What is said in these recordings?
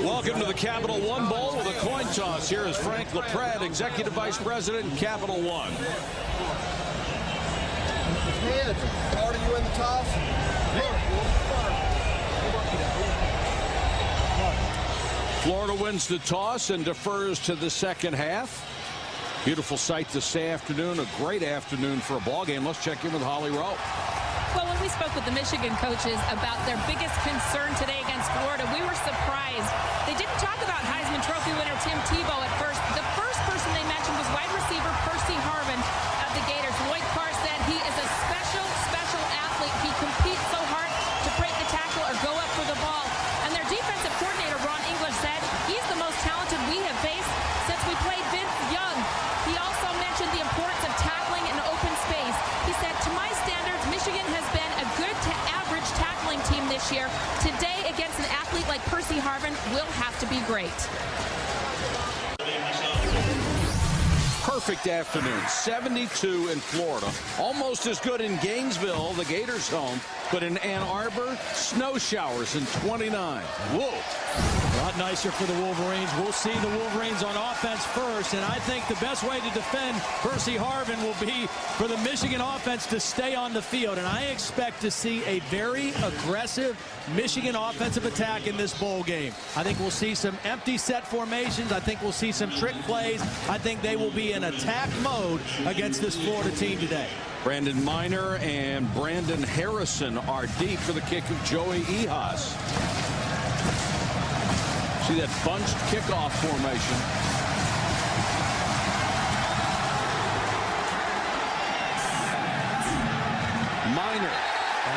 Welcome to the Capital One Bowl with a coin toss. Here is Frank LaPrade, Executive Vice President, Capital One. Heads. Carter, you in the toss? Florida wins the toss and defers to the second half. Beautiful sight this afternoon. A great afternoon for a ball game. Let's check in with Holly Rowe. Well, when we spoke with the Michigan coaches about their biggest concern today against Florida, we were surprised. They didn't talk about Heisman Trophy winner Tim Tebow at first. The first person they mentioned was wide receiver Percy Harvin of the Gators. Lloyd Carr said he is a special athlete. He competes so hard to break the tackle or go up for the ball. And their defensive coordinator, Ron English, said he's the most talented we have faced since we played Vince Young. He also mentioned the importance of tackling in open space. He said, to my standards, Michigan has been a good to average tackling team this year. Today, against an athlete like Percy Harvin, will have to be great. Perfect afternoon. 72 in Florida. Almost as good in Gainesville, the Gators' home. But in Ann Arbor, snow showers in 29. Whoa. A lot nicer for the Wolverines. We'll see the Wolverines on offense first, and I think the best way to defend Percy Harvin will be for the Michigan offense to stay on the field, and I expect to see a very aggressive Michigan offensive attack in this bowl game. I think we'll see some empty set formations. I think we'll see some trick plays. I think they will be in attack mode against this Florida team today. Brandon Miner and Brandon Harrison are deep for the kick of Joey Ehas. See that bunched kickoff formation. Miner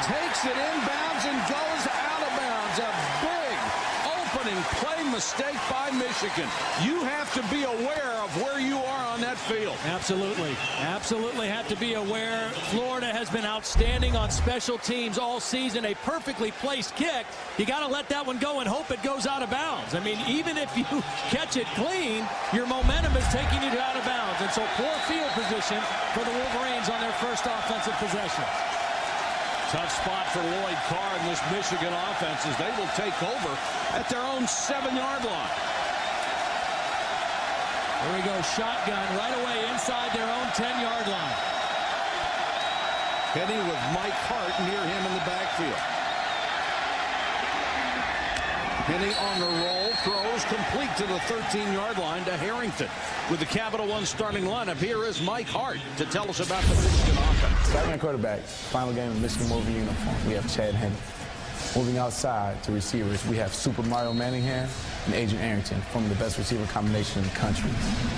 takes it inbounds and goes out of bounds. A big opening play mistake by Michigan. You have to be aware of where you are on that field. Absolutely. Absolutely have to be aware. Florida has been outstanding on special teams all season. A perfectly placed kick. You got to let that one go and hope it goes out of bounds. I mean, even if you catch it clean, your momentum is taking you out of bounds. And so poor field position for the Wolverines on their first offensive possession. Tough spot for Lloyd Carr and this Michigan offense as they will take over at their own 7-yard line. There we go, shotgun right away inside their own 10-yard line. Henne with Mike Hart near him in the backfield. Henne on the roll, throws complete to the 13-yard line to Harrington. With the Capital One starting lineup, here is Mike Hart to tell us about the Michigan offense. Second quarterback, final game of Michigan Wolverine uniform. We have Chad Henne. Moving outside to receivers, we have Super Mario Manningham and Adrian Arrington, from the best receiver combination in the country.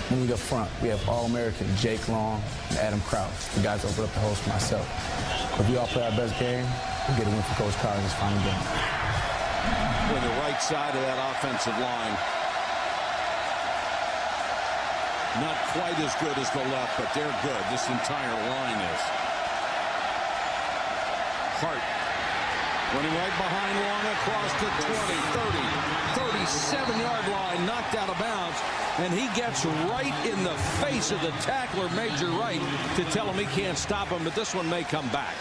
Moving up front, we have All-American Jake Long and Adam Crouch. The guys open up the host for myself. If we all play our best game, we'll get a win for Coach Carr in this final game. With the right side of that offensive line. Not quite as good as the left, but they're good. This entire line is. Hart running right behind Long across the 20, 30, 37-yard line, knocked out of bounds, and he gets right in the face of the tackler, Major Wright, to tell him he can't stop him, but this one may come back.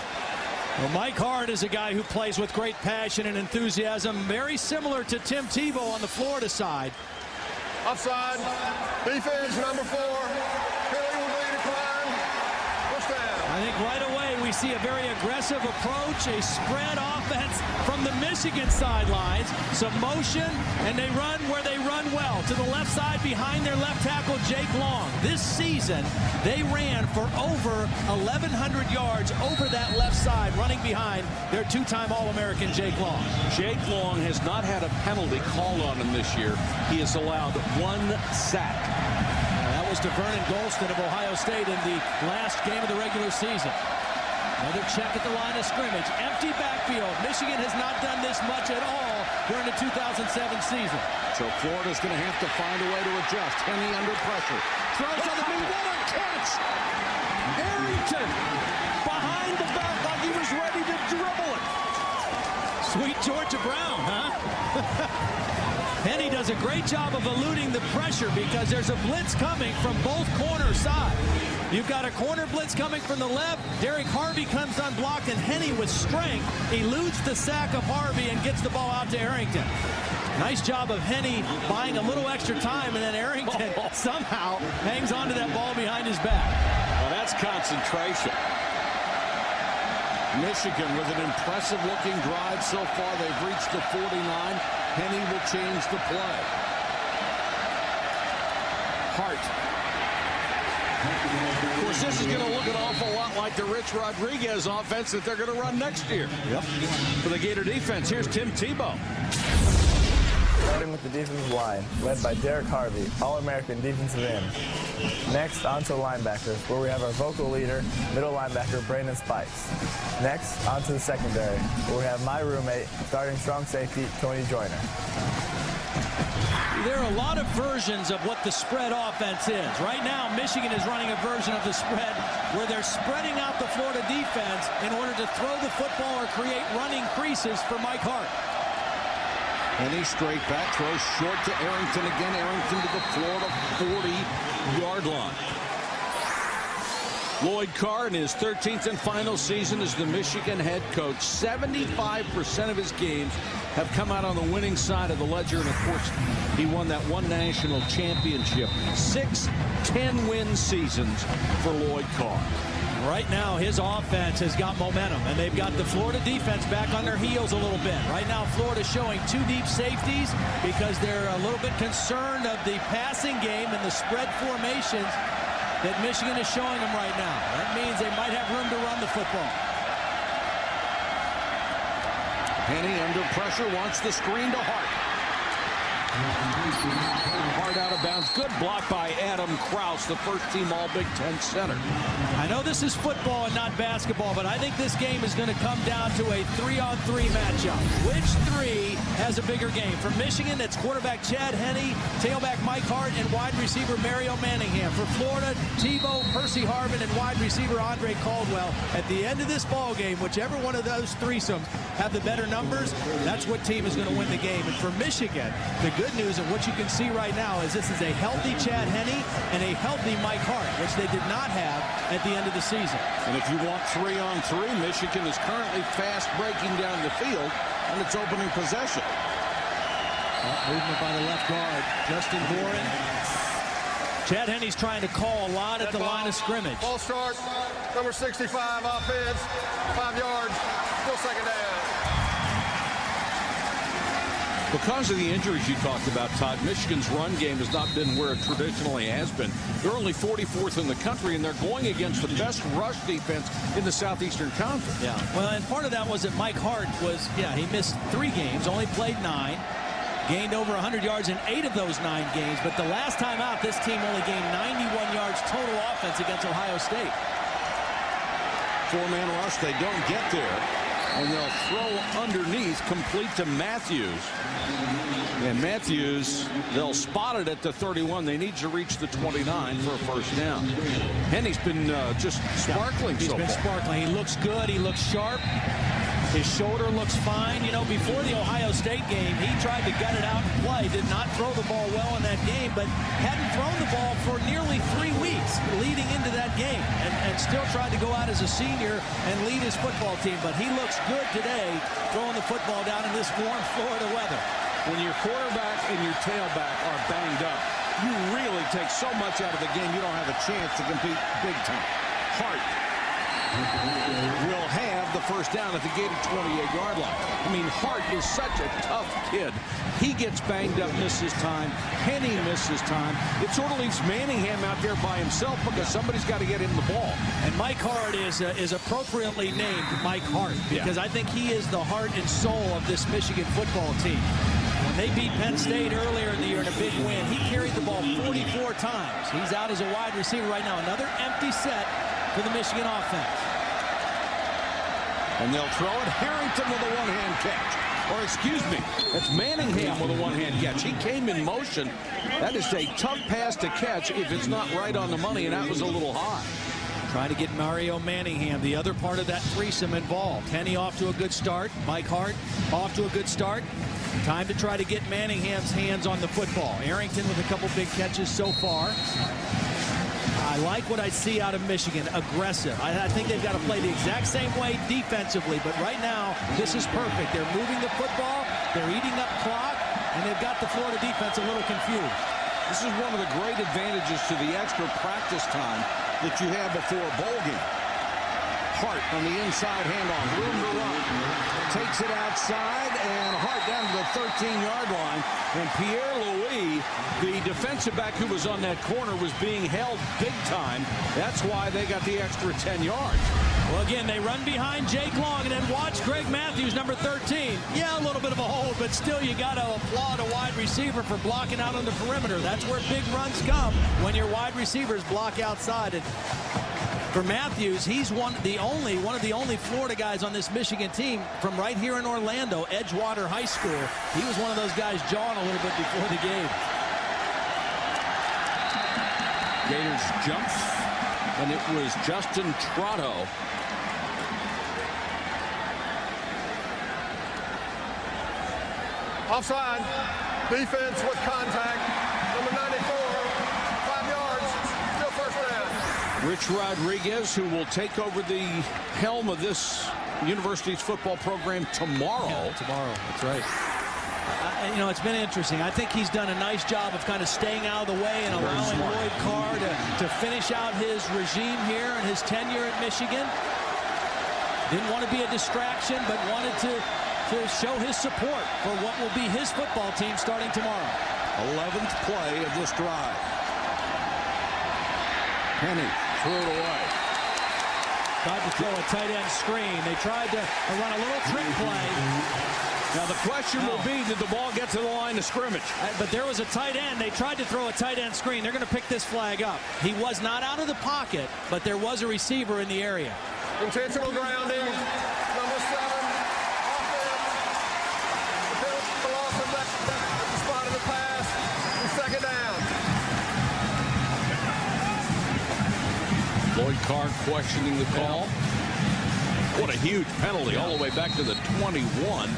Well, Mike Hart is a guy who plays with great passion and enthusiasm, very similar to Tim Tebow on the Florida side. Offside. Defense, number 4. Penalty will be declined. First down. I think right away we see a very aggressive approach, a spread offense from the Michigan sidelines. Some motion, and they run where they run well. To the left side behind their left tackle, Jake Long. This season, they ran for over 1,100 yards over that left side, running behind their two-time All-American Jake Long. Jake Long has not had a penalty called on him this year. He has allowed 1 sack. That was to Vernon Golston of Ohio State in the last game of the regular season. Another check at the line of scrimmage. Empty backfield. Michigan has not done this much at all during the 2007 season. So Florida's going to have to find a way to adjust. Henne under pressure. Throws on the move. What a catch! Harrington behind the back like he was ready to dribble it. Sweet Georgia Brown, huh? Henne does a great job of eluding the pressure because there's a blitz coming from both corner sides. You've got a corner blitz coming from the left. Derek Harvey comes unblocked, and Henne with strength eludes the sack of Harvey and gets the ball out to Harrington. Nice job of Henne buying a little extra time, and then Arrington somehow hangs on to that ball behind his back. Well, that's concentration. Michigan with an impressive-looking drive so far. They've reached the 49. Henne will change the play. Hart. Of course, this is going to look an awful lot like the Rich Rodriguez offense that they're going to run next year. Yep. For the Gator defense, here's Tim Tebow. Starting with the defensive line, led by Derek Harvey, All-American defensive end. Next, onto the linebackers, where we have our vocal leader, middle linebacker Brandon Spikes. Next, onto the secondary, where we have my roommate, starting strong safety, Tony Joyner. There are a lot of versions of what the spread offense is. Right now, Michigan is running a version of the spread where they're spreading out the Florida defense in order to throw the football or create running creases for Mike Hart. Henne straight back, throws short to Arrington again. Arrington to the Florida 40-yard line. Lloyd Carr in his 13th and final season as the Michigan head coach. 75% of his games have come out on the winning side of the ledger, and of course he won that one national championship. 6 10-win seasons for Lloyd Carr. Right now, his offense has got momentum, and they've got the Florida defense back on their heels a little bit. Right now, Florida's showing 2 deep safeties because they're a little bit concerned of the passing game and the spread formations that Michigan is showing them right now. That means they might have room to run the football. Henne under pressure, wants the screen to Hart. Hart out of bounds. Good block by Adam Krause, the first-team All-Big Ten center. I know this is football and not basketball, but I think this game is going to come down to a 3-on-3 matchup. Which 3 has a bigger game? For Michigan, it's quarterback Chad Henne, tailback Mike Hart, and wide receiver Mario Manningham. For Florida, Tebow, Percy Harvin, and wide receiver Andre Caldwell. At the end of this ball game, whichever one of those threesomes have the better numbers, that's what team is going to win the game. And for Michigan, the good news of what you can see right now is this is a healthy Chad Henne and a healthy Mike Hart, which they did not have at the end of the season. And if you want 3-on-3, Michigan is currently fast breaking down the field on its opening possession. Movement by the left guard, Justin Boren. Chad Henne's trying to call a lot at the line of scrimmage. Ball start, number 65, offense, 5 yards, still second down. Because of the injuries you talked about, Todd, Michigan's run game has not been where it traditionally has been. They're only 44th in the country, and they're going against the best rush defense in the Southeastern Conference. Yeah, well, and part of that was that Mike Hart was, he missed 3 games, only played 9, gained over 100 yards in 8 of those 9 games, but the last time out, this team only gained 91 yards total offense against Ohio State. 4-man rush, they don't get there. And they'll throw underneath, complete to Matthews. And Matthews, they'll spot it at the 31. They need to reach the 29 for a first down. Henne's been just sparkling so far. He's been sparkling. He looks good. He looks sharp. His shoulder looks fine. You know, before the Ohio State game, he tried to gut it out and play. Did not throw the ball well in that game, but hadn't thrown the ball for nearly 3 weeks leading into that game, and still tried to go out as a senior and lead his football team. But he looks good today throwing the football down in this warm Florida weather. When your quarterback and your tailback are banged up, you really take so much out of the game, you don't have a chance to compete big time. Hart will have the first down at the Gator 28-yard line. I mean, Hart is such a tough kid. He gets banged up, misses time. Henne misses time. It sort of leaves Manningham out there by himself because somebody's got to get him the ball. And Mike Hart is appropriately named Mike Hart because I think he is the heart and soul of this Michigan football team. When they beat Penn State earlier in the year in a big win, he carried the ball 44 times. He's out as a wide receiver right now. Another empty set for the Michigan offense. And they'll throw it. Harrington with a one-hand catch. Or excuse me, it's Manningham with a one-hand catch. He came in motion. That is a tough pass to catch if it's not right on the money, and that was a little high. Trying to get Mario Manningham, the other part of that threesome, involved. Henne off to a good start. Mike Hart off to a good start. Time to try to get Manningham's hands on the football. Arrington with a couple big catches so far. I like what I see out of Michigan. Aggressive. I think they've got to play the exact same way defensively, but right now, this is perfect. They're moving the football. They're eating up clock. and they've got the Florida defense a little confused. This is one of the great advantages to the extra practice time that you have before a bowl game. Hart on the inside handoff, room to run. Takes it outside, and Hart down to the 13-yard line. And Pierre-Louis, the defensive back who was on that corner, was being held big time. That's why they got the extra 10 yards. Well, again, they run behind Jake Long, and then watch Greg Matthews, number 13. Yeah, a little bit of a hole, but still you got to applaud a wide receiver for blocking out on the perimeter. That's where big runs come, when your wide receivers block outside. And for Matthews, he's one of the only Florida guys on this Michigan team from right here in Orlando, Edgewater High School. He was one of those guys jawing a little bit before the game. Gators jump, and it was Justin Trotto. Offside. Defense with contact. Number 94. 5 yards. Still first down. Rich Rodriguez, who will take over the helm of this university's football program tomorrow. Yeah, tomorrow, that's right. You know, it's been interesting. I think he's done a nice job of kind of staying out of the way and allowing Lloyd Carr to finish out his regime here and his tenure at Michigan. Didn't want to be a distraction, but wanted to show his support for what will be his football team starting tomorrow. 11th play of this drive. Henne threw it away. Tried to throw a tight end screen. They tried to run a little trick play. Now the question will be, did the ball get to the line of scrimmage? But there was a tight end. They tried to throw a tight end screen. They're going to pick this flag up. He was not out of the pocket, but there was a receiver in the area. Intentional grounding. Number 7. Offense. The loss of that spot of the pass. And second down. Lloyd Carr questioning the call. What a huge penalty all the way back to the 21.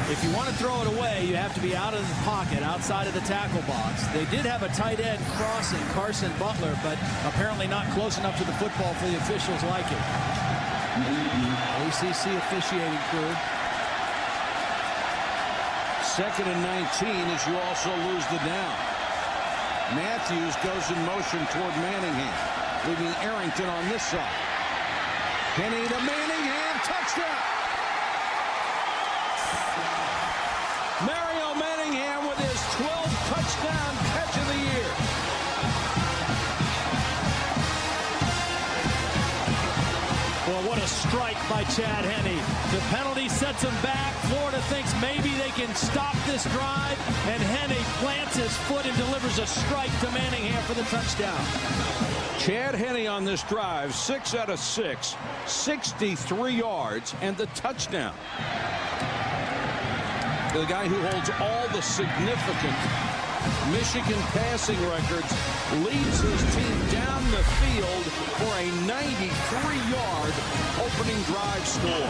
If you want to throw it away, you have to be out of the pocket, outside of the tackle box. They did have a tight end crossing, Carson Butler, but apparently not close enough to the football for the officials like it. ACC officiating crew. 2nd and 19 as you also lose the down. Matthews goes in motion toward Manningham, leaving Arrington on this side. Henne to Manningham, touchdown! Mario Manningham with his 12th touchdown catch of the year. Well, what a strike by Chad Henne. The penalty sets him back. Florida thinks maybe they can stop this drive, and Henne plants his foot and delivers a strike to Manningham for the touchdown. Chad Henne on this drive, 6 out of 6, 63 yards, and the touchdown. The guy who holds all the significant Michigan passing records leads his team down the field for a 93-yard opening drive score.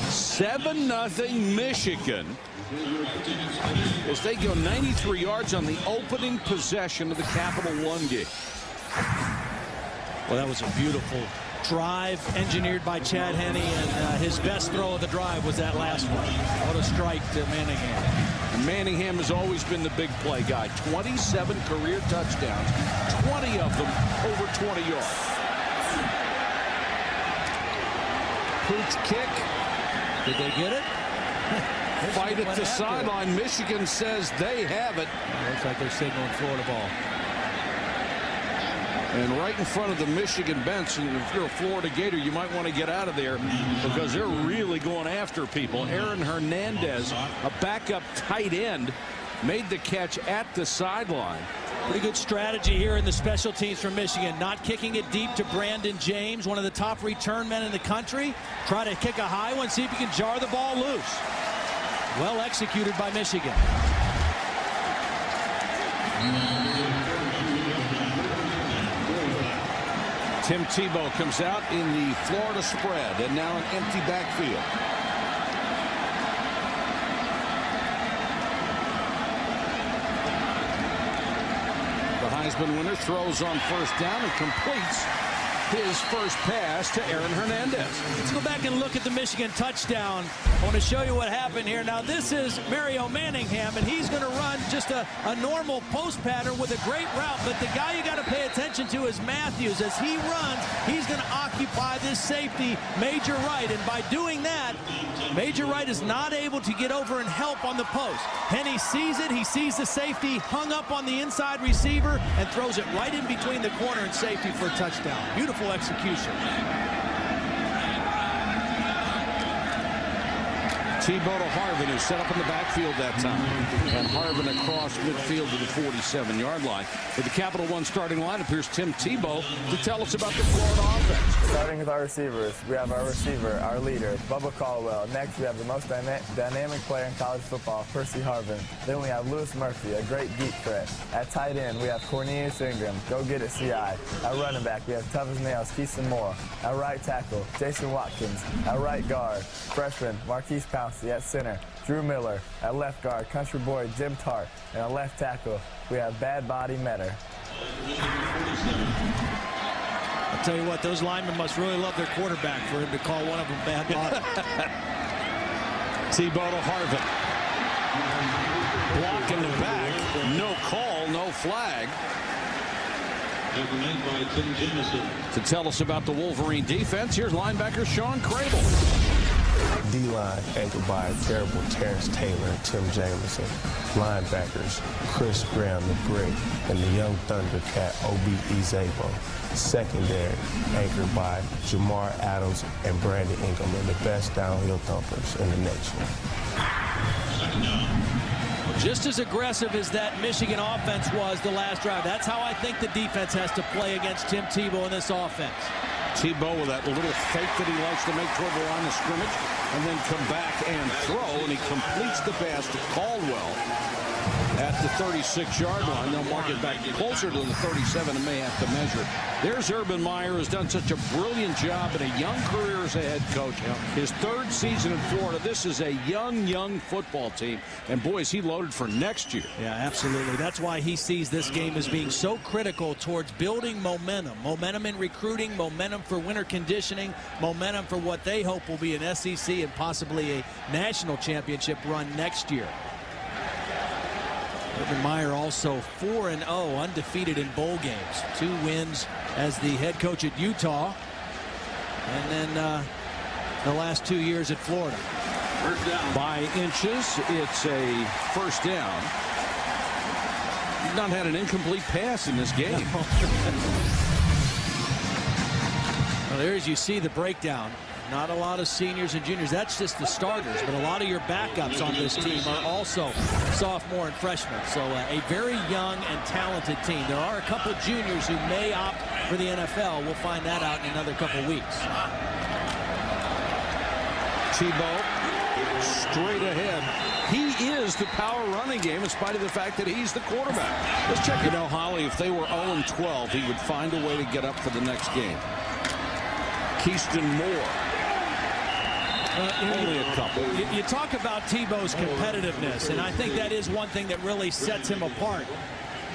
7-0 Michigan as they go 93 yards on the opening possession of the Capital One game. Well, that was a beautiful drive engineered by Chad Henne, and his best throw of the drive was that last one. What a strike to Manningham. And Manningham has always been the big play guy. 27 career touchdowns, 20 of them over 20 yards. Pooch kick. Did they get it? Fight at the sideline. Michigan says they have it. Looks like they're signaling Florida ball. And right in front of the Michigan bench, and if you're a Florida Gator, you might want to get out of there because they're really going after people. Aaron Hernandez, a backup tight end, made the catch at the sideline. Pretty good strategy here in the special teams from Michigan. Not kicking it deep to Brandon James, one of the top return men in the country. Try to kick a high one, see if you can jar the ball loose. Well executed by Michigan. Tim Tebow comes out in the Florida spread, and now an empty backfield. The Heisman winner throws on first down and completes his first pass to Aaron Hernandez. Let's go back and look at the Michigan touchdown. I want to show you what happened here. Now, this is Mario Manningham, and he's going to run just a normal post pattern with a great route. But the guy you got to pay attention to is Matthews. As he runs, he's going to occupy this safety, Major Wright. And by doing that, Major Wright is not able to get over and help on the post. Henne sees it. He sees the safety hung up on the inside receiver and throws it right in between the corner and safety for a touchdown. Beautiful execution. Tebow to Harvin, who set up in the backfield that time. And Harvin across midfield to the 47-yard line. With the Capital One starting lineup, here's Tim Tebow to tell us about the Florida offense. Starting with our receivers, we have our receiver, our leader, Bubba Caldwell. Next, we have the most dynamic player in college football, Percy Harvin. Then we have Lewis Murphy, a great deep threat. At tight end, we have Cornelius Ingram, go get it CI. At running back, we have tough as nails, Keeson Moore. At right tackle, Jason Watkins. At right guard, freshman, Marquise Pouncey. At center, Drew Miller. At left guard, country boy Jim Tart. And at left tackle, we have Bad Body Metter. I'll tell you what, those linemen must really love their quarterback for him to call one of them Bad Body. Tebow to Harvin. Block in the back. No call, no flag. To tell us about the Wolverine defense, here's linebacker Sean Crable. D-line anchored by terrible Terrence Taylor and Tim Jamison. Linebackers Chris Graham the Brick and the young Thundercat O.B. Ezebo. Secondary anchored by Jamar Adams and Brandon Ingram, and the best downhill thumpers in the nation. Just as aggressive as that Michigan offense was the last drive, that's how I think the defense has to play against Tim Tebow in this offense. Tebow with that little fake that he likes to make toward the line of scrimmage and then come back and throw, and he completes the pass to Caldwell at the 36-yard line. They'll mark it back closer to the 37 and may have to measure. There's Urban Meyer, who's done such a brilliant job in a young career as a head coach. His third season in Florida. This is a young football team. And, boy, is he loaded for next year. Yeah, absolutely. That's why he sees this game as being so critical towards building momentum. Momentum in recruiting, momentum for winter conditioning, momentum for what they hope will be an SEC and possibly a national championship run next year. Urban Meyer also 4-0, undefeated in bowl games. 2 wins as the head coach at Utah. And then the last 2 years at Florida. By inches, it's a first down. He's not had an incomplete pass in this game. Well, there as you see the breakdown. Not a lot of seniors and juniors. That's just the starters. But a lot of your backups on this team are also sophomore and freshmen. So a very young and talented team. There are a couple juniors who may opt for the NFL. We'll find that out in another couple weeks. Tebow straight ahead. He is the power running game in spite of the fact that he's the quarterback. Let's check it out. Holly, if they were 0-12, he would find a way to get up for the next game. Keyston Moore. Only a couple. You talk about Tebow's competitiveness, and I think that is one thing that really sets him apart.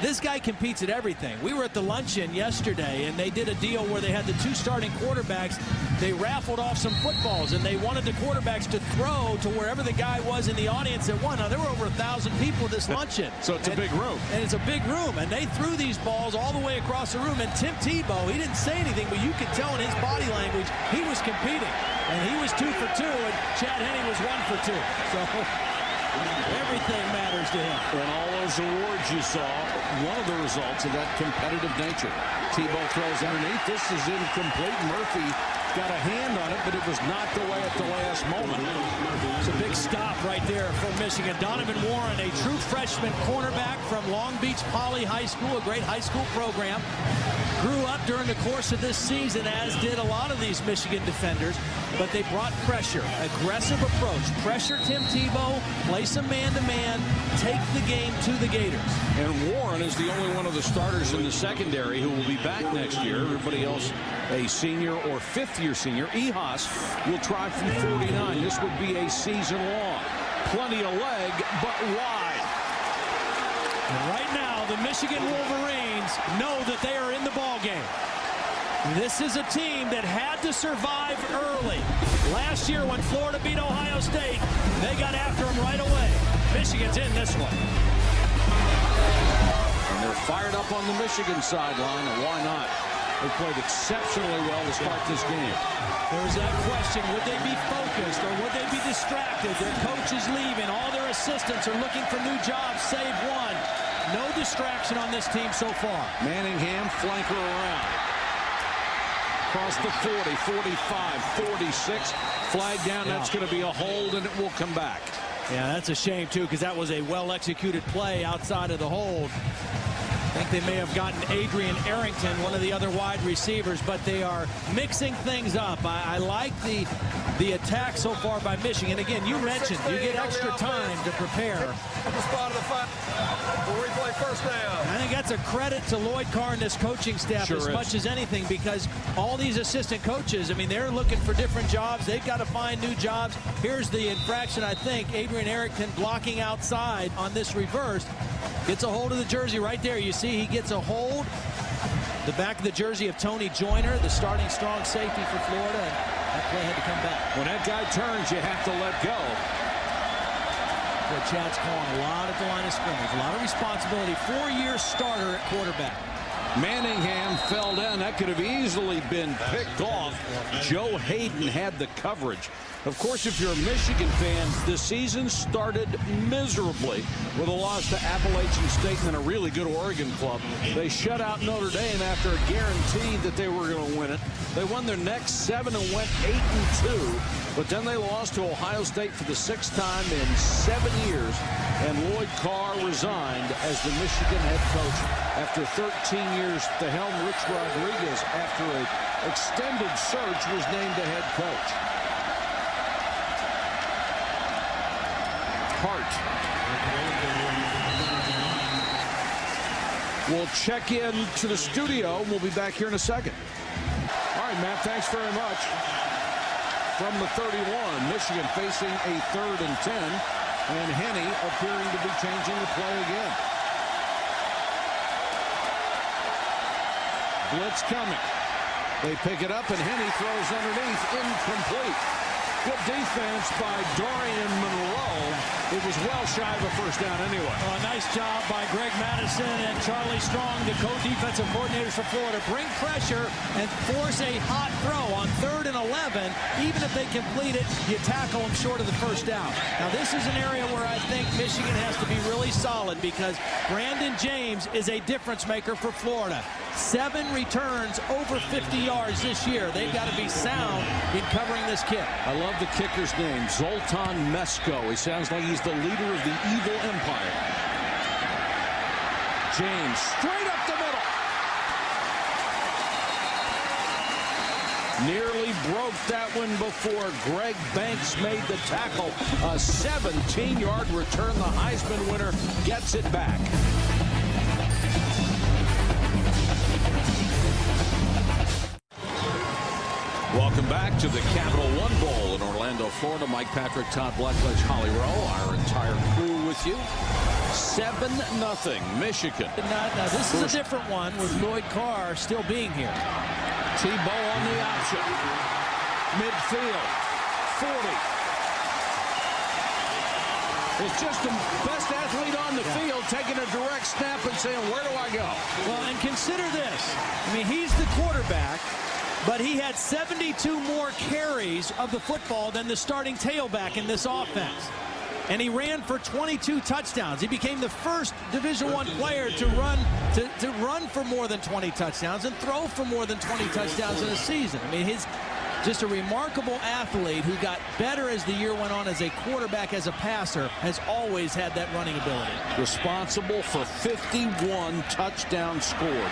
This guy competes at everything. We were at the luncheon yesterday, and they did a deal where they had the 2 starting quarterbacks. They raffled off some footballs, and they wanted the quarterbacks to throw to wherever the guy was in the audience that won. Now, there were over 1,000 people at this luncheon. So it's a big room. And it's a big room, and they threw these balls all the way across the room. And Tim Tebow, he didn't say anything, but you could tell in his body language he was competing. And he was 2 for 2, and Chad Henne was 1 for 2. So everything matters to him. And all those awards you saw, one of the results of that competitive nature. Tebow throws underneath. This is incomplete. Murphy got a hand on it, but it was knocked away at the last moment. It's a big stop right there for Michigan. Donovan Warren, a true freshman cornerback from Long Beach Poly High School, a great high school program. Grew up during the course of this season, as did a lot of these Michigan defenders, but they brought pressure, aggressive approach. Pressure Tim Tebow, play some man-to-man, take the game to the Gators. And Warren is the only one of the starters in the secondary who will be back next year. Everybody else a senior or fifth-year senior. Ehas will try from 49. This would be a season long. Plenty of leg, but wide. And right now, the Michigan Wolverines know that they are in the ball game. This is a team that had to survive early. Last year when Florida beat Ohio State, they got after them right away. Michigan's in this one. And they're fired up on the Michigan sideline, and why not? They played exceptionally well to start this game. There was that question, would they be focused or would they be distracted? Their coach is leaving. All their assistants are looking for new jobs, save one. No distraction on this team so far. Manningham, flanker around. Across the 40, 45, 46. Flag down, that's going to be a hold, and it will come back. Yeah, that's a shame, too, because that was a well-executed play outside of the hold. I think they may have gotten Adrian Arrington, one of the other wide receivers, but they are mixing things up. I like the attack so far by Michigan. Again, you mentioned you get extra time to prepare. The spot of the fight. We'll replay first down. I think that's a credit to Lloyd Carr and this coaching staff as much as anything, because all these assistant coaches, I mean, they're looking for different jobs. They've got to find new jobs. Here's the infraction, I think. Adrian Arrington blocking outside on this reverse. Gets a hold of the jersey right there. You see he gets a hold. The back of the jersey of Tony Joyner, the starting strong safety for Florida. And that play had to come back. When that guy turns, you have to let go. Boy, Chad's calling a lot at the line of scrimmage. A lot of responsibility. 4-year starter at quarterback. Manningham fell down. That could have easily been picked off. Joe Hayden had the coverage. Of course, if you're a Michigan fan, the season started miserably with a loss to Appalachian State and then a really good Oregon club. They shut out Notre Dame after a guarantee that they were going to win it. They won their next 7 and went 8-2, but then they lost to Ohio State for the 6th time in 7 years, and Lloyd Carr resigned as the Michigan head coach after 13 years at the helm. Rich Rodriguez, after an extended search, was named the head coach. Hart will check in to the studio. We'll be back here in a second. All right, Matt, thanks very much. From the 31, Michigan facing a 3rd and 10, and Henne appearing to be changing the play again. Blitz coming. They pick it up, and Henne throws underneath, incomplete. Good defense by Dorian Monroe. It was well shy of a first down anyway. Well, a nice job by Greg Madison and Charlie Strong, the co-defensive coordinators for Florida. Bring pressure and force a hot throw on 3rd and 11. Even if they complete it, you tackle them short of the first down. Now, this is an area where I think Michigan has to be really solid, because Brandon James is a difference maker for Florida. 7 returns over 50 yards this year. They've got to be sound in covering this kid. I love the kicker's name, Zoltan Mesko. He sounds like he's the leader of the evil empire. James straight up the middle. Nearly broke that one before Greg Banks made the tackle. A 17-yard return. The Heisman winner gets it back. Welcome back to the Capital One Bowl in Orlando, Florida. Mike Patrick, Todd Blackledge, Holly Rowe, our entire crew with you. 7-0 Michigan. Now this is a different one with Lloyd Carr still being here. Tebow on the option. Midfield. 40. It's just the best athlete on the field taking a direct snap and saying, where do I go? Well, and consider this. I mean, he's the quarterback, but he had 72 more carries of the football than the starting tailback in this offense. And he ran for 22 touchdowns. He became the first Division I player to run for more than 20 touchdowns and throw for more than 20 touchdowns in a season. I mean, he's just a remarkable athlete who got better as the year went on as a quarterback, as a passer, has always had that running ability. Responsible for 51 touchdowns scored.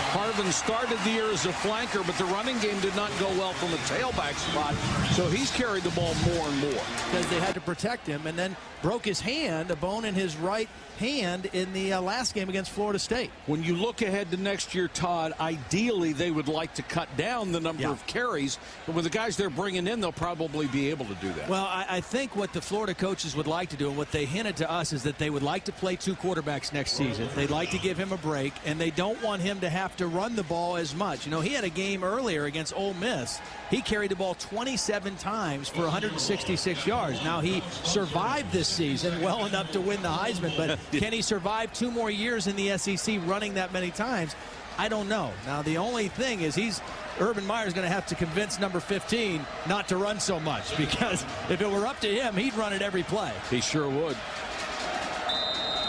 Harvin Harvin started the year as a flanker, but the running game did not go well from a tailback spot, so he's carried the ball more and more. Because they had to protect him, and then broke his hand, a bone in his right hand in the last game against Florida State. When you look ahead to next year, Todd, ideally they would like to cut down the number of carries, but with the guys they're bringing in, they'll probably be able to do that. Well, I think what the Florida coaches would like to do, and what they hinted to us, is that they would like to play 2 quarterbacks next season. They'd like to give him a break, and they don't want him to have to run the ball as much. You know, he had a game earlier against Ole Miss. He carried the ball 27 times for 166 yards. Now, he survived this season well enough to win the Heisman, but can he survive 2 more years in the SEC running that many times? I don't know. Now, the only thing is Urban Meyer's going to have to convince number 15 not to run so much, because if it were up to him, he'd run it every play. He sure would.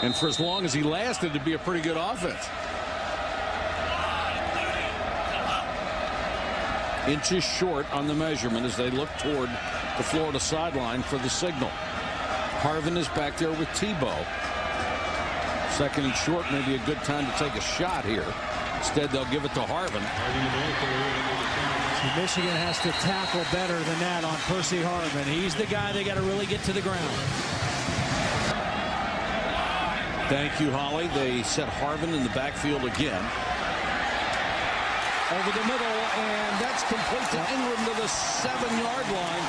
And for as long as he lasted, it'd be a pretty good offense. Inches short on the measurement as they look toward the Florida sideline for the signal. Harvin is back there with Tebow. 2nd and short, maybe a good time to take a shot here. Instead, they'll give it to Harvin. See, Michigan has to tackle better than that on Percy Harvin. He's the guy they got to really get to the ground. Thank you, Holly. They set Harvin in the backfield again. Over the middle, and that's complete to Ingram to the 7-yard line.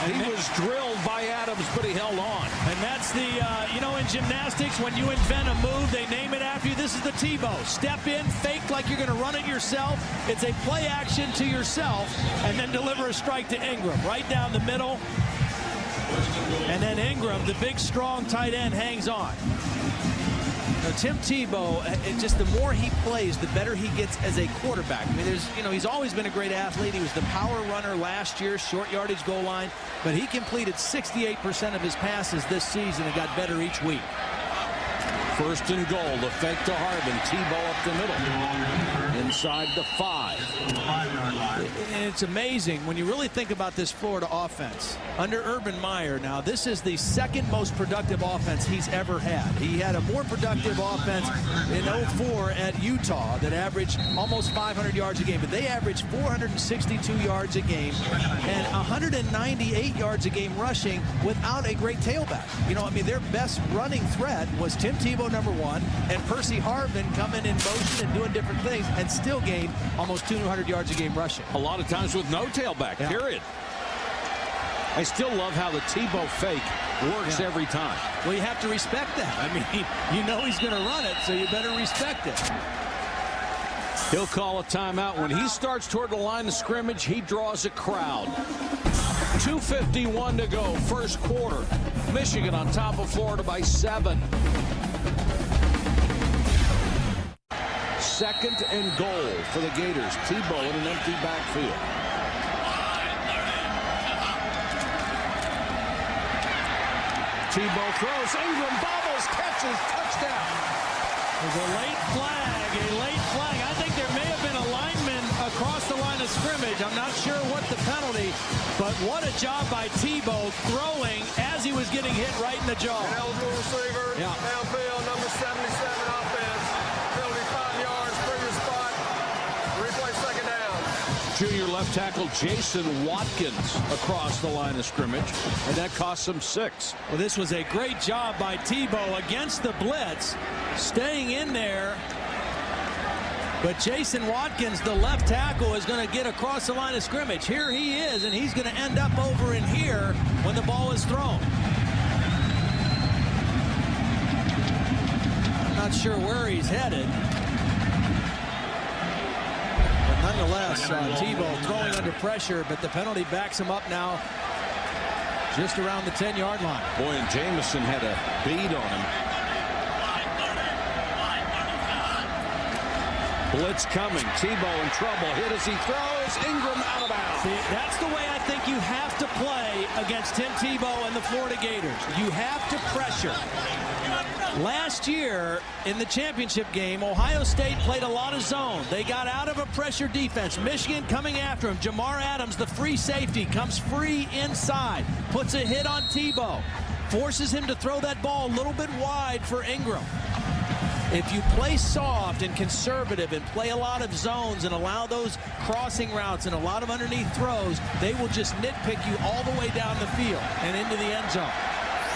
And he was drilled by Adams, but he held on. And that's the, you know, in gymnastics, when you invent a move, they name it after you. This is the Tebow. Step in, fake like you're going to run it yourself. It's a play action to yourself, and then deliver a strike to Ingram. Right down the middle. And then Ingram, the big, strong tight end, hangs on. Now, Tim Tebow, just the more he plays, the better he gets as a quarterback. I mean, he's always been a great athlete. He was the power runner last year, short yardage goal line, but he completed 68% of his passes this season and got better each week. 1st and goal, the fake to Harvin, Tebow up the middle, inside the 5. And it's amazing when you really think about this Florida offense. Under Urban Meyer now, this is the 2nd most productive offense he's ever had. He had a more productive offense in 04 at Utah that averaged almost 500 yards a game, but they averaged 462 yards a game and 198 yards a game rushing without a great tailback. You know, I mean, their best running threat was Tim Tebow, number 1, and Percy Harvin coming in motion and doing different things, and still gained almost 200 yards a game rushing. A lot of times with no tailback, period. I still love how the Tebow fake works every time. Well, you have to respect that. I mean, you know he's going to run it, so you better respect it. He'll call a timeout. When he starts toward the line of scrimmage, he draws a crowd. 2:51 to go, 1st quarter. Michigan on top of Florida by 7. 2nd and goal for the Gators. Tebow in an empty backfield. Tebow throws. Ingram bobbles, catches, touchdown. There's a late flag. I think there may have been a lineman across the line of scrimmage. I'm not sure what the penalty, but what a job by Tebow throwing as he was getting hit right in the jaw. An eligible receiver, downfield, number 77 offense. Penalty 5 yards, previous spot. Replay 2nd down. Junior left tackle Jason Watkins across the line of scrimmage, and that cost him 6. Well, this was a great job by Tebow against the blitz, staying in there. But Jason Watkins, the left tackle, is going to get across the line of scrimmage. Here he is, and he's going to end up over in here when the ball is thrown. I'm not sure where he's headed. But nonetheless, Tebow throwing under pressure, but the penalty backs him up now just around the 10-yard line. Boy, and Jamison had a bead on him. Blitz coming. Tebow in trouble. Hit as he throws. Ingram out of bounds. See, that's the way I think you have to play against Tim Tebow and the Florida Gators. You have to pressure. Last year in the championship game, Ohio State played a lot of zone. They got out of a pressure defense. Michigan coming after him. Jamar Adams, the free safety, comes free inside. Puts a hit on Tebow. Forces him to throw that ball a little bit wide for Ingram. If you play soft and conservative and play a lot of zones and allow those crossing routes and a lot of underneath throws, they will just nitpick you all the way down the field and into the end zone.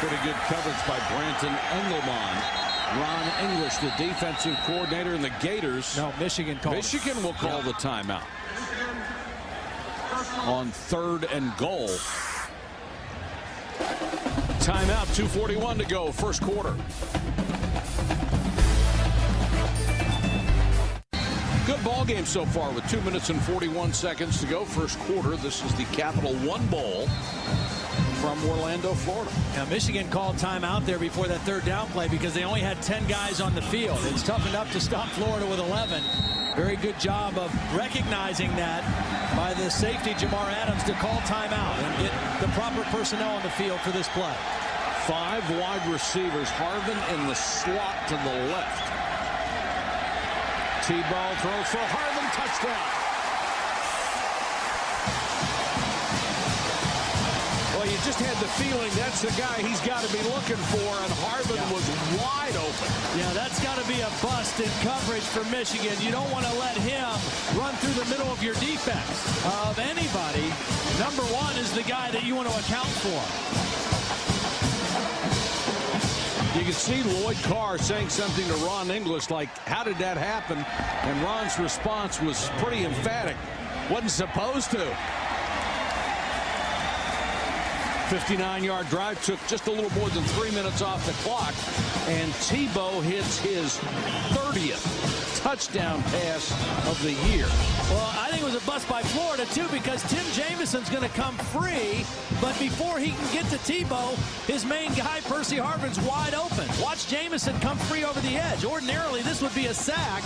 Pretty good coverage by Branton Engelmann. Ron English, the defensive coordinator, and the Gators. No, Michigan called. Michigan will call the timeout on 3rd and goal. Timeout, 2:41 to go, first quarter. Good ball game so far with 2 minutes and 41 seconds to go, first quarter. This is the Capital One Bowl from Orlando, Florida. Now, Michigan called timeout there before that 3rd down play because they only had 10 guys on the field. It's tough enough to stop Florida with 11. Very good job of recognizing that by the safety Jamar Adams to call timeout and get the proper personnel on the field for this play. 5 wide receivers. Harvin in the slot to the left. T-ball throws for Harvin, touchdown. Well, you just had the feeling that's the guy he's got to be looking for, and Harvin was wide open. Yeah, that's got to be a bust in coverage for Michigan. You don't want to let him run through the middle of your defense of anybody. Number 1 is the guy that you want to account for. You can see Lloyd Carr saying something to Ron English like, how did that happen? And Ron's response was pretty emphatic. Wasn't supposed to. 59-yard drive took just a little more than 3 minutes off the clock, and Tebow hits his 30th touchdown pass of the year. Well, I think it was a bust by Florida, too, because Tim Jamison's going to come free, but before he can get to Tebow, his main guy, Percy Harvin's wide open. Watch Jamison come free over the edge. Ordinarily, this would be a sack,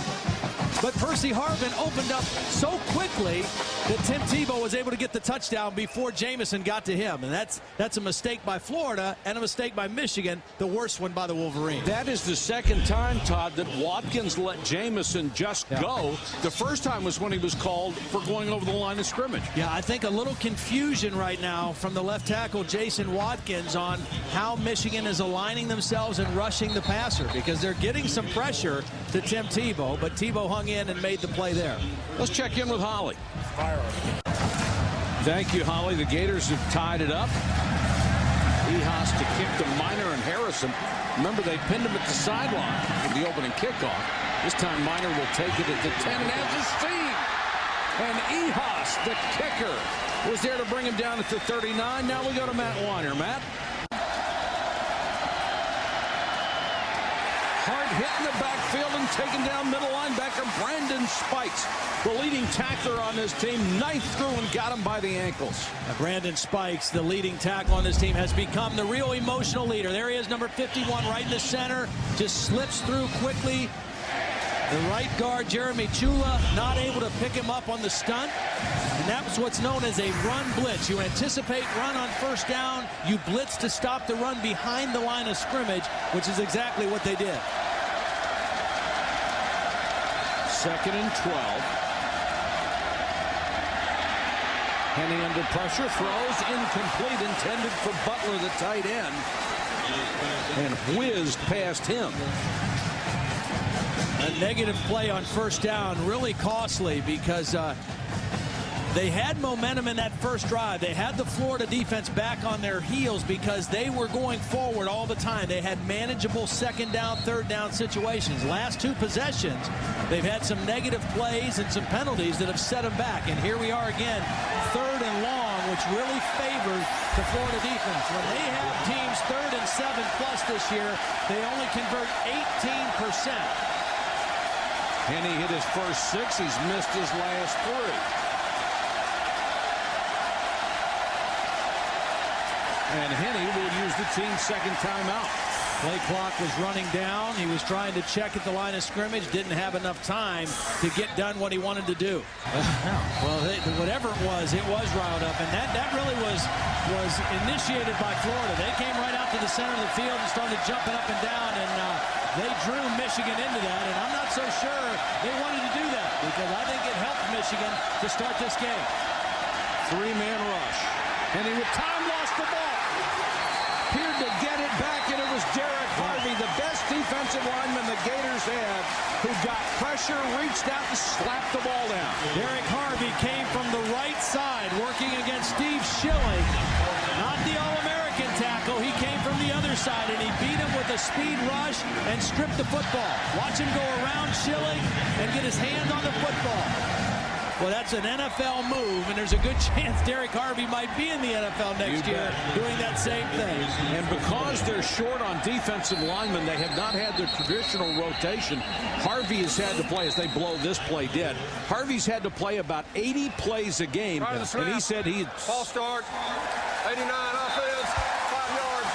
but Percy Harvin opened up so quickly that Tim Tebow was able to get the touchdown before Jamison got to him. And that's a mistake by Florida and a mistake by Michigan, the worst one by the Wolverines. That is the second time, Todd, that Watkins let Jamison just go. The first time was when he was called for going over the line of scrimmage. Yeah, I think a little confusion right now from the left tackle, Jason Watkins, on how Michigan is aligning themselves and rushing the passer, because they're getting some pressure to Tim Tebow, but Tebow hung in and made the play there. Let's check in with Holly. Thank you, Holly. The Gators have tied it up. Ehas to kick to Minor and Harrison. Remember, they pinned him at the sideline in the opening kickoff. This time, Minor will take it at the 10 and has a seam. And Ehas, the kicker, was there to bring him down at the 39. Now we go to Matt Weiner. Matt? Hart hit in the backfield and taken down middle linebacker Brandon Spikes, the leading tackler on this team, knifed through and got him by the ankles. Brandon Spikes, the leading tackle on this team, has become the real emotional leader. There he is, number 51, right in the center, just slips through quickly. The right guard, Jeremy Chula, not able to pick him up on the stunt. And that's what's known as a run blitz. You anticipate run on first down. You blitz to stop the run behind the line of scrimmage, which is exactly what they did. 2nd and 12. Henne under pressure, throws incomplete, intended for Butler, the tight end, and whizzed past him. A negative play on first down, really costly, because they had momentum in that first drive. They had the Florida defense back on their heels because they were going forward all the time. They had manageable 2nd down, 3rd down situations. Last 2 possessions, they've had some negative plays and some penalties that have set them back. And here we are again, 3rd and long, which really favored the Florida defense. When they have teams 3rd and 7+ this year, they only convert 18%. Henne hit his first 6. He's missed his last 3. And Henne will use the team's 2nd timeout. Play clock was running down. He was trying to check at the line of scrimmage. Didn't have enough time to get done what he wanted to do. Well, whatever it was riled up. And that really was initiated by Florida. They came right out to the center of the field and started jumping up and down. And they drew Michigan into that. And I'm not so sure they wanted to do that, because I think it helped Michigan to start this game. 3-man rush. Henne with time, lost the ball. Appeared to get it back, and it was Derek Harvey, the best defensive defensive lineman the Gators had who got pressure, reached out, and slapped the ball down. Derek Harvey came from the right side, working against Steve Schilling. Not the All-American tackle. He came from the other side, and he beat him with a speed rush and stripped the football. Watch him go around Schilling and get his hand on the football. Well, that's an NFL move, and there's a good chance Derek Harvey might be in the NFL next year doing that same thing. And because they're short on defensive linemen, they have not had the traditional rotation. Harvey has had to play, as they blow this play dead, Harvey's had to play about 80 plays a game, and he said he... False start, 89 offense, 5 yards,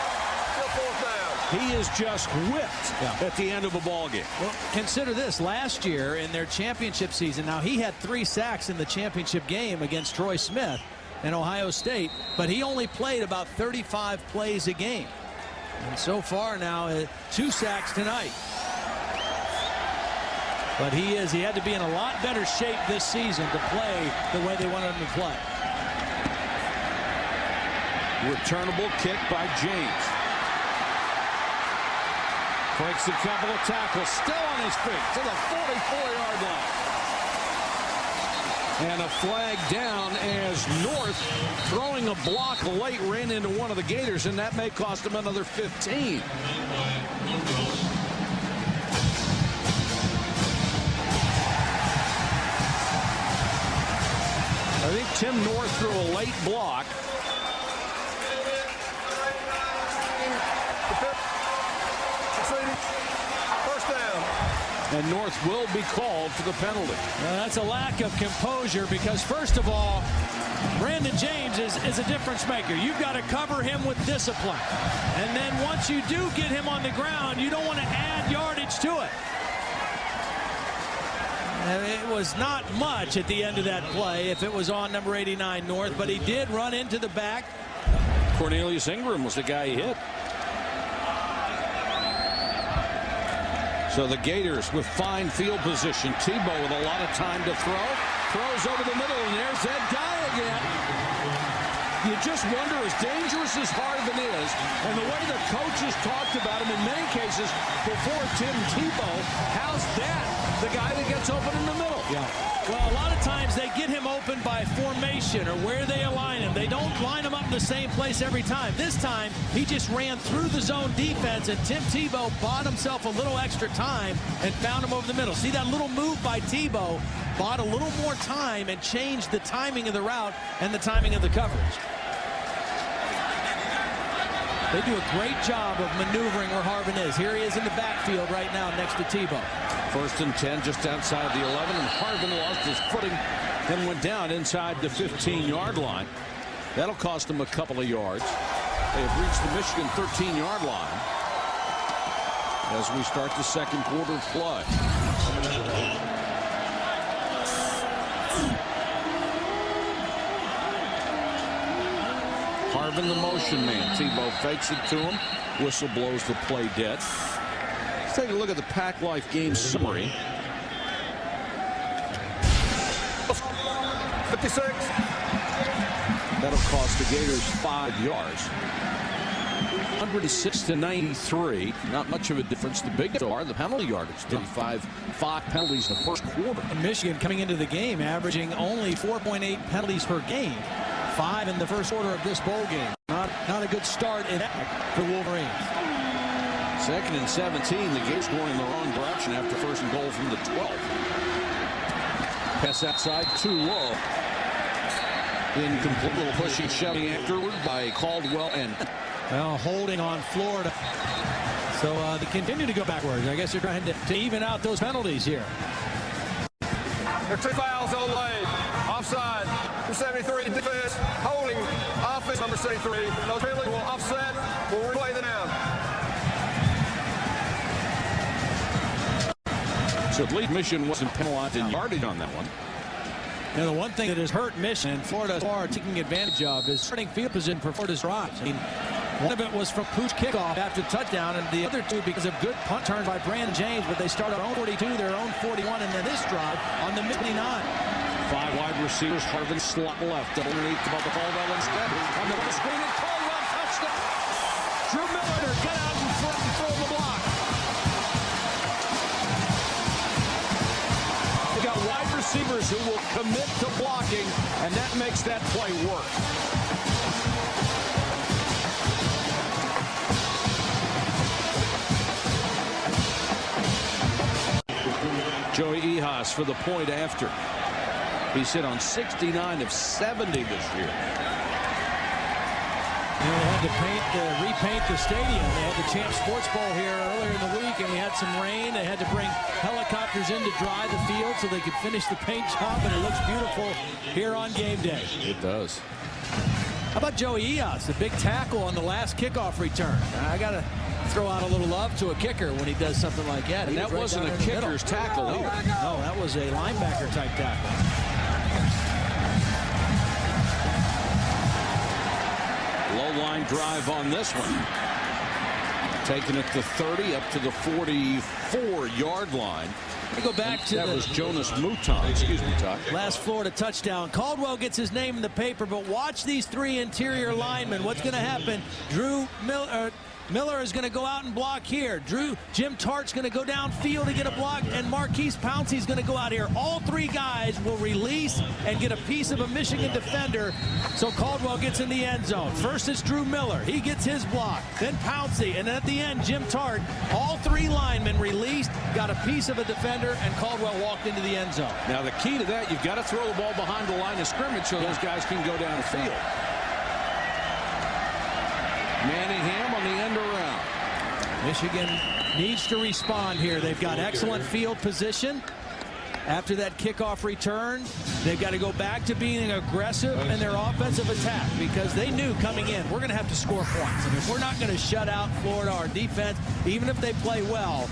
still fourth down. He is just whipped at the end of a ball game. Well, consider this. Last year in their championship season, now he had 3 sacks in the championship game against Troy Smith in Ohio State, but he only played about 35 plays a game. And so far now, 2 sacks tonight. But he had to be in a lot better shape this season to play the way they wanted him to play. Returnable kick by James. Breaks a couple of tackles, still on his feet to the 44-yard line. And a flag down as North, throwing a block late, ran into one of the Gators, and that may cost him another 15. I think Tim North threw a late block. First down. And North will be called for the penalty. That's a lack of composure because, first of all, Brandon James is a difference maker. You've got to cover him with discipline. And then once you do get him on the ground, you don't want to add yardage to it. And it was not much at the end of that play if it was on number 89 North, but he did run into the back. Cornelius Ingram was the guy he hit. So the Gators with fine field position. Tebow with a lot of time to throw. Throws over the middle, and there's that guy again. You just wonder, as dangerous as Harvin is, and the way the coaches talked about him in many cases before Tim Tebow, how's that the guy that gets open in the middle? Yeah. Well, a lot of times they get him open by formation or where they align him. They don't line him up in the same place every time. This time, he just ran through the zone defense, and Tim Tebow bought himself a little extra time and found him over the middle. See that little move by Tebow? Bought a little more time and changed the timing of the route and the timing of the coverage. They do a great job of maneuvering where Harvin is. Here he is in the backfield right now next to Tebow. 1st and 10 just outside the 11, and Harvin lost his footing and went down inside the 15-yard line. That'll cost him a couple of yards. They have reached the Michigan 13-yard line as we start the second quarter of play. Harvin the motion man. Tebow fakes it to him. Whistle blows the play dead. Let's take a look at the Pac Life game summary. 56. That'll cost the Gators 5 yards. 106 to 93. Not much of a difference. The big are the penalty yardage. 5 penalties in the first quarter. And Michigan coming into the game averaging only 4.8 penalties per game. 5 in the first quarter of this bowl game. Not a good start in that for Wolverines. 2nd and 17. The Gators going in the wrong direction after 1st and goal from the 12. Pass outside too low. Incomplete. Little pushing, shoving afterward by Caldwell and holding on Florida. So they continue to go backwards. I guess they're trying to even out those penalties here. There are 2 fouls on Lloyd. Offside. 73 defense. Holding offense number 73. Those penalties will offset. We'll replay the down. So at least Michigan wasn't penalized in yardage on that one. You know, the one thing that has hurt Michigan and Florida far taking advantage of is starting field position for Florida's drives. I mean, one of it was from Pooch kickoff after touchdown, and the other 2 because of good punt turn by Brandon James, but they start their own 42, their own 41, and then this drive on the 59. 5 wide receivers. Harvin slot left. Underneath above the Caldwell instead. On the screen, and Caldwell touched it. Drew Miller, get out in front and throw the block. receivers who will commit to blocking, and that makes that play work. Joey Ehas for the point after. He's hit on 69 of 70 this year. They had to repaint the stadium. They had the Champ Sports Bowl here earlier in the week, and we had some rain. They had to bring helicopters in to dry the field so they could finish the paint job, and it looks beautiful here on game day. It does. How about Joey Ehas, the big tackle on the last kickoff return? I got to throw out a little love to a kicker when he does something like that. And that wasn't a kicker's tackle either. No, that was a linebacker type tackle. Low line drive on this one. Taking it to 30 up to the 44-yard line. We go back to that was Jonas Mouton. Excuse me, Todd. Last Florida touchdown. Caldwell gets his name in the paper, but watch these three interior linemen. What's going to happen? Miller is going to go out and block here. Jim Tartt's going to go downfield to get a block, and Marquise Pouncey's going to go out here. All three guys will release and get a piece of a Michigan defender, so Caldwell gets in the end zone. First it's Drew Miller. He gets his block. Then Pouncey, and at the end, Jim Tartt. All three linemen released, got a piece of a defender, and Caldwell walked into the end zone. Now the key to that, you've got to throw the ball behind the line of scrimmage so those guys can go downfield. Manningham on the end around. Michigan needs to respond here. They've got excellent field position. After that kickoff return, they've got to go back to being aggressive in their offensive attack because they knew coming in, we're going to have to score points. And if we're not going to shut out Florida, our defense, even if they play well,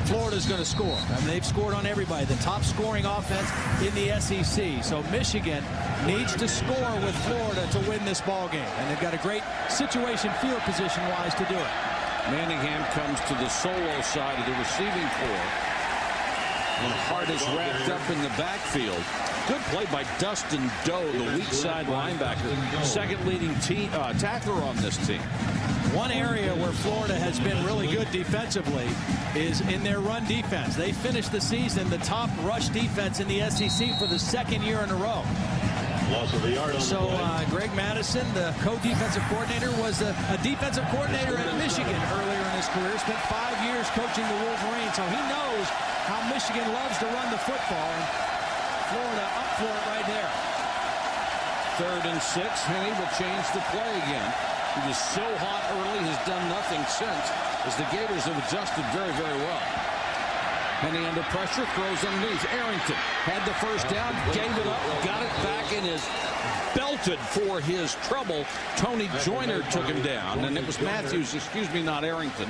Florida's going to score. I mean, they've scored on everybody. The top scoring offense in the SEC. So Michigan needs to score with Florida to win this ball game. And they've got a great situation field position-wise to do it. Manningham comes to the solo side of the receiving corps. And Hart is wrapped up in the backfield. Good play by Dustin Doe, the weak side linebacker. Second leading tackler on this team. One area where Florida has been really good defensively is in their run defense. They finished the season the top rush defense in the SEC for the second year in a row. So Greg Madison, the co-defensive coordinator, was a defensive coordinator at Michigan earlier in his career. Spent 5 years coaching the Wolverines, so he knows how Michigan loves to run the football. And Florida up for it right there. 3rd and 6. Henne will change the play again. He was so hot early, has done nothing since, as the Gators have adjusted very, very well. Henne under pressure, throws underneath. Arrington had the first down, gave it up, got it back, and is belted for his trouble. Tony Joyner took him down, and it was Matthews, not Arrington.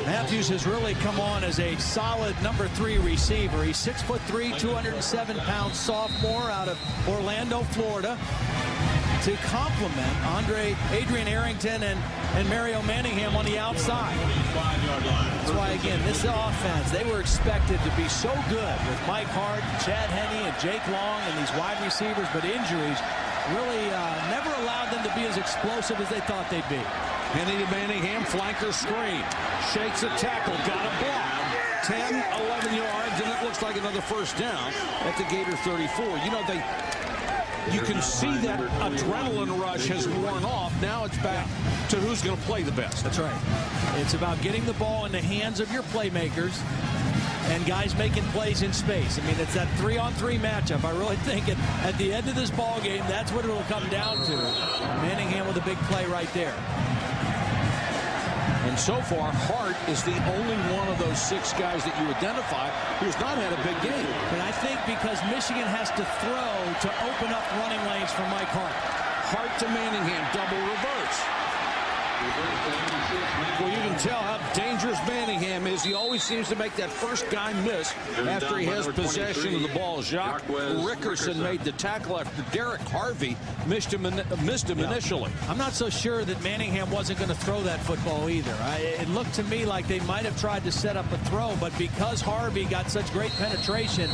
Matthews has really come on as a solid number 3 receiver. He's 6'3", 207-pound sophomore out of Orlando, Florida, to complement Adrian Arrington and Mario Manningham on the outside. That's why, again, this offense, they were expected to be so good with Mike Hart, Chad Henne, and Jake Long and these wide receivers, but injuries really never allowed them to be as explosive as they thought they'd be. Henne to Manningham, flanker screen. Shakes a tackle, got a block. 10, 11 yards, and it looks like another first down at the Gator 34. You know, you can see that adrenaline rush has worn off. Now it's back to who's going to play the best. That's right. It's about getting the ball in the hands of your playmakers and guys making plays in space. I mean, it's that 3-on-3 matchup. I really think at the end of this ball game, that's what it'll come down to. Manningham with a big play right there. And so far, Hart is the only one of those 6 guys that you identify who's not had a big game. But I think because Michigan has to throw to open up running lanes for Mike Hart. Hart to Manningham, double reverse. Well, you can tell how dangerous Manningham is. He always seems to make that first guy miss after he has possession of the ball. Jacques Rickerson made the tackle after Derek Harvey missed him initially. I'm not so sure that Manningham wasn't going to throw that football either. It looked to me like they might have tried to set up a throw, but because Harvey got such great penetration,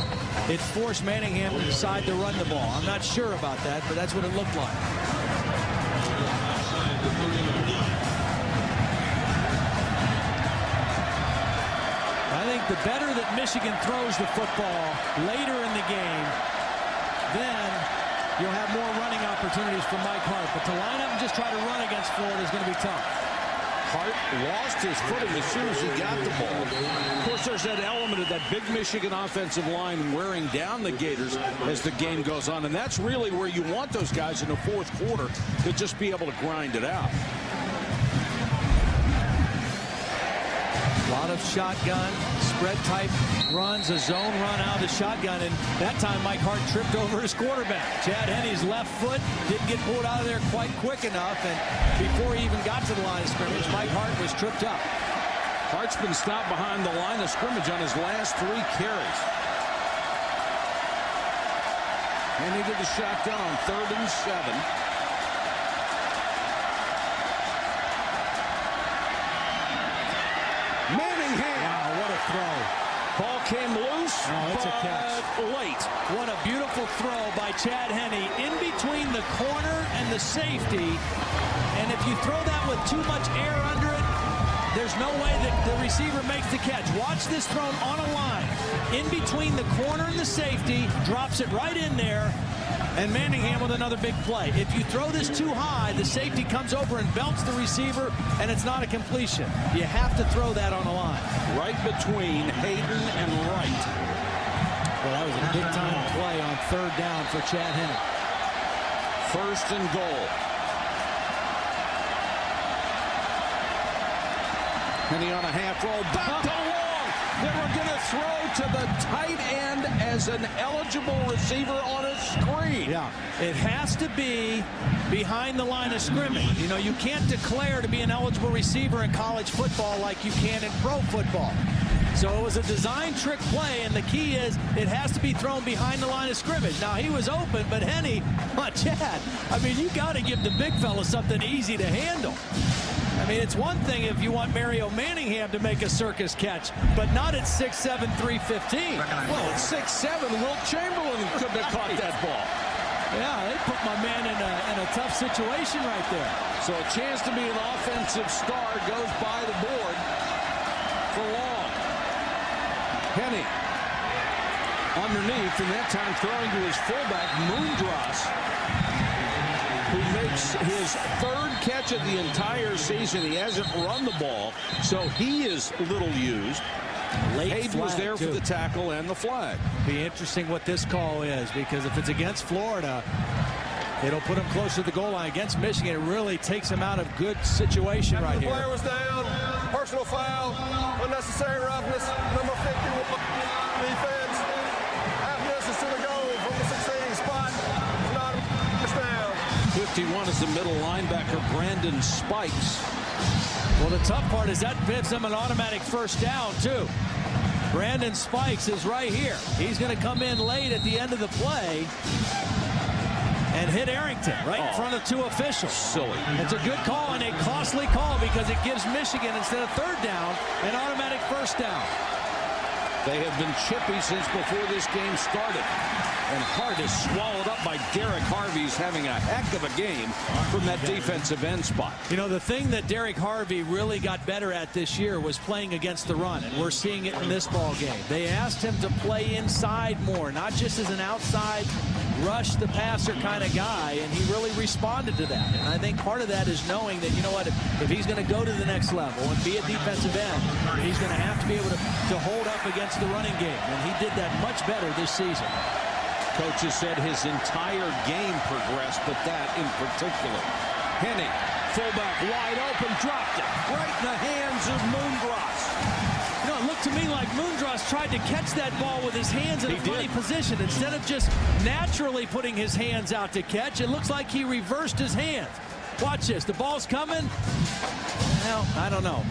it forced Manningham to decide to run the ball. I'm not sure about that, but that's what it looked like. I think think the better that Michigan throws the football later in the game, then you'll have more running opportunities for Mike Hart. But to line up and just try to run against Florida is going to be tough. Hart lost his footing as soon as he got the ball. Of course, there's that element of that big Michigan offensive line wearing down the Gators as the game goes on. And that's really where you want those guys in the fourth quarter to just be able to grind it out. A lot of shotgun, spread type runs, a zone run out of the shotgun, and that time Mike Hart tripped over his quarterback. Chad Henne's left foot didn't get pulled out of there quite quick enough, and before he even got to the line of scrimmage, Mike Hart was tripped up. Hart's been stopped behind the line of scrimmage on his last 3 carries. Henne to the shotgun on 3rd and 7. Wow, what a throw. Ball came loose, it's a catch. Late. What a beautiful throw by Chad Henne in between the corner and the safety. And if you throw that with too much air under it, there's no way that the receiver makes the catch. Watch this thrown on a line. In between the corner and the safety, drops it right in there. And Manningham with another big play. If you throw this too high, the safety comes over and belts the receiver, and it's not a completion. You have to throw that on the line. Right between Hayden and Wright. Well, that was a big-time play on 3rd down for Chad Henne. 1st and goal. Henne on a half roll. Back to long. They were going to throw to the tight end as an eligible receiver on a screen. Yeah, it has to be behind the line of scrimmage. You know, you can't declare to be an eligible receiver in college football like you can in pro football. So it was a design trick play, and the key is it has to be thrown behind the line of scrimmage. Now, he was open, but Henne, Chad, I mean, you got to give the big fella something easy to handle. I mean, it's one thing if you want Mario Manningham to make a circus catch, but not at 6'7", 315. Well, at 6'7", Wilt Chamberlain couldn't have caught that ball. Yeah, they put my man in a tough situation right there. So a chance to be an offensive star goes by the board for Long. Henne underneath, and that time throwing to his fullback, Moondross, who makes his 3rd catch of the entire season. He hasn't run the ball, so he is little used. Hayden was there for the tackle and the flag. Be interesting what this call is, because if it's against Florida, it'll put him closer to the goal line. Against Michigan, it really takes him out of good situation right here. The player was down. Personal foul. Unnecessary roughness. Number 51. Defense. Half misses to the goal from the 16 spot. Not a down. 51 is the middle linebacker, Brandon Spikes. Well, the tough part is that gives them an automatic 1st down, too. Brandon Spikes is right here. He's going to come in late at the end of the play and hit Arrington right in front of 2 officials. Silly. It's a good call and a costly call because it gives Michigan, instead of 3rd down, an automatic 1st down. They have been chippy since before this game started. And Hart is swallowed up by Derek Harvey. He's having a heck of a game from that defensive end spot. You know, the thing that Derek Harvey really got better at this year was playing against the run, and we're seeing it in this ball game. They asked him to play inside more, not just as an outside rush the passer kind of guy, and he really responded to that. And I think part of that is knowing that, you know what, if he's going to go to the next level and be a defensive end, he's going to have to be able to hold up against the running game, and he did that much better this season. Coaches said his entire game progressed, but that in particular. Henne, fullback, wide open, dropped it right in the hands of Moondross. You know, it looked to me like Moondross tried to catch that ball with his hands in a funny position. Instead of just naturally putting his hands out to catch, it looks like he reversed his hands. Watch this. The ball's coming. Well, I don't know.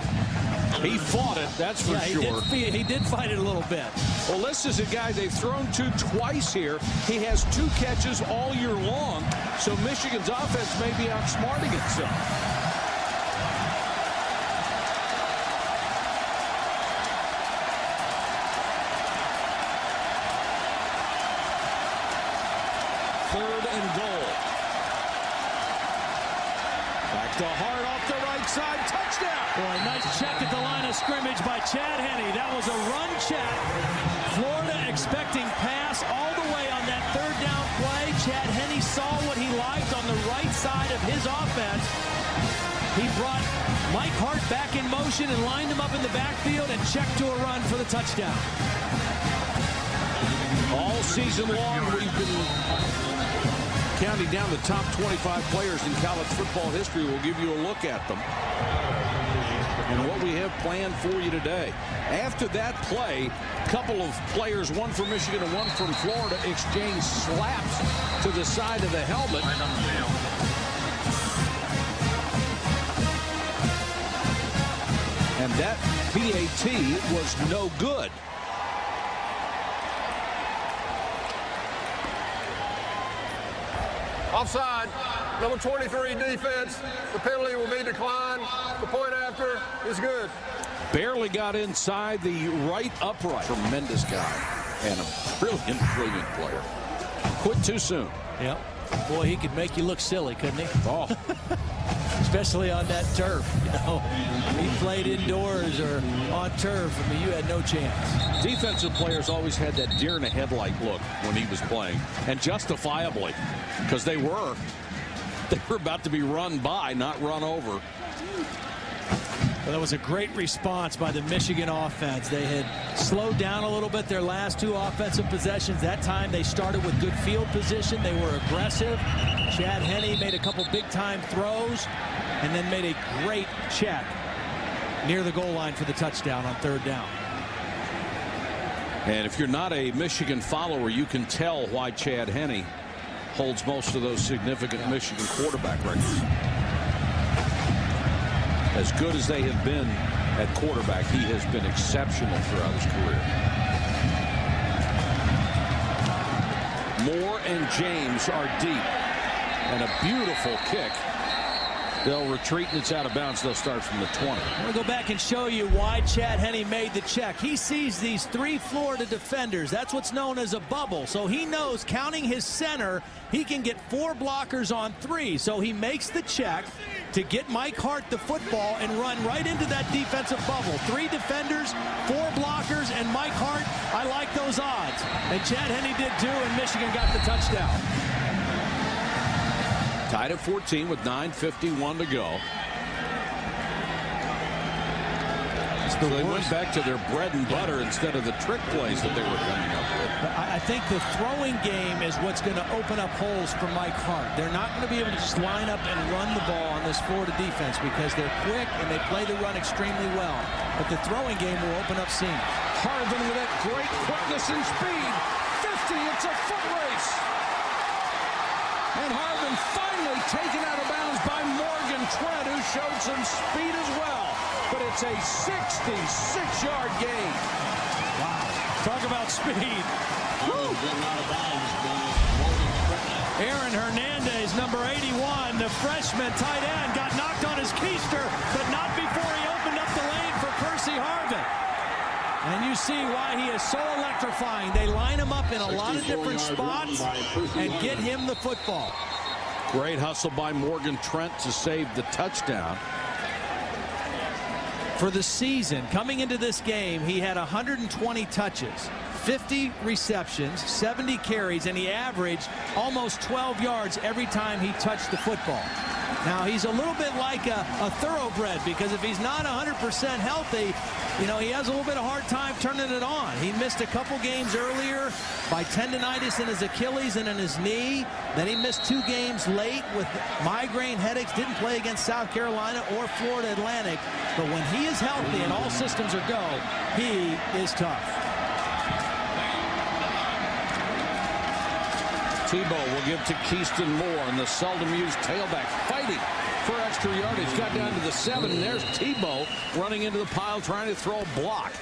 He fought it, that's for sure. He did fight it a little bit. Well, this is a guy they've thrown to twice here. He has 2 catches all year long, so Michigan's offense may be outsmarting itself. to Hart off the right side. Touchdown. Boy, nice check at the line of scrimmage by Chad Henne. That was a run check. Florida expecting pass all the way on that third down play. Chad Henne saw what he liked on the right side of his offense. He brought Mike Hart back in motion and lined him up in the backfield and checked to a run for the touchdown. All season long, we've been counting down the top 25 players in college football history. We'll give you a look at them and what we have planned for you today. After that play, a couple of players, one from Michigan and one from Florida, exchange slaps to the side of the helmet. And that PAT was no good. Offside, number 23 defense. The penalty will be declined. The point after is good. Barely got inside the right upright. Tremendous guy and a brilliant player. Quit too soon. Yep. Boy, he could make you look silly, couldn't he? Oh. Especially on that turf. You know, he played indoors or on turf. I mean, you had no chance. Defensive players always had that deer in the headlight look when he was playing, and justifiably, because they were about to be run by, not run over. Well, that was a great response by the Michigan offense. They had slowed down a little bit their last two offensive possessions. That time they started with good field position. They were aggressive. Chad Henne made a couple big-time throws and then made a great check near the goal line for the touchdown on third down. And if you're not a Michigan follower, you can tell why Chad Henne holds most of those significant Michigan quarterback records. As good as they have been at quarterback, he has been exceptional throughout his career. Moore and James are deep. And a beautiful kick. They'll retreat, and it's out of bounds. They'll start from the 20. I'm going to go back and show you why Chad Henne made the check. He sees these three Florida defenders. That's what's known as a bubble. So he knows, counting his center, he can get 4 blockers on 3. So he makes the check to get Mike Hart the football and run right into that defensive bubble. 3 defenders, 4 blockers, and Mike Hart. I like those odds. And Chad Henne did too, and Michigan got the touchdown. Tied at 14 with 9:51 to go. So they went back to their bread and butter instead of the trick plays that they were coming up with. I think the throwing game is what's going to open up holes for Mike Hart. They're not going to be able to just line up and run the ball on this Florida defense because they're quick and they play the run extremely well. But the throwing game will open up seams. Harvin with that great quickness and speed. 50, it's a foot race. And Harvin finally taken out of bounds by Morgan Trent, who showed some speed as well. But it's a 66-yard gain. Wow. Talk about speed. Aaron Hernandez, number 81, the freshman tight end, got knocked on his keister, but not before he opened up the lane for Percy Harvin. And you see why he is so electrifying. They line him up in a lot of different spots and get him the football. Great hustle by Morgan Trent to save the touchdown. For the season, coming into this game, he had 120 touches, 50 receptions, 70 carries, and he averaged almost 12 yards every time he touched the football. Now, he's a little bit like a thoroughbred, because if he's not 100% healthy, you know, he has a little bit of a hard time turning it on. He missed a couple games earlier by tendonitis in his Achilles and in his knee. Then he missed 2 games late with migraine headaches. Didn't play against South Carolina or Florida Atlantic. But when he is healthy and all systems are go, he is tough. Tebow will give to Keyston Moore, and the seldom used tailback fighting for extra yardage. Got down to the 7, and there's Tebow running into the pile trying to throw a block.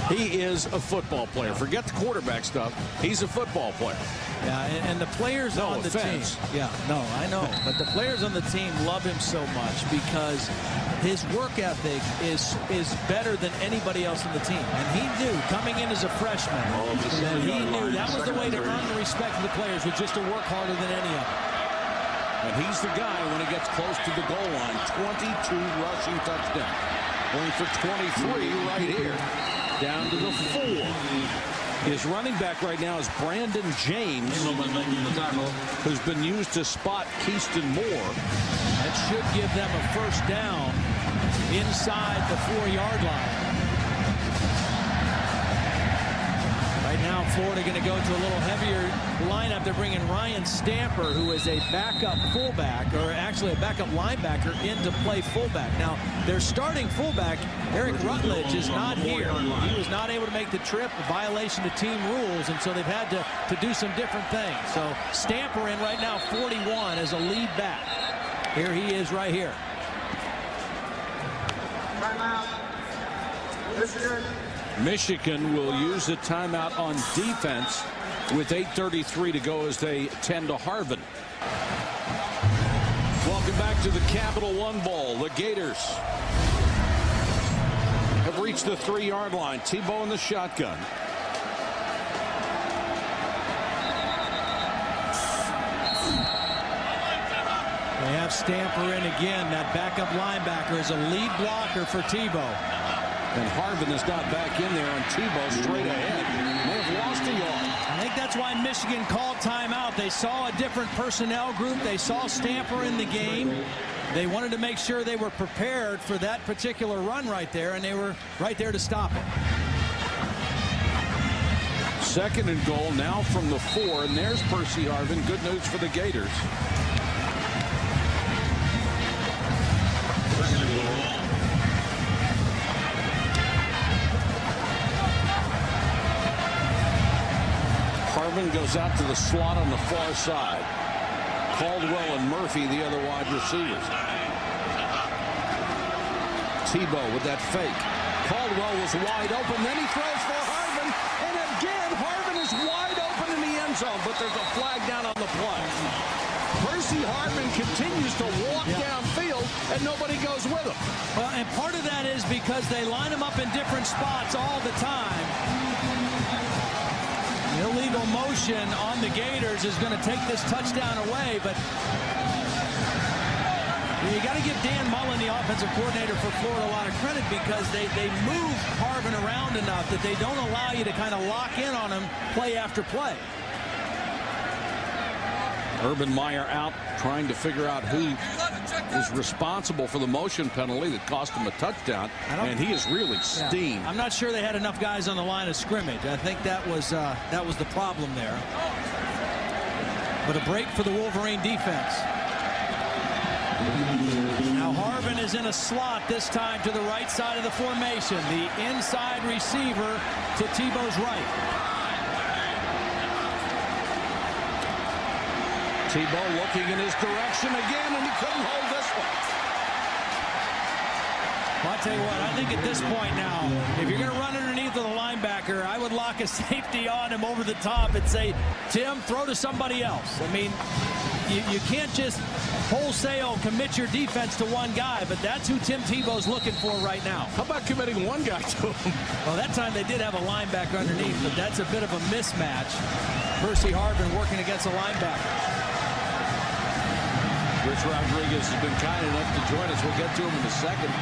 He is a football player. Forget the quarterback stuff. He's a football player. Yeah, and the players on the team. Yeah, no, I know. But the players on the team love him so much because his work ethic is better than anybody else on the team. And he knew, coming in as a freshman, that he knew that was the way to earn the respect of the players, was just to work harder than any of them. And he's the guy when he gets close to the goal line. 22 rushing touchdowns. Going for 23 right here. Down to the 4. His running back right now is Brandon James, who's been used to spot Keyston Moore. That should give them a first down inside the 4-yard line. Right now, Florida going to go to a little heavier lineup. They're bringing Ryan Stamper, who is a backup fullback, or actually a backup linebacker, in to play fullback. Now, their starting fullback, Eric Rutledge, is not here. He was not able to make the trip, a violation of team rules, and so they've had to do some different things. So Stamper in right now, 41, as a lead back. Here he is right here. Timeout. Michigan will use a timeout on defense with 8:33 to go as they tend to Harvin. Welcome back to the Capital One Bowl. The Gators have reached the 3-yard line. Tebow in the shotgun. They have Stamper in again. That backup linebacker is a lead blocker for Tebow. And Harvin is not back in there, and Tebow straight ahead. May have lost a yard. I think that's why Michigan called timeout. They saw a different personnel group. They saw Stamper in the game. They wanted to make sure they were prepared for that particular run right there, and they were right there to stop it. 2nd and goal now from the 4, and there's Percy Harvin. Good news for the Gators. Harvin goes out to the slot on the far side. Caldwell and Murphy, the other wide receivers. Tebow with that fake. Caldwell was wide open. Then he throws for Harvin. And again, Harvin is wide open in the end zone. But there's a flag down on the play. Percy Harvin continues to walk downfield, and nobody goes with him. Well, and part of that is because they line him up in different spots all the time. Illegal motion on the Gators is going to take this touchdown away, but you got to give Dan Mullen, the offensive coordinator for Florida, a lot of credit because they move Harvin around enough that they don't allow you to kind of lock in on him play after play. Urban Meyer out trying to figure out who is responsible for the motion penalty that cost him a touchdown, and he is really steamed. I'm not sure they had enough guys on the line of scrimmage. I think that was the problem there. But a break for the Wolverine defense. Now Harvin is in a slot this time to the right side of the formation. The inside receiver to Tebow's right. Tebow looking in his direction again, and he couldn't hold this one. Well, I'll tell you what, I think at this point now, if you're going to run underneath of the linebacker, I would lock a safety on him over the top and say, Tim, throw to somebody else. I mean, you can't just wholesale commit your defense to one guy, but that's who Tim Tebow's looking for right now. How about committing one guy to him? Well, that time they did have a linebacker underneath, but that's a bit of a mismatch. Percy Harvin working against a linebacker. Rich Rodriguez has been kind enough to join us. We'll get to him in a second.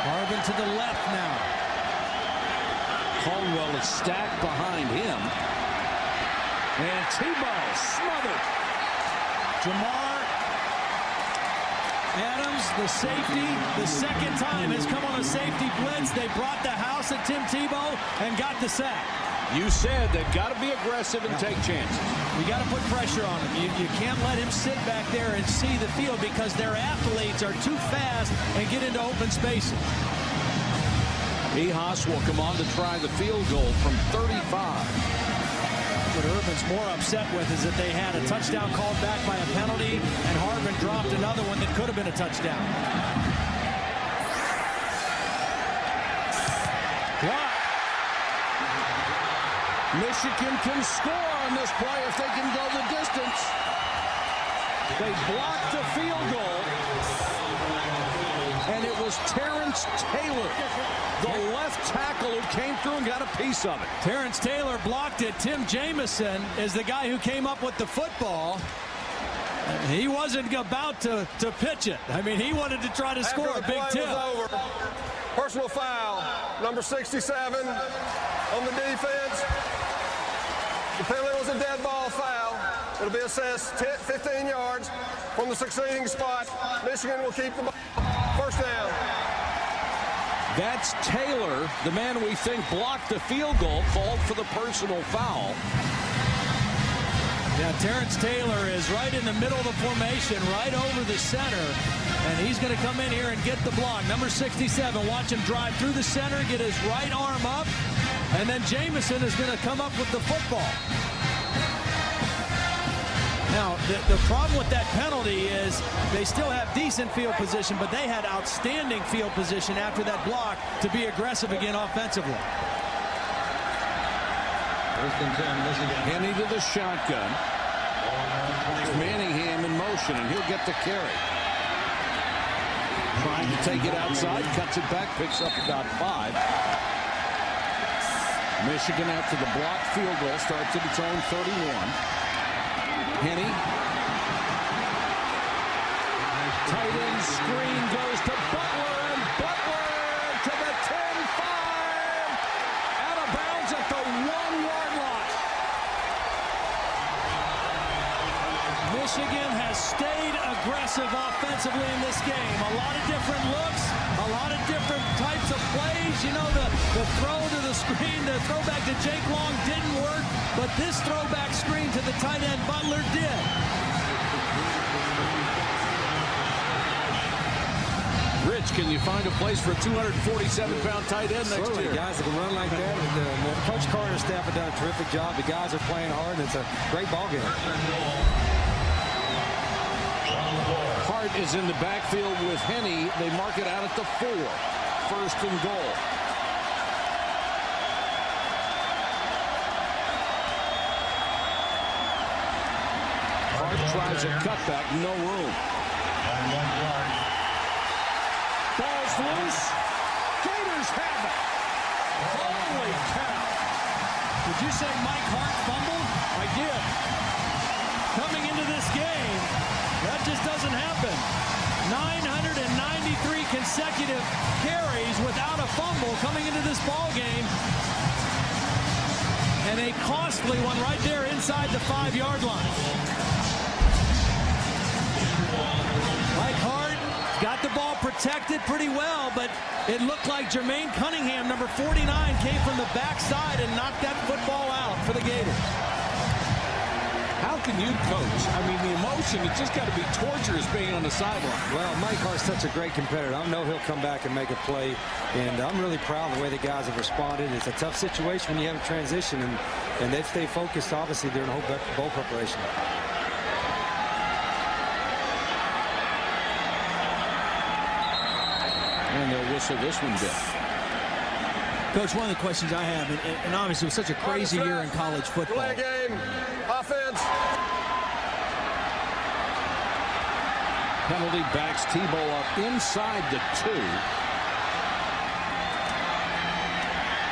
Harvin to the left now. Caldwell is stacked behind him. And Tebow smothered. Jamar Adams, the safety, the second time has come on a safety blitz. They brought the house at Tim Tebow and got the sack. You said they've got to be aggressive and take chances. You got to put pressure on him. You can't let him sit back there and see the field because their athletes are too fast and get into open spaces. Ehas will come on to try the field goal from 35. What Urban's more upset with is that they had a touchdown called back by a penalty, and Harvin dropped another one that could have been a touchdown. Michigan can score on this play if they can go the distance. They blocked the field goal, and it was Terrence Taylor, the left tackle, who came through and got a piece of it. Terrence Taylor blocked it. Tim Jamison is the guy who came up with the football. He wasn't about to pitch it. I mean, he wanted to try to score a big tip. Over. Personal foul, number 67 on the defense. The penalty was a dead ball foul. It'll be assessed 15 yards from the succeeding spot. Michigan will keep the ball. First down. That's Taylor, the man we think blocked the field goal, called for the personal foul. Yeah, Terrence Taylor is right in the middle of the formation, right over the center, and he's going to come in here and get the block. Number 67, watch him drive through the center, get his right arm up, and then Jamison is going to come up with the football. Now, the problem with that penalty is they still have decent field position, but they had outstanding field position after that block to be aggressive again offensively. Henne to the shotgun. Manningham in motion, and he'll get the carry. Trying to take it outside, cuts it back, picks up about 5. Michigan after the blocked field goal starts at its own 31. Henne. Tight end screen goes to Butler, and Butler to the 10-5. Out of bounds at the 1-yard line. Michigan has stayed aggressive offensively in this game. A lot of different looks, a lot of different types of plays. You know, the throw to the screen, the throwback to Jake Long didn't work, but this throwback screen to the tight end Butler did. Rich, can you find a place for a 247-pound tight end next year? Guys that can run like that. Coach Carter's staff have done a terrific job. The guys are playing hard, and it's a great ball game. Hart is in the backfield with Henne. They mark it out at the 4. First and goal. Hart tries a cutback, no room. Ball's loose. Gators have it. Holy cow. Did you say Mike Hart fumbled? I did. Coming into this game, that just doesn't happen. 993 consecutive carries without a fumble coming into this ball game. And a costly one right there inside the 5-yard line. Mike Hart got the ball protected pretty well, but it looked like Jermaine Cunningham, number 49, came from the backside and knocked that football out for the Gators. How can you coach? I mean, the emotion, it's just got to be torturous being on the sideline. Well, Mike Hart's such a great competitor. I know he'll come back and make a play, and I'm really proud of the way the guys have responded. It's a tough situation when you have a transition, and they stay focused, obviously, during the whole bowl preparation. And they'll whistle this one down. Coach, one of the questions I have, and obviously it was such a crazy year in college football. Play game. Offense. Penalty backs Tebow up inside the 2.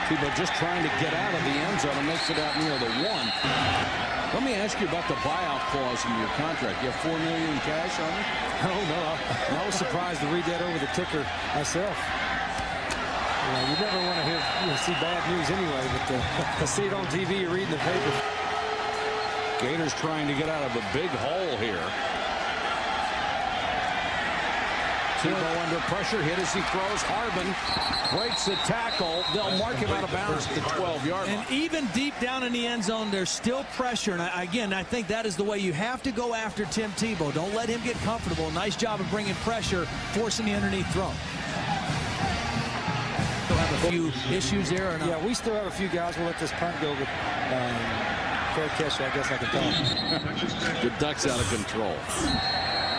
Tebow just trying to get out of the end zone and makes it out near the 1. Let me ask you about the buyout clause in your contract. You have $4 million in cash on it? Oh, no. I was surprised to read that over the ticker myself. You never want to see bad news anyway, but to see it on TV, you're reading the paper. Gators trying to get out of a big hole here. Tebow under pressure, hit as he throws. Harbin breaks the tackle. They'll mark him out of bounds at the 12-yard line. And even deep down in the end zone, there's still pressure. And again, I think that is the way you have to go after Tim Tebow. Don't let him get comfortable. Nice job of bringing pressure, forcing the underneath throw. Still have a few issues there or not? Yeah, we still have a few guys. We'll let this punt go, but fair catch, I guess I can tell. The Ducks out of control.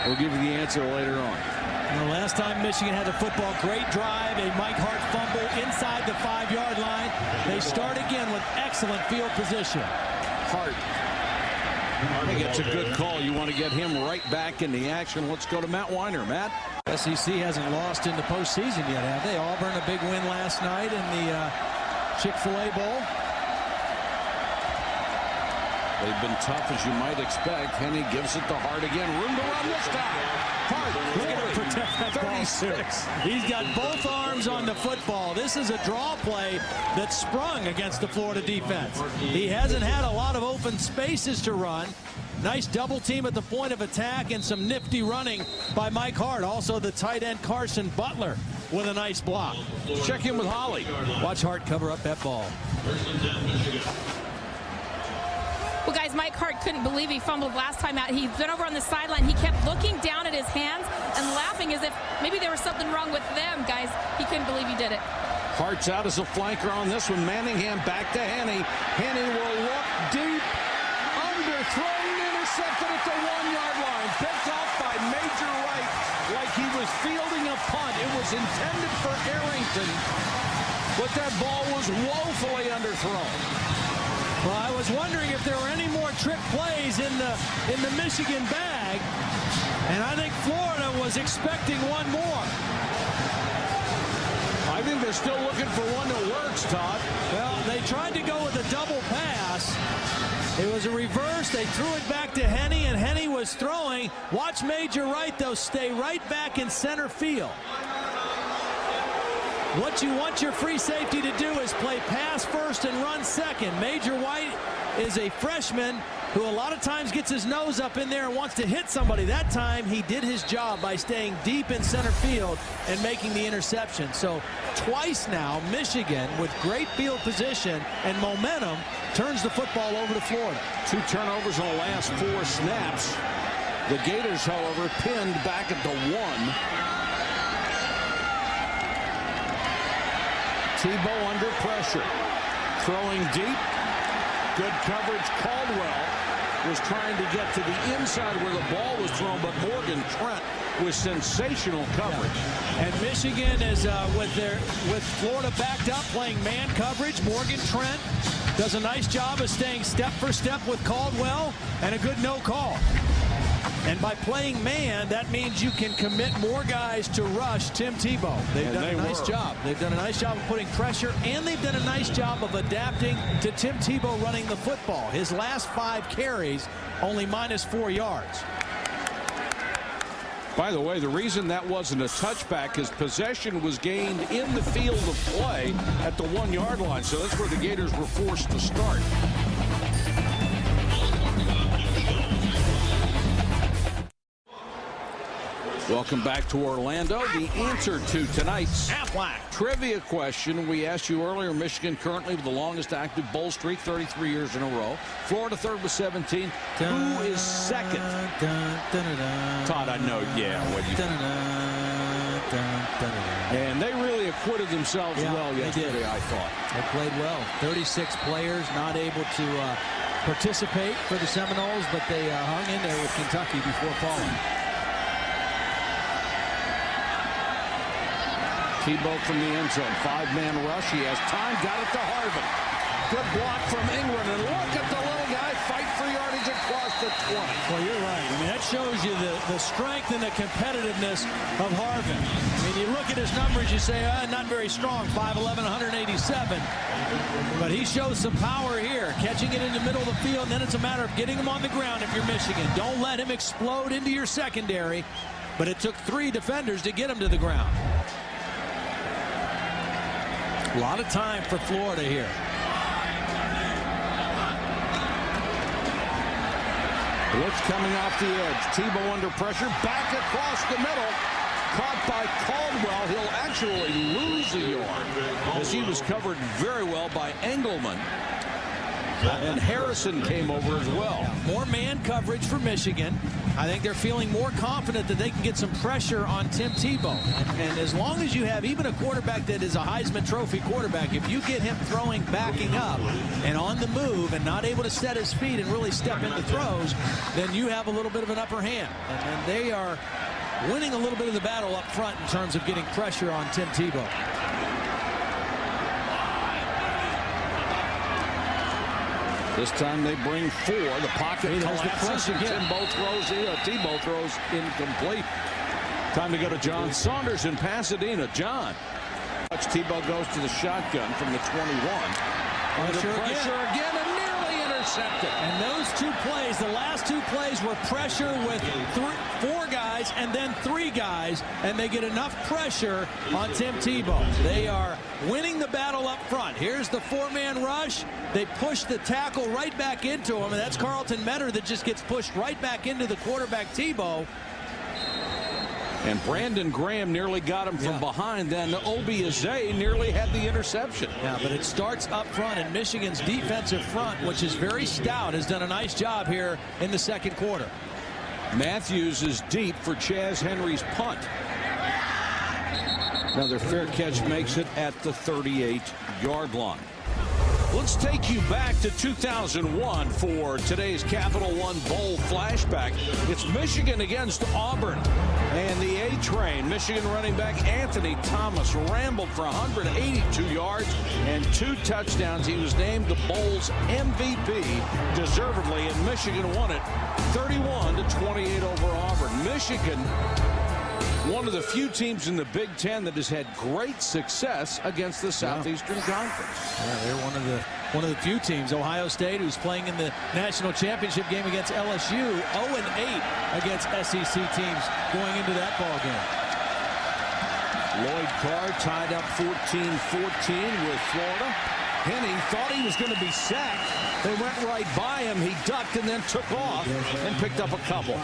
We'll give you the answer later on. The last time Michigan had the football, great drive, a Mike Hart fumble inside the 5-yard line. They start again with excellent field position. Hart. I think it's a good call. You want to get him right back in the action. Let's go to Matt Weiner. Matt? SEC hasn't lost in the postseason yet, have they? Auburn, a big win last night in the Chick-fil-A Bowl. They've been tough, as you might expect. Henne gives it to Hart again. Room to run this time. Hart, he's going to protect that 36. He's got both arms on the football. This is a draw play that sprung against the Florida defense. He hasn't had a lot of open spaces to run. Nice double team at the point of attack and some nifty running by Mike Hart. Also the tight end Carson Butler with a nice block. Check in with Holly. Watch Hart cover up that ball. Well, guys, Mike Hart couldn't believe he fumbled last time out. He went over on the sideline. He kept looking down at his hands and laughing as if maybe there was something wrong with them, guys. He couldn't believe he did it. Hart's out as a flanker on this one. Manningham back to Henne. Henne will look deep. Underthrown, intercepted at the 1-yard line. Picked off by Major Wright like he was fielding a punt. It was intended for Arrington, but that ball was woefully underthrown. Well, I was wondering if there were any more trick plays in the Michigan bag, and I think Florida was expecting one more. I think they're still looking for one that works, Todd. Well, they tried to go with a double pass. It was a reverse. They threw it back to Henne, and Henne was throwing. Watch Major Wright, though, stay right back in center field. What you want your free safety to do is play pass first and run second. Major White is a freshman who a lot of times gets his nose up in there and wants to hit somebody. That time he did his job by staying deep in center field and making the interception. So twice now Michigan with great field position and momentum turns the football over to Florida. 2 turnovers in the last 4 snaps. The Gators, however, pinned back at the 1. Tebow under pressure. Throwing deep. Good coverage. Caldwell was trying to get to the inside where the ball was thrown, but Morgan Trent with sensational coverage. And Michigan is with Florida backed up playing man coverage. Morgan Trent does a nice job of staying step for step with Caldwell, and a good no call. And by playing man, that means you can commit more guys to rush Tim Tebow. They've done a nice job. They've done a nice job of putting pressure, and they've done a nice job of adapting to Tim Tebow running the football. His last 5 carries, only -4 yards. By the way, the reason that wasn't a touchback is possession was gained in the field of play at the 1-yard line. So that's where the Gators were forced to start. Welcome back to Orlando. The answer to tonight's trivia question we asked you earlier. Michigan currently with the longest active bowl streak, 33 years in a row. Florida third with 17. Who is second? Todd, I know. Yeah. What you? And they really acquitted themselves well yesterday, I thought. They played well. 36 players not able to participate for the Seminoles, but they hung in there with Kentucky before falling. Tebow from the end zone. 5-man rush. He has time. Got it to Harvin. Good block from England. And look at the little guy fight for yardage across the 20. Well, you're right. I mean, that shows you the strength and the competitiveness of Harvin. I mean, you look at his numbers, you say, not very strong. 5'11", 187. But he shows some power here. Catching it in the middle of the field. And then it's a matter of getting him on the ground if you're Michigan. Don't let him explode into your secondary. But it took 3 defenders to get him to the ground. A lot of time for Florida here. Blitz coming off the edge. Tebow under pressure. Back across the middle. Caught by Caldwell. He'll actually lose a yard as he was covered very well by Engelman. And Harrison came over as well. More man coverage for Michigan. I think they're feeling more confident that they can get some pressure on Tim Tebow. And as long as you have even a quarterback that is a Heisman Trophy quarterback, if you get him throwing, backing up, and on the move, and not able to set his feet and really step into throws, then you have a little bit of an upper hand. And they are winning a little bit of the battle up front in terms of getting pressure on Tim Tebow. This time they bring 4. The pocket collapses, and Tebow throws incomplete. Time to go to John Saunders in Pasadena. John. Tebow goes to the shotgun from the 21. Under pressure again and nearly intercepted. And those 2 plays, the last 2 plays were pressure with 4 guys and then 3 guys, and they get enough pressure on Tim Tebow. They are winning the battle up front. Here's the 4-man rush. They push the tackle right back into him, and that's Carlton Metter that just gets pushed right back into the quarterback Tebow. And Brandon Graham nearly got him from behind. Then Obi Izay nearly had the interception. Yeah, but it starts up front, and Michigan's defensive front, which is very stout, has done a nice job here in the second quarter. Matthews is deep for Chaz Henry's punt. Another fair catch makes it at the 38-yard line. Let's take you back to 2001 for today's Capital One Bowl flashback. It's Michigan against Auburn. And the A-Train, Michigan running back Anthony Thomas rambled for 182 yards and 2 touchdowns. He was named the Bowl's MVP deservedly, and Michigan won it 31-28 over Auburn. Michigan, one of the few teams in the Big Ten that has had great success against the Southeastern Conference. Yeah, they're one of the few teams. Ohio State, who's playing in the national championship game against LSU, 0-8 against SEC teams going into that ball game. Lloyd Carr tied up 14-14 with Florida. Henne thought he was going to be sacked. They went right by him. He ducked and then took off and picked up a couple.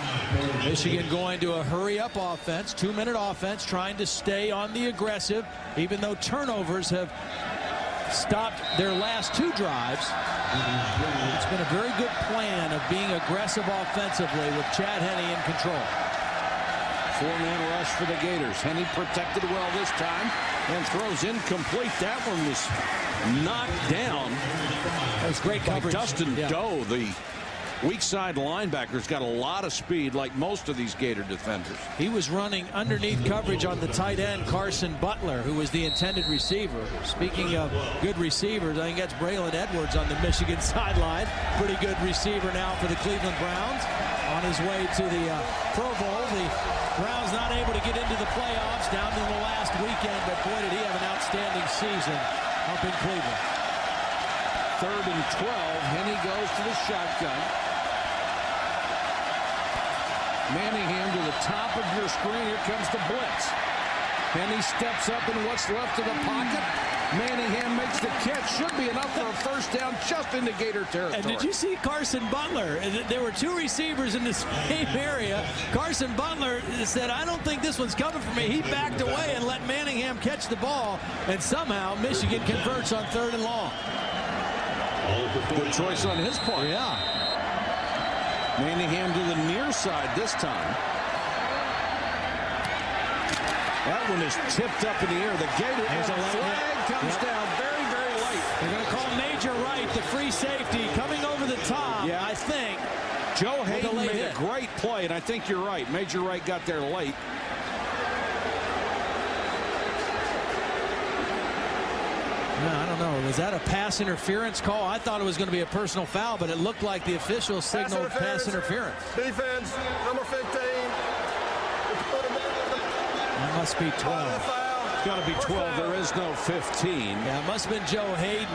Michigan going to a hurry-up offense, 2-minute offense, trying to stay on the aggressive, even though turnovers have stopped their last 2 drives. It's been a very good plan of being aggressive offensively with Chad Henne in control. 4-man rush for the Gators. Henne protected well this time and throws incomplete. That one was knocked down. That was great coverage. Dustin Doe, the weak side linebacker's got a lot of speed like most of these Gator defenders. He was running underneath coverage on the tight end Carson Butler, who was the intended receiver. Speaking of good receivers, I think that's Braylon Edwards on the Michigan sideline. Pretty good receiver now for the Cleveland Browns on his way to the Pro Bowl. The Browns not able to get into the playoffs down to the last weekend, but boy, did he have an outstanding season up in Cleveland. 3rd and 12. Henne goes to the shotgun. Manningham to the top of your screen. Here comes the blitz. Henne steps up in what's left of the pocket. Manningham makes the catch. Should be enough for a first down just into Gator territory. And did you see Carson Butler? There were 2 receivers in the same area. Carson Butler said, I don't think this one's coming for me. He backed away and let Manningham catch the ball. And somehow Michigan converts on 3rd and long. Good choice on his part. Yeah. Manningham to the near side this time. That one is tipped up in the air. The Gator flag comes down very, very late. They're going to call Major Wright, the free safety, coming over the top. Yeah, I think Joe Hayden made a great play, and I think you're right. Major Wright got there late. No, I don't know. Was that a pass interference call? I thought it was going to be a personal foul, but it looked like the official signaled pass interference. Defense, number 15. That must be 12. It's got to be 12. There is no 15. Yeah, it must have been Joe Hayden.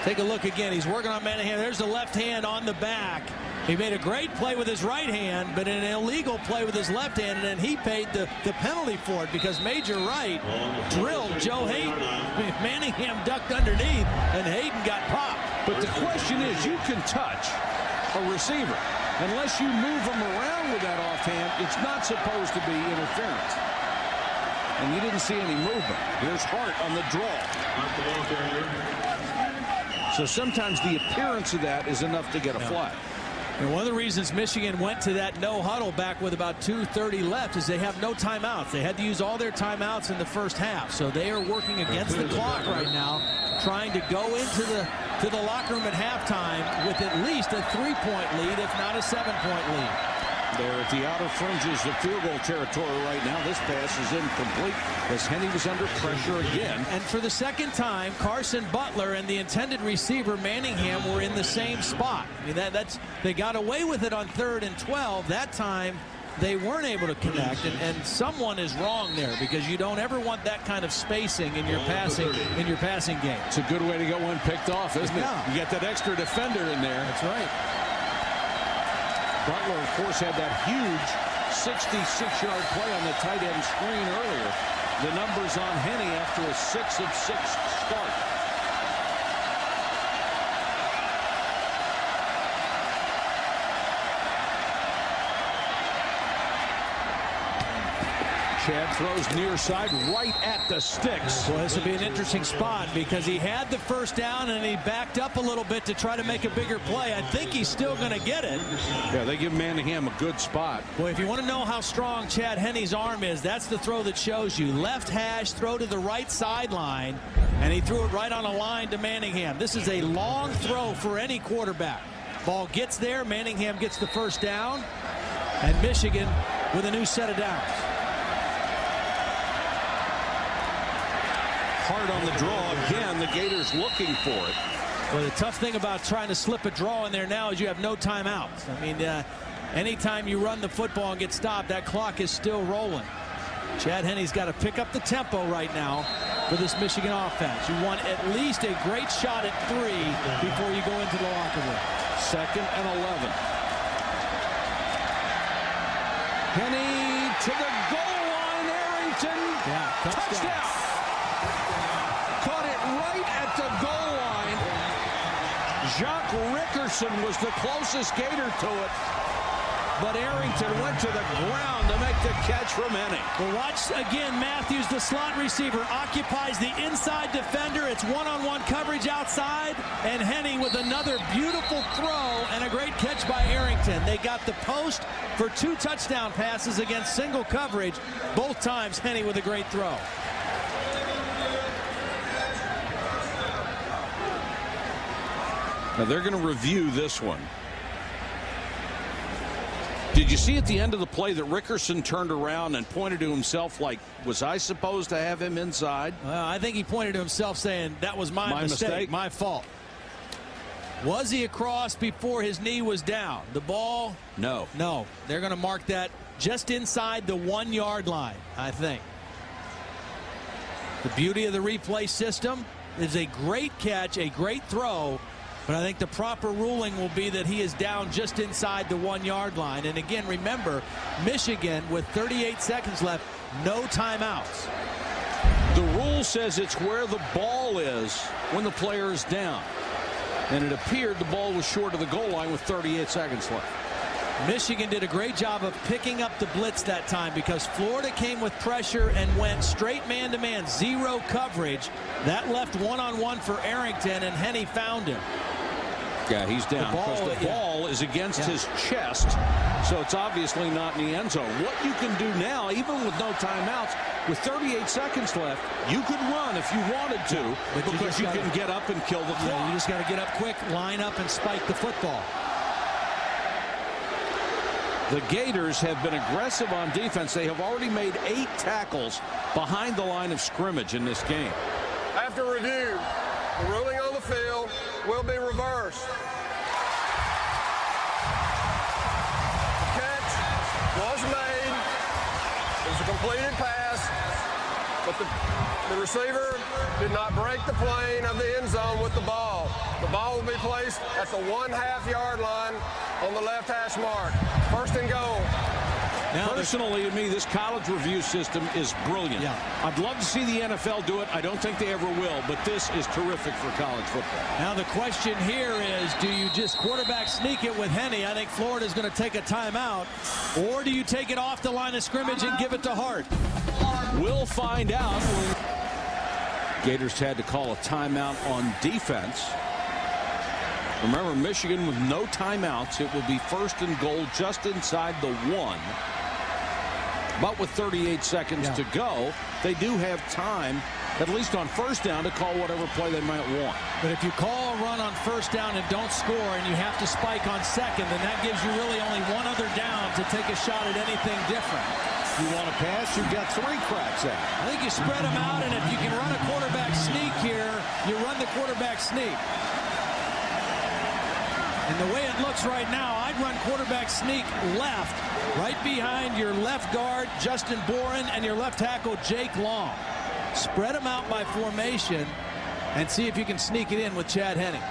Take a look again. He's working on Manningham. There's the left hand on the back. He made a great play with his right hand, but an illegal play with his left hand, and then he paid the penalty for it because Major Wright drilled Joe Hayden. Manningham ducked underneath, and Hayden got popped. But the question is, you can touch a receiver. Unless you move him around with that offhand, it's not supposed to be interference. And you didn't see any movement. Here's Hart on the draw. So sometimes the appearance of that is enough to get a flag. And one of the reasons Michigan went to that no huddle back with about 2:30 left is they have no timeouts. They had to use all their timeouts in the first half. So they are working against the clock right now, trying to go into the locker room at halftime with at least a 3-point lead, if not a 7-point lead. They're at the outer fringes of field goal territory right now. This pass is incomplete as Henne was under pressure again. And for the second time, Carson Butler and the intended receiver Manningham were in the same spot. I mean, they got away with it on 3rd and 12. That time they weren't able to connect, and someone is wrong there, because you don't ever want that kind of spacing in your passing game. It's a good way to get one picked off, isn't it? You get that extra defender in there. That's right. Butler, of course, had that huge 66-yard play on the tight end screen earlier. The numbers on Henne after a 6 of 6 start. Chad throws near side right at the sticks. Well, this will be an interesting spot because he had the first down and he backed up a little bit to try to make a bigger play. I think he's still going to get it. Yeah, they give Manningham a good spot. Well, if you want to know how strong Chad Henne's arm is, that's the throw that shows you. Left hash, throw to the right sideline, and he threw it right on a line to Manningham. This is a long throw for any quarterback. Ball gets there, Manningham gets the first down, and Michigan with a new set of downs. Hard on the draw again. The Gators looking for it. Well, the tough thing about trying to slip a draw in there now is you have no timeouts. I mean, anytime you run the football and get stopped, that clock is still rolling. Chad Henne's got to pick up the tempo right now for this Michigan offense. You want at least a great shot at 3 before you go into the locker room. 2nd and 11. Henne to the goal line. Arrington. Yeah, touchdown. Caught it right at the goal line. Jacques Rickerson was the closest Gator to it, but Arrington went to the ground to make the catch from Henne. Well, watch again. Matthews, the slot receiver, occupies the inside defender. It's one-on-one coverage outside, and Henne with another beautiful throw and a great catch by Arrington. They got the post for 2 touchdown passes against single coverage. Both times Henne with a great throw. Now they're going to review this one. Did you see at the end of the play that Rickerson turned around and pointed to himself like, was I supposed to have him inside? Well, I think he pointed to himself saying, that was my mistake, my fault. Was he across before his knee was down? The ball? No. No. They're going to mark that just inside the 1-yard line, I think. The beauty of the replay system is a great catch, a great throw, but I think the proper ruling will be that he is down just inside the 1-yard line. And again, remember, Michigan with 38 seconds left, no timeouts. The rule says it's where the ball is when the player is down. And it appeared the ball was short of the goal line with 38 seconds left. Michigan did a great job of picking up the blitz that time because Florida came with pressure and went straight man-to-man, 0 coverage. That left one-on-one for Arrington, and Henne found him. Yeah, he's down because the ball is against his chest, so it's obviously not in the end zone. What you can do now, even with no timeouts, with 38 seconds left, you could run if you wanted to, because you can get up and kill the clock. Yeah, you just got to get up quick, line up, and spike the football. The Gators have been aggressive on defense. They have already made 8 tackles behind the line of scrimmage in this game. After review, the ruling on the field will be reversed. The catch was made. It was a completed pass, but the receiver did not break the plane of the end zone with the ball. The ball will be placed at the 1/2-yard line on the left hash mark. 1st and goal. Now, personally, to me, this college review system is brilliant. Yeah. I'd love to see the NFL do it. I don't think they ever will, but this is terrific for college football. Now the question here is, do you just quarterback sneak it with Henne? I think Florida's going to take a timeout. Or do you take it off the line of scrimmage and give it to Hart? We'll find out. Gators had to call a timeout on defense. Remember, Michigan with no timeouts. It will be 1st and goal just inside the 1. But with 38 seconds to go, they do have time at least on first down, to call whatever play they might want. But if you call a run on first down and don't score and you have to spike on second, then that gives you really only one other down to take a shot at anything different. You want to pass, you've got 3 cracks at it. I think you spread them out, and if you can run a quarterback sneak here, you run the quarterback sneak. And the way it looks right now, I'd run quarterback sneak left, right behind your left guard, Justin Boren, and your left tackle, Jake Long. Spread them out by formation and see if you can sneak it in with Chad Henne.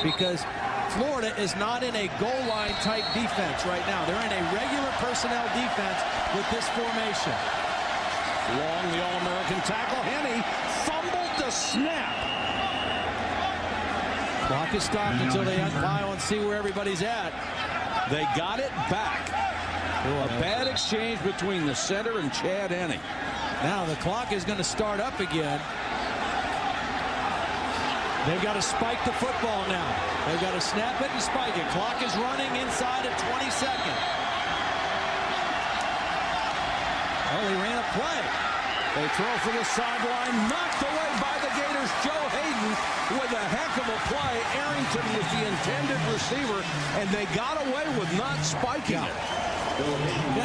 Because Florida is not in a goal line type defense right now. They're in a regular personnel defense with this formation. Long, the All-American tackle. Henne fumbled the snap. Clock is stopped until they unpile and see where everybody's at. They got it back. A bad exchange between the center and Chad Henne. Now the clock is going to start up again. They've got to spike the football now. They've got to snap it and spike it. Clock is running inside at 22nd. Well, he ran a play. They throw for the sideline, knocked away by the Gators. Joe Hayden with a heck of a play. Arrington was the intended receiver, and they got away with not spiking it.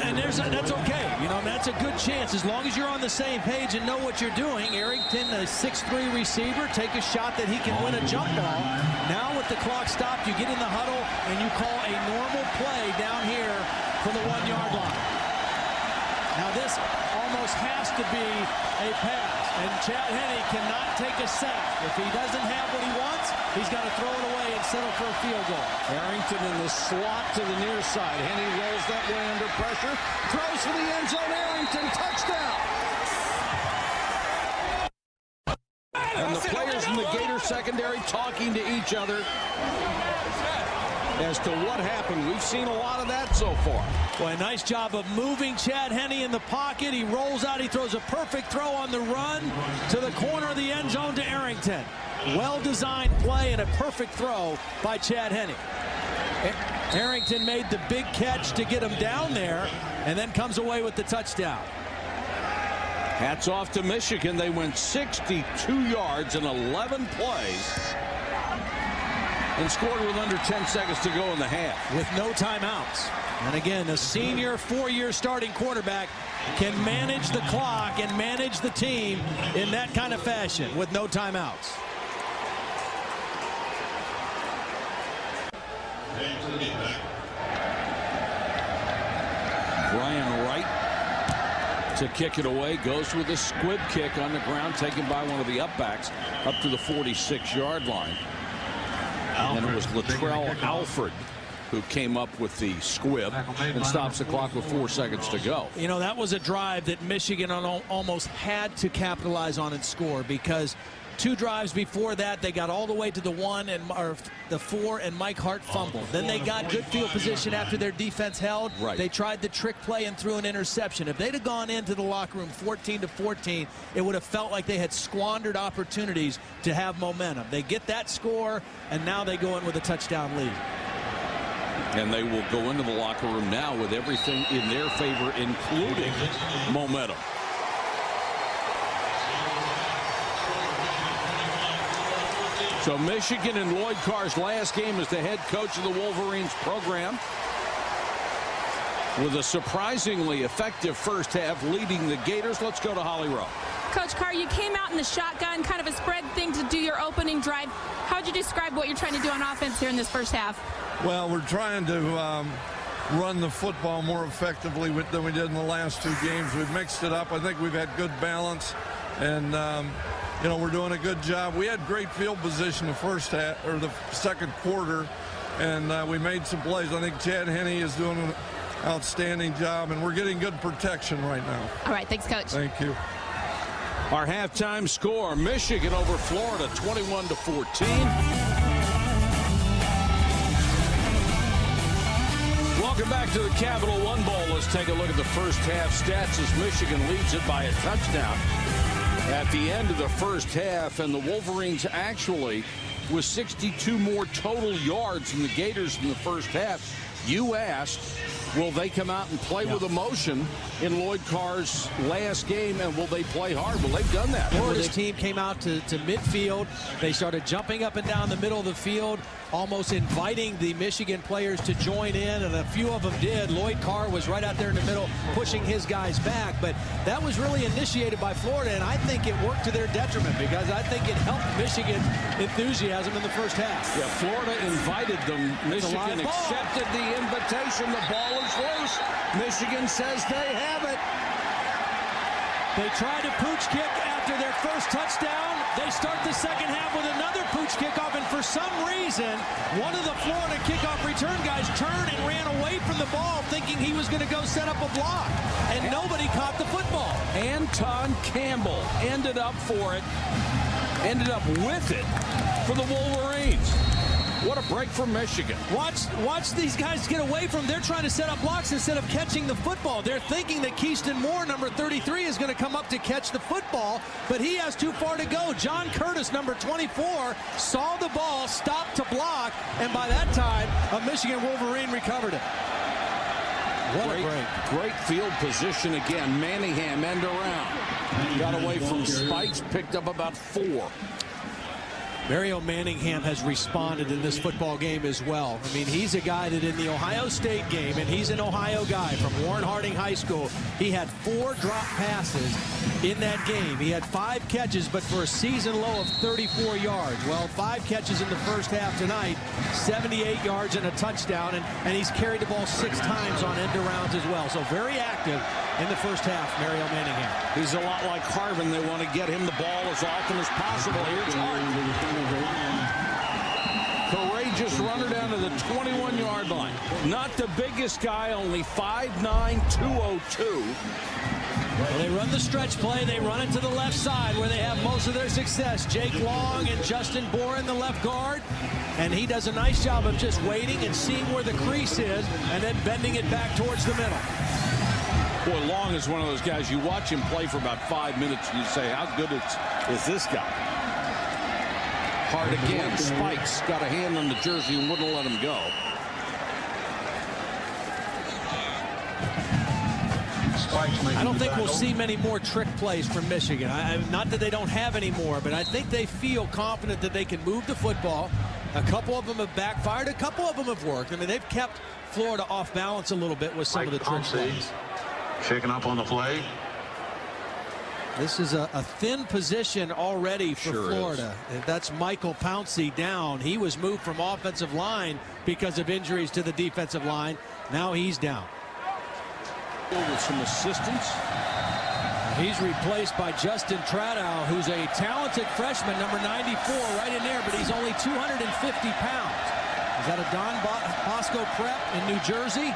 And that's okay. You know, that's a good chance as long as you're on the same page and know what you're doing. Arrington, a 6'3" receiver, take a shot that he can win a jump ball. Now with the clock stopped, you get in the huddle and you call a normal play down here for the 1-yard line. Now this almost has to be a pass, and Chad Henne cannot take a sack. If he doesn't have what he wants, he's got to throw it away and settle for a field goal. Arrington in the slot to the near side. Henne rolls that way under pressure, throws for the end zone. Arrington, touchdown. And the players in the Gator secondary talking to each other as to what happened. We've seen a lot of that so far. Boy, a nice job of moving Chad Henne in the pocket. He rolls out. He throws a perfect throw on the run to the corner of the end zone to Arrington. Well-designed play and a perfect throw by Chad Henne. Arrington made the big catch to get him down there and then comes away with the touchdown. Hats off to Michigan. They went 62 yards in 11 plays and scored with under 10 seconds to go in the half. With no timeouts. And again, a senior 4-year starting quarterback can manage the clock and manage the team in that kind of fashion with no timeouts. Brian Wright to kick it away, goes with a squib kick on the ground, taken by one of the upbacks up to the 46-yard line. And then it was Latrell Alford who came up with the squib and stops the clock with 4 seconds to go. You know, that was a drive that Michigan almost had to capitalize on and score, because 2 drives before that, they got all the way to the 4, and Mike Hart fumbled. Then they got good field position after their defense held. Right. They tried the trick play and threw an interception. If they'd have gone into the locker room 14-14, it would have felt like they had squandered opportunities to have momentum. They get that score, and now they go in with a touchdown lead. And they will go into the locker room now with everything in their favor, including momentum. So Michigan in Lloyd Carr's last game as the head coach of the Wolverines program, with a surprisingly effective first half leading the Gators. Let's go to Holly Rowe. Coach Carr, you came out in the shotgun, kind of a spread thing to do your opening drive. How would you describe what you're trying to do on offense here in this first half? Well, we're trying to run the football more effectively than we did in the last 2 games. We've mixed it up. I think we've had good balance, and you know, we're doing a good job. We had great field position the first half, or the second quarter, and we made some plays. I think Chad Henne is doing an outstanding job, and we're getting good protection right now. All right, thanks, Coach. Thank you. Our halftime score: Michigan over Florida, 21-14. Welcome back to the Capital One Bowl. Let's take a look at the first half stats as Michigan leads it by a touchdown at the end of the first half, and the Wolverines actually with 62 more total yards than the Gators in the first half. You asked, will they come out and play with emotion in Lloyd Carr's last game, and will they play hard? Well, they've done that. Florida's team came out to midfield. They started jumping up and down the middle of the field, almost inviting the Michigan players to join in, and a few of them did. Lloyd Carr was right out there in the middle pushing his guys back, but that was really initiated by Florida, and I think it worked to their detriment because I think it helped Michigan's enthusiasm in the first half. Yeah, Florida invited them. Michigan accepted the invitation. The ball is loose. Michigan says they have it. They tried to pooch kick after their first touchdown. They start the second half with another pooch kickoff, and for some reason, one of the Florida kickoff return guys turned and ran away from the ball thinking he was going to go set up a block, and nobody caught the football. Anton Campbell ended up with it for the Wolverines. What a break for Michigan. Watch these guys get away from. They're trying to set up blocks instead of catching the football. They're thinking that Keyston Moore, number 33, is going to come up to catch the football, but he has too far to go. John Curtis, number 24, saw the ball, stopped to block, and by that time, a Michigan Wolverine recovered it. What a break. Great field position again. Manningham end around. Got away from Spikes, picked up about 4. Mario Manningham has responded in this football game as well. I mean, he's a guy that in the Ohio State game, and he's an Ohio guy from Warren Harding High School, he had 4 drop passes in that game. He had 5 catches, but for a season low of 34 yards. Well, 5 catches in the first half tonight, 78 yards and a touchdown, and he's carried the ball 6 times on end arounds as well. So very active in the first half, Mario Manningham. He's a lot like Harvin. They want to get him the ball as often as possible. Here's Hart. Courageous runner down to the 21-yard line. Not the biggest guy, only 5'9", 202. Well, they run the stretch play. They run it to the left side where they have most of their success. Jake Long and Justin Boren, the left guard. And he does a nice job of just waiting and seeing where the crease is and then bending it back towards the middle. Boy, Long is one of those guys, you watch him play for about 5 minutes and you say, how good is this guy? Hard again. Spikes got a hand on the jersey and wouldn't let him go. I don't think we'll see many more trick plays from Michigan. Not that they don't have any more, but I think they feel confident that they can move the football. A couple of them have backfired. A couple of them have worked. I mean, they've kept Florida off balance a little bit with some of the trick plays. Shaking up on the play. This is a thin position already for Florida. That's Michael Pouncey down. He was moved from offensive line because of injuries to the defensive line. Now he's down. With some assistance. He's replaced by Justin Tradow, who's a talented freshman, number 94, right in there, but he's only 250 pounds. Is that a Don Bosco prep in New Jersey?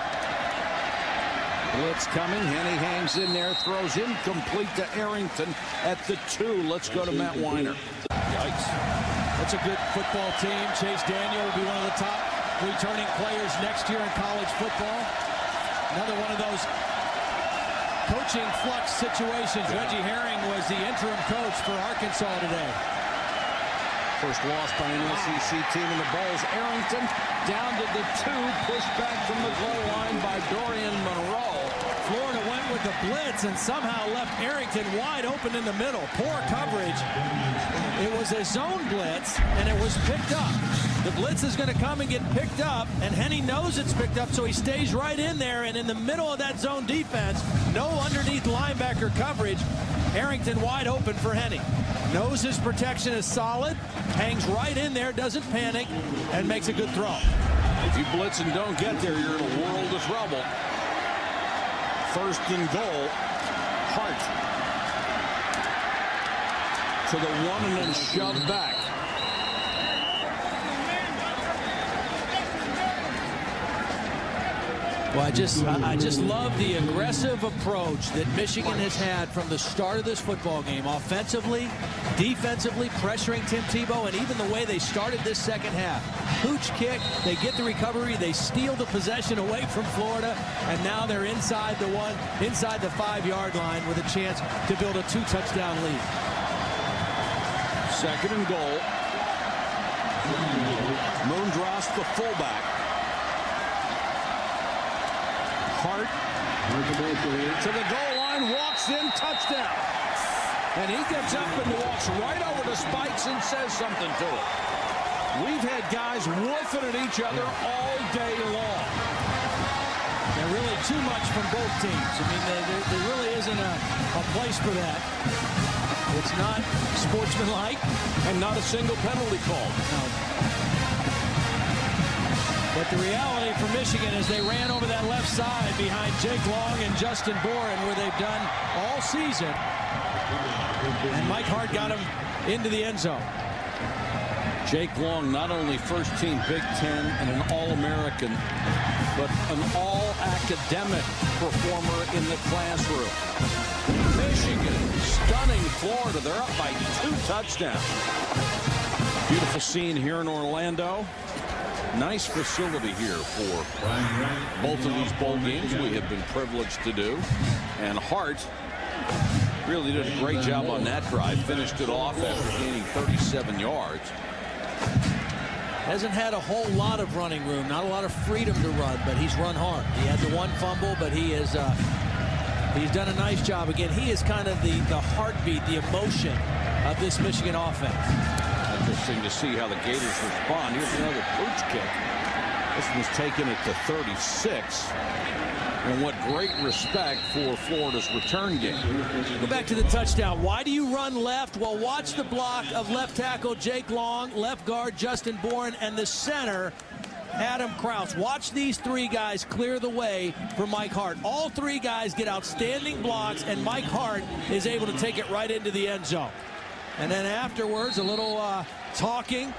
Blitz coming. Henne hangs in there, throws incomplete to Arrington at the 2. Let's go to Matt Weiner. Yikes. That's a good football team. Chase Daniel will be one of the top returning players next year in college football. Another one of those coaching flux situations. Reggie Herring was the interim coach for Arkansas today. First loss by an SEC team in the Bowls. Arrington down to the 2, pushed back from the goal line by Dorian Monroe. Florida went with the blitz and somehow left Arrington wide open in the middle. Poor coverage. It was a zone blitz, and it was picked up. The blitz is going to come and get picked up, and Henne knows it's picked up, so he stays right in there, and in the middle of that zone defense, no underneath linebacker coverage. Arrington wide open for Henne. Knows his protection is solid, hangs right in there, doesn't panic, and makes a good throw. If you blitz and don't get there, you're in a world of trouble. First and goal. Hart to the 1 and then shoved back. Well, I just love the aggressive approach that Michigan has had from the start of this football game. Offensively, defensively, pressuring Tim Tebow, and even the way they started this second half. Pooch kick, they get the recovery, they steal the possession away from Florida, and now they're inside the 5-yard line with a chance to build a 2-touchdown lead. Second and goal. Moondross, the fullback. Hart to the goal line, walks in, touchdown. And he gets up and walks right over to Spikes and says something to him. We've had guys woofing at each other all day long. They're really too much from both teams. I mean, there really isn't a place for that. It's not sportsmanlike. And not a single penalty called. No. But the reality for Michigan is they ran over that left side behind Jake Long and Justin Boren, where they've done all season. And Mike Hart got him into the end zone. Jake Long, not only first team Big Ten and an All-American, but an all-academic performer in the classroom. Michigan stunning Florida. They're up by 2 touchdowns. Beautiful scene here in Orlando. Nice facility here for both of these bowl games we have been privileged to do. And Hart really did a great job on that drive. Finished it off after gaining 37 yards. Hasn't had a whole lot of running room, not a lot of freedom to run, but he's run hard. He had the 1 fumble, but he's done a nice job. Again, he is kind of the heartbeat, the emotion of this Michigan offense. Interesting to see how the Gators respond. Here's another pooch kick. This one's taken it to 36. And what great respect for Florida's return game. Go back to the touchdown. Why do you run left? Well, watch the block of left tackle Jake Long, left guard Justin Boren, and the center Adam Krause. Watch these 3 guys clear the way for Mike Hart. All 3 guys get outstanding blocks, and Mike Hart is able to take it right into the end zone. And then afterwards, a little talking.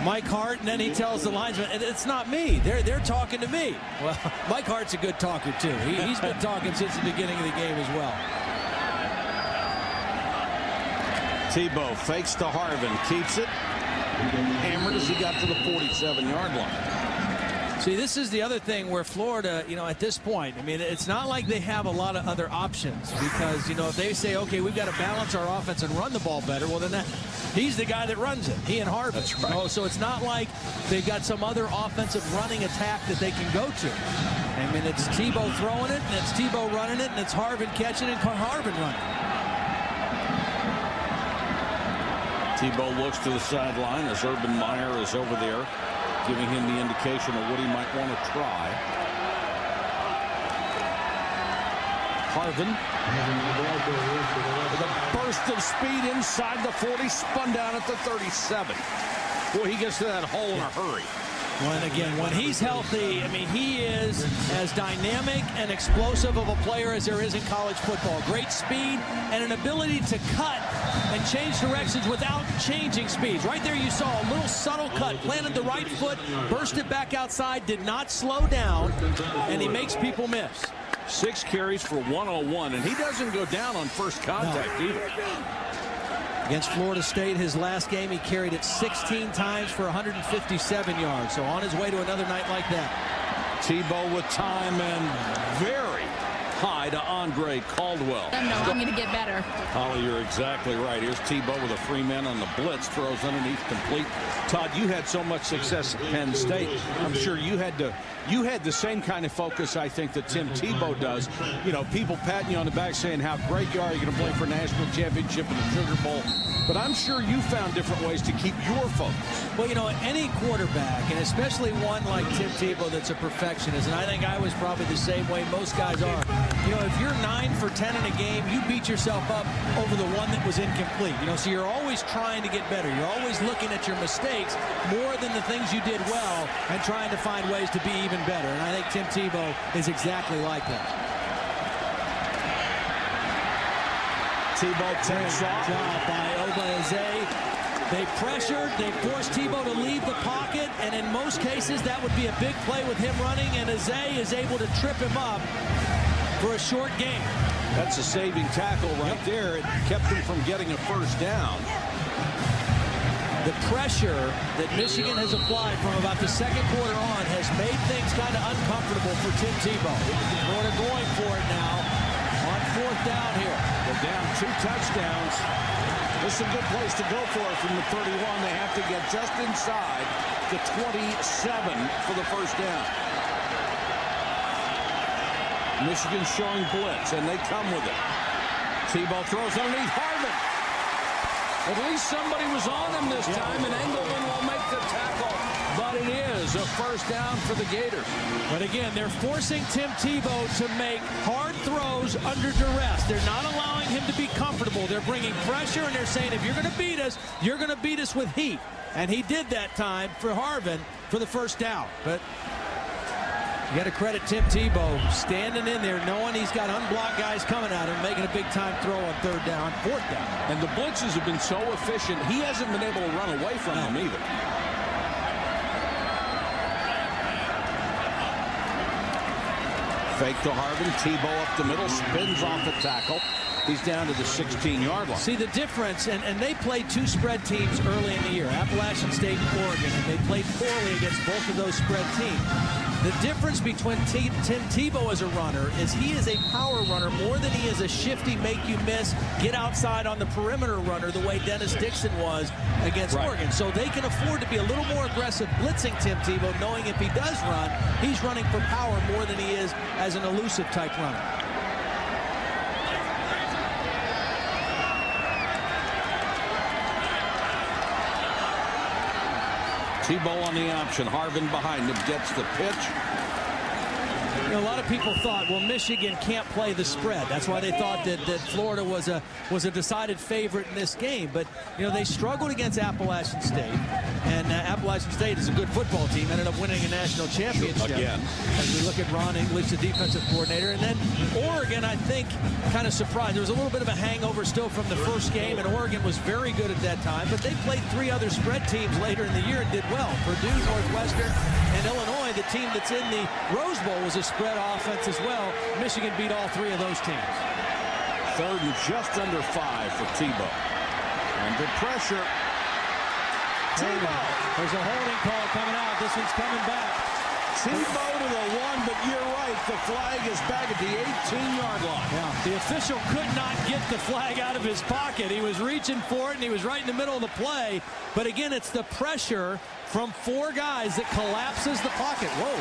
Mike Hart, and then he tells the linesman, it's not me. They're talking to me. Well, Mike Hart's a good talker, too. He's been talking since the beginning of the game as well. Tebow fakes to Harvin, keeps it. Hammered as he got to the 47-yard line. See, this is the other thing where Florida, at this point, I mean, it's not like they have a lot of other options because, if they say, okay, we've got to balance our offense and run the ball better, well, then he's the guy that runs it, he and Harvin. That's right. So it's not like they've got some other offensive running attack that they can go to. I mean, it's Tebow throwing it, and it's Tebow running it, and it's Harvin catching it, and Harvin running it. Tebow looks to the sideline as Urban Meyer is over there, giving him the indication of what he might want to try. Harvin with a burst of speed inside the 40, spun down at the 37. Boy, he gets to that hole in a hurry. When he's healthy, I mean, he is as dynamic and explosive of a player as there is in college football. Great speed and an ability to cut and change directions without changing speeds. Right there you saw a little subtle cut, planted the right foot, burst it back outside, did not slow down, and he makes people miss. 6 carries for 101, and he doesn't go down on first contact either. Against Florida State, his last game, he carried it 16 times for 157 yards. So on his way to another night like that. Tebow with time and very high to Andre Caldwell. No, I'm going to get better. Holly, you're exactly right. Here's Tebow with a free man on the blitz, throws underneath, complete. Todd, you had so much success at Penn State. I'm sure you had the same kind of focus, I think, that Tim Tebow does. People patting you on the back saying how great you are. You're going to play for a national championship and the Sugar Bowl. But I'm sure you found different ways to keep your focus. Well, any quarterback, and especially one like Tim Tebow that's a perfectionist, and I think I was probably the same way most guys are. If you're 9 for 10 in a game, you beat yourself up over the one that was incomplete. So you're always trying to get better. You're always looking at your mistakes more than the things you did well and trying to find ways to be even better. And I think Tim Tebow is exactly like that. Tebow takes off. Job by Obaze. They pressured, they forced Tebow to leave the pocket, and in most cases that would be a big play with him running, and Aze is able to trip him up for a short gain. That's a saving tackle right there. It kept him from getting a first down. The pressure that Michigan has applied from about the second quarter on has made things kind of uncomfortable for Tim Tebow. Florida going for it now on 4th down here. They're down 2 touchdowns. This is a good place to go for it from the 31. They have to get just inside the 27 for the first down. Michigan showing blitz, and they come with it. Tebow throws underneath Harvin. At least somebody was on him this time, and Engelman will make the tackle. But it is a first down for the Gators. But again, they're forcing Tim Tebow to make hard throws under duress. They're not allowing him to be comfortable. They're bringing pressure, and they're saying, if you're going to beat us, you're going to beat us with heat. And he did that time for Harvin for the first down. But you got to credit Tim Tebow standing in there, knowing he's got unblocked guys coming at him, making a big-time throw on fourth down. And the blitzes have been so efficient, he hasn't been able to run away from them either. Fake to Harvin. Tebow up the middle, spins off the tackle. He's down to the 16-yard line. See the difference, and they played two spread teams early in the year, Appalachian State and Oregon, and they played poorly against both of those spread teams. The difference between Tim Tebow as a runner is he is a power runner more than he is a shifty, make-you-miss, get outside on the perimeter runner the way Dennis Dixon was against Oregon. So they can afford to be a little more aggressive blitzing Tim Tebow, knowing if he does run, he's running for power more than he is as an elusive type runner. Tebow on the option. Harvin behind him gets the pitch. You know, a lot of people thought, well, Michigan can't play the spread. That's why they thought that Florida was a decided favorite in this game. But, you know, they struggled against Appalachian State. And Appalachian State is a good football team. Ended up winning a national championship. Again. As we look at Ron English, the defensive coordinator. And then Oregon, I think, kind of surprised. There was a little bit of a hangover still from the first game. And Oregon was very good at that time. But they played three other spread teams later in the year and did well. Purdue, Northwestern, and Illinois, the team that's in the Rose Bowl, was a spread offense as well. Michigan beat all three of those teams. Third and just under 5 for Tebow. Under pressure. Tebow. There's a holding call coming out. This one's coming back. Tebow to the 1, but you're right. The flag is back at the 18-yard line. Yeah, the official could not get the flag out of his pocket. He was reaching for it, and he was right in the middle of the play. But again, it's the pressure from 4 guys that collapses the pocket. Whoa,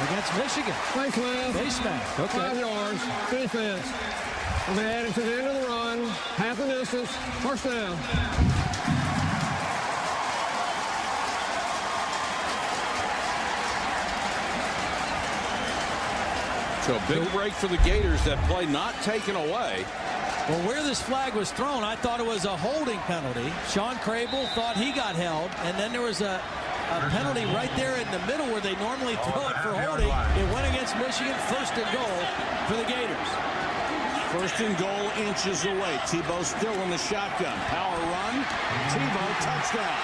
against Michigan. Thanks, man. Face mask. Okay. 5 yards. Defense. We'll be adding to the end of the run. Half the distance. First down. So big break for the Gators. That play not taken away. Well, where this flag was thrown, I thought it was a holding penalty. Sean Crable thought he got held, and then there was a penalty right there in the middle where they normally throw it for holding. It went against Michigan. First and goal for the Gators. First and goal, inches away. Tebow still in the shotgun. Power run. Tebow, touchdown.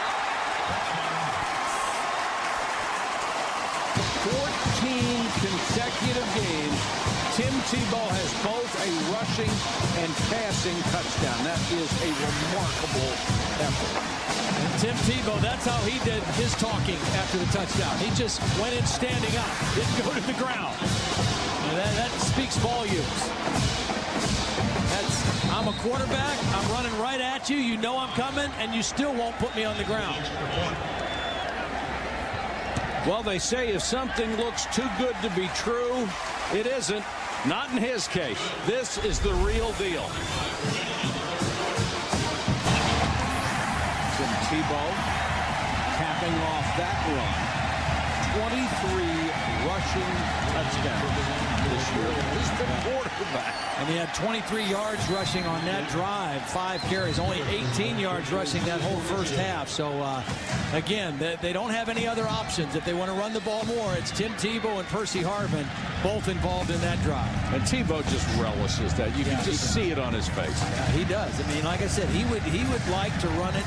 14 consecutive games. Tim Tebow has both a rushing and passing touchdown. That is a remarkable effort. And Tim Tebow, that's how he did his talking after the touchdown. He just went in standing up, didn't go to the ground. And that speaks volumes. I'm a quarterback. I'm running right at you. You know I'm coming, and you still won't put me on the ground. Well, they say if something looks too good to be true, it isn't. Not in his case. This is the real deal. Tim Tebow capping off that run. 23 rushing touchdowns this year. He's been quarterback. And he had 23 yards rushing on that drive, 5 carries, only 18 yards rushing that whole first half. So, again, they don't have any other options. If they want to run the ball more, it's Tim Tebow and Percy Harvin, both involved in that drive. And Tebow just relishes that. You can just see it on his face. Yeah, he does. I mean, like I said, he would like to run it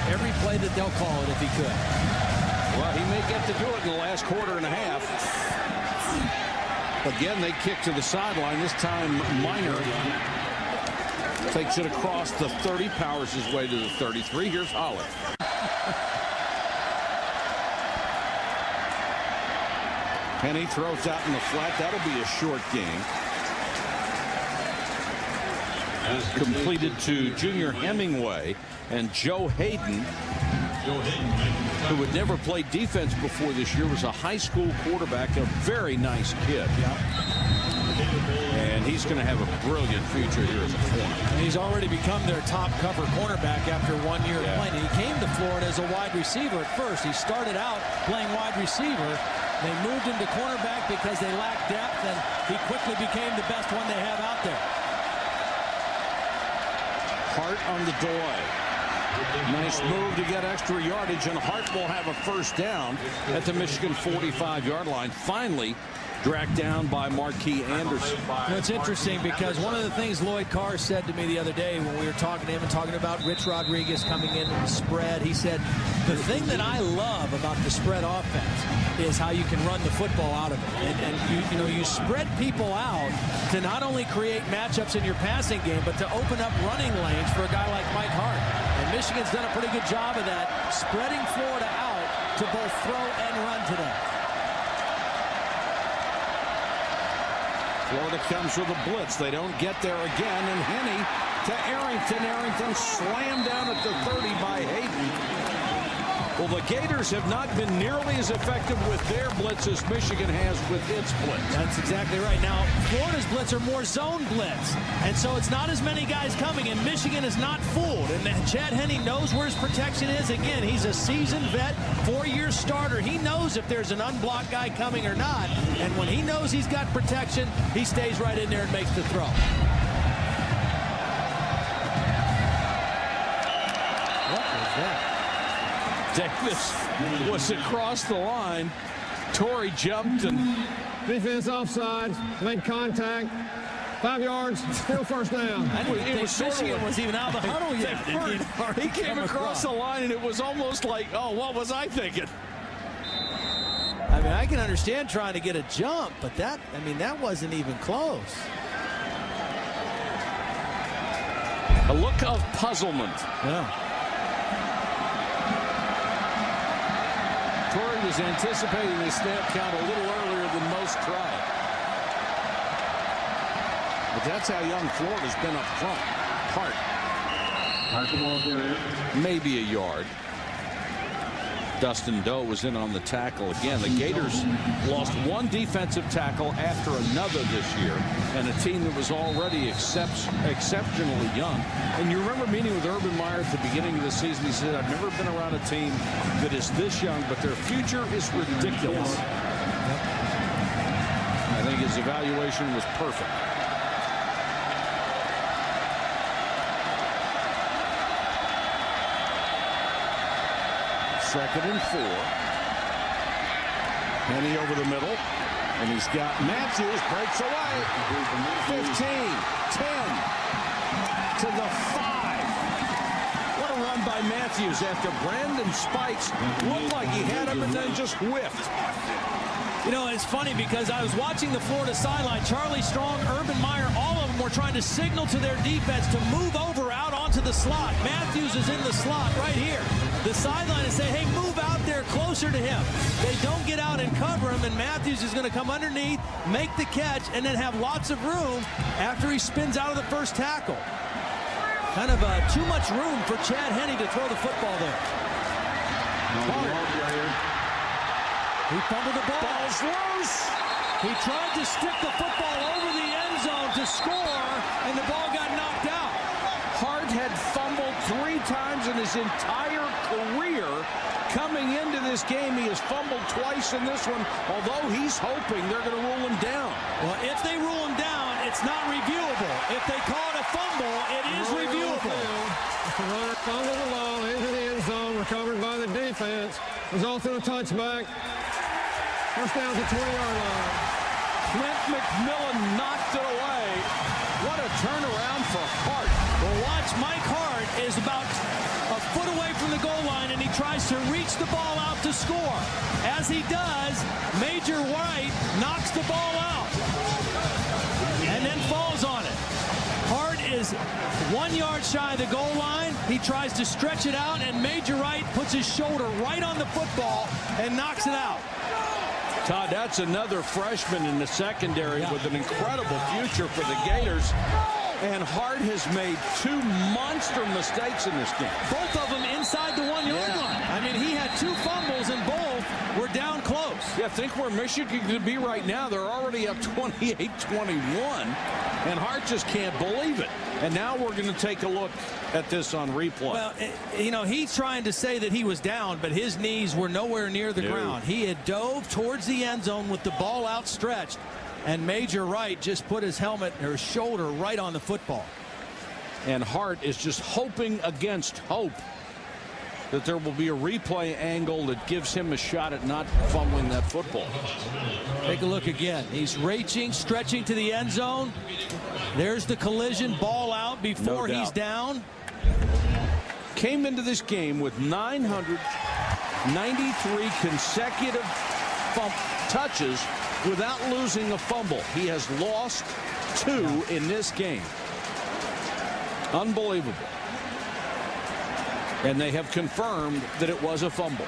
every play that they'll call it if he could. Well, he may get to do it in the last quarter and a half. Again, they kick to the sideline. This time, Minor takes it across the 30, powers his way to the 33. Here's Holland. Henne throws out in the flat. That'll be a short game. Completed to Junior Hemingway and Joe Hayden, who had never played defense before this year, was a high school quarterback, a very nice kid. Yeah. And he's going to have a brilliant future here as a corner. He's already become their top cover cornerback after 1 year of playing. He came to Florida as a wide receiver at first. He started out playing wide receiver. They moved him to cornerback because they lacked depth, and he quickly became the best one they have out there. Hart on the delay. Nice move to get extra yardage, and Hart will have a first down at the Michigan 45-yard line. Finally dragged down by Marquis Anderson. You know, it's interesting because one of the things Lloyd Carr said to me the other day when we were talking to him and talking about Rich Rodriguez coming in and the spread, he said, the thing that I love about the spread offense is how you can run the football out of it. And you spread people out to not only create matchups in your passing game, but to open up running lanes for a guy like Mike Hart. And Michigan's done a pretty good job of that, spreading Florida out to both throw and run today. Florida comes with a blitz. They don't get there again, and Henne to Arrington. Arrington slammed down at the 30 by Hayden. Well, the Gators have not been nearly as effective with their blitz as Michigan has with its blitz. That's exactly right. Now, Florida's blitz are more zone blitz, and so it's not as many guys coming, and Michigan is not fooled. And Chad Henne knows where his protection is. Again, he's a seasoned vet, 4-year starter. He knows if there's an unblocked guy coming or not, and when he knows he's got protection, he stays right in there and makes the throw. What was that? Davis was across the line. Torrey jumped and Defense offside, made contact, 5 yards, still first down. I didn't think Michigan was even out of the huddle yet. He came across the line and it was almost like, oh, what was I thinking? I mean, I can understand trying to get a jump, but that wasn't even close. A look of puzzlement. Yeah. Torrey was anticipating the snap count a little earlier than most tried. But that's how young Florida's been up front. Hart. Maybe a yard. Dustin Doe was in on the tackle again. The Gators lost one defensive tackle after another this year, and a team that was already exceptionally young. And you remember meeting with Urban Meyer at the beginning of the season. He said, I've never been around a team that is this young, but their future is ridiculous. I think his evaluation was perfect. Second and 4. Henne over the middle. And he's got Matthews, breaks away. 15, 10, to the 5. What a run by Matthews after Brandon Spikes looked like he had him and then just whiffed. You know, it's funny because I was watching the Florida sideline. Charlie Strong, Urban Meyer, all of them were trying to signal to their defense to move over out onto the slot. Matthews is in the slot right here. The sideline is saying, hey, move out there closer to him. They don't get out and cover him, and Matthews is going to come underneath, make the catch, and then have lots of room after he spins out of the first tackle. Kind of too much room for Chad Henne to throw the football there. He fumbled the ball. Ball's loose. He tried to stick the football over the end zone to score, and the ball got knocked out. Hart had fumbled 3 times in his entire career. Coming into this game, he has fumbled twice in this one, although he's hoping they're going to rule him down. Well, if they rule him down, it's not reviewable. If they call it a fumble, it is reviewable. The runner fumbled the ball into the end zone, recovered by the defense, results in a touchback. First down to 20-yard line. Clint McMillan knocked it away. What a turnaround for Hart. Well, watch, Mike Hart is about a foot away from the goal line, and he tries to reach the ball out to score. As he does, Major White knocks the ball out and then falls on it. Hart is 1 yard shy of the goal line. He tries to stretch it out, and Major White puts his shoulder right on the football and knocks it out. Todd, that's another freshman in the secondary with an incredible future for the Gators. And Hart has made 2 monster mistakes in this game. Both of them inside the 1 yard line. I mean, he had 2 fumbles and both were down close. Yeah, think where Michigan could be right now. They're already up 28-21, and Hart just can't believe it. And now we're going to take a look at this on replay. Well, you know, he's trying to say that he was down, but his knees were nowhere near the ground. He had dove towards the end zone with the ball outstretched, and Major Wright just put his helmet or his shoulder right on the football. And Hart is just hoping against hope that there will be a replay angle that gives him a shot at not fumbling that football. Take a look again. He's reaching, stretching to the end zone. There's the collision, ball out before he's down. Came into this game with 993 consecutive touches without losing a fumble. He has lost 2 in this game. Unbelievable. And they have confirmed that it was a fumble.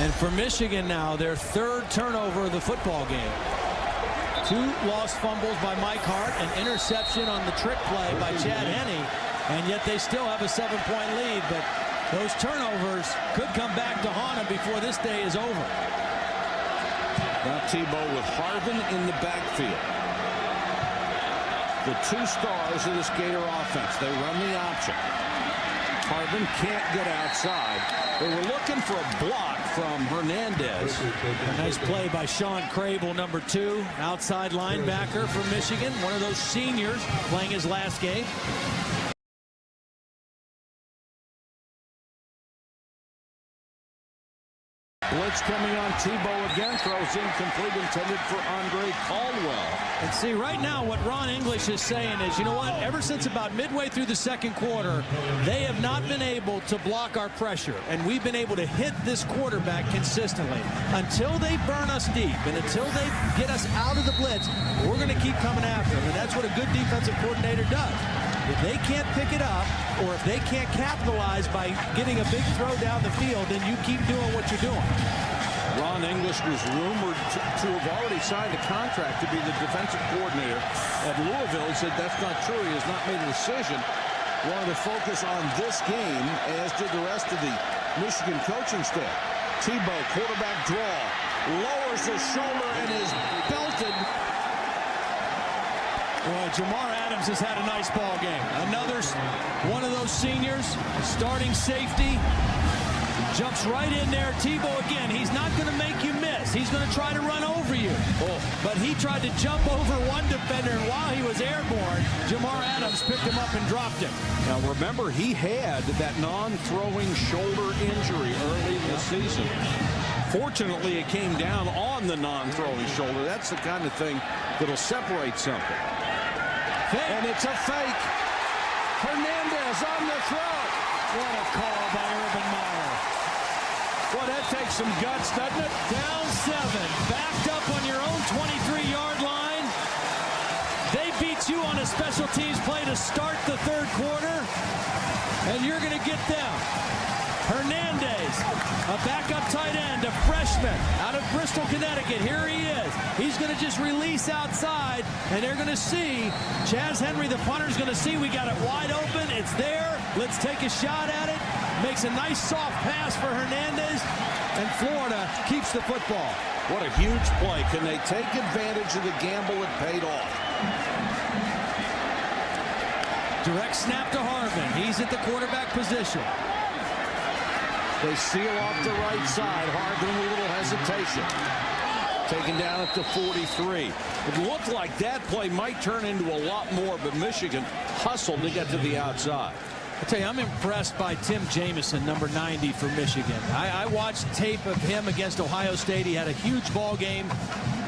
And for Michigan now, their 3rd turnover of the football game. 2 lost fumbles by Mike Hart, an interception on the trick play by Chad Henne, and yet they still have a 7-point lead. But those turnovers could come back to haunt them before this day is over. Now Tebow with Harvin in the backfield. The 2 stars of this Gator offense. They run the option. Harvin can't get outside. They were looking for a block from Hernandez. A nice play by Sean Crable, number 2, outside linebacker for Michigan, one of those seniors playing his last game. Blitz coming on Tebow again, throws incomplete, intended for Andre Caldwell. And see, right now what Ron English is saying is, you know what, ever since about midway through the 2nd quarter, they have not been able to block our pressure, and we've been able to hit this quarterback consistently. Until they burn us deep and until they get us out of the blitz, we're going to keep coming after them, and that's what a good defensive coordinator does. If they can't pick it up, or if they can't capitalize by getting a big throw down the field, then you keep doing what you're doing. Ron English was rumored to have already signed a contract to be the defensive coordinator at Louisville. He said that's not true. He has not made a decision. Wanted to focus on this game, as did the rest of the Michigan coaching staff. Tebow, quarterback draw, lowers his shoulder and is belted. Well, Jamar Adams has had a nice ball game. Another one of those seniors, starting safety, jumps right in there. Tebow again, he's not going to make you miss. He's going to try to run over you. But he tried to jump over one defender, and while he was airborne, Jamar Adams picked him up and dropped him. Now remember, he had that non-throwing shoulder injury early in the season. Fortunately, it came down on the non-throwing shoulder. That's the kind of thing that'll separate something. And it's a fake. Hernandez on the throw. What a call by Urban Meyer. Well, that takes some guts, doesn't it? Down 7, backed up on your own 23-yard line. They beat you on a special teams play to start the 3rd quarter, and you're going to get them. Hernandez, a backup tight end, a freshman out of Bristol, Connecticut. Here he is. He's going to just release outside, and they're going to see. Chaz Henry, the punter, is going to see we got it wide open. It's there. Let's take a shot at it. Makes a nice soft pass for Hernandez, and Florida keeps the football. What a huge play. Can they take advantage of the gamble that paid off? Direct snap to Harvin. He's at the quarterback position. They seal off the right side. Harvin with a little hesitation. Taken down at the 43. It looked like that play might turn into a lot more, but Michigan hustled to get to the outside. I'll tell you, I'm impressed by Tim Jamison, number 90 for Michigan. I watched tape of him against Ohio State. He had a huge ball game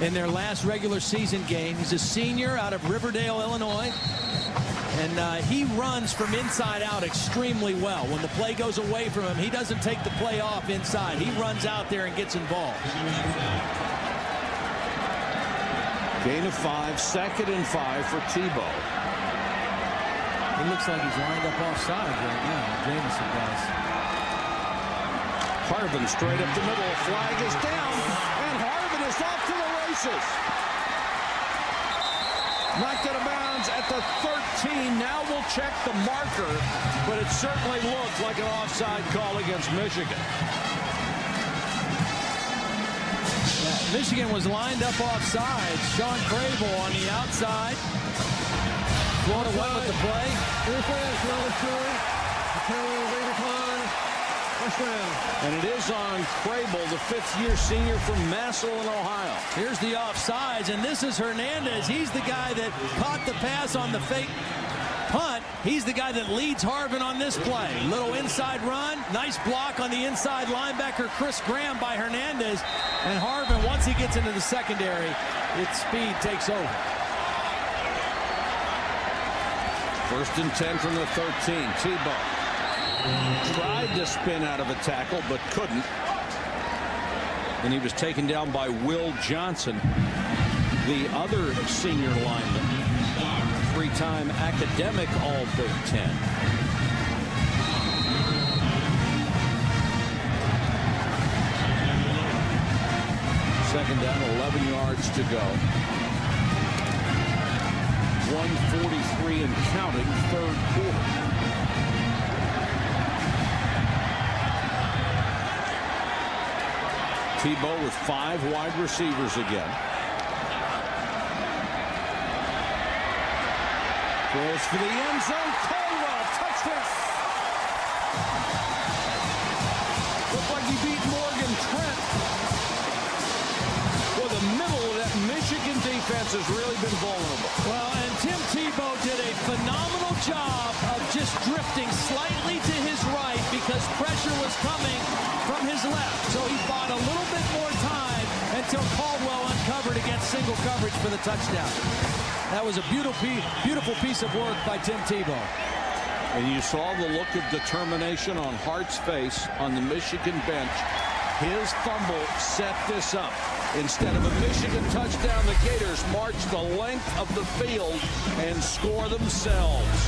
in their last regular season game. He's a senior out of Riverdale, Illinois. And he runs from inside out extremely well. When the play goes away from him, he doesn't take the play off inside. He runs out there and gets involved. Gain of 5, 2nd and 5 for Tebow. It looks like he's lined up offside right now. Jamison does. Harvin straight up the middle. Flag is down, and Harvin is off to the races. Knocked out of bounds at the 13. Now we'll check the marker, but it certainly looked like an offside call against Michigan. Michigan was lined up offside. Sean Crable on the outside. Florida went with the play. And it is on Crable, the fifth-year senior from Massillon, Ohio. Here's the offsides, and this is Hernandez. He's the guy that caught the pass on the fake punt. He's the guy that leads Harvin on this play. Little inside run. Nice block on the inside linebacker, Chris Graham, by Hernandez. And Harvin, once he gets into the secondary, its speed takes over. 1st and 10 from the 13. Tebow tried to spin out of a tackle, but couldn't. And he was taken down by Will Johnson, the other senior lineman, 3-time academic All-Big Ten. Second down, 11 yards to go. 1:43 and counting, third quarter. Tebow with 5 wide receivers again. Throws for the end zone. Caldwell, touchdown. Looked like he beat Morgan Trent. Well, the middle of that Michigan defense has really been vulnerable. Well, and Tim Tebow did a phenomenal job of just drifting slightly to his right because pressure was coming from his left. So he bought a little bit more time until Caldwell uncovered against single coverage for the touchdown. That was a beautiful piece of work by Tim Tebow. And you saw the look of determination on Hart's face on the Michigan bench. His fumble set this up. Instead of a Michigan touchdown, the Gators march the length of the field and score themselves.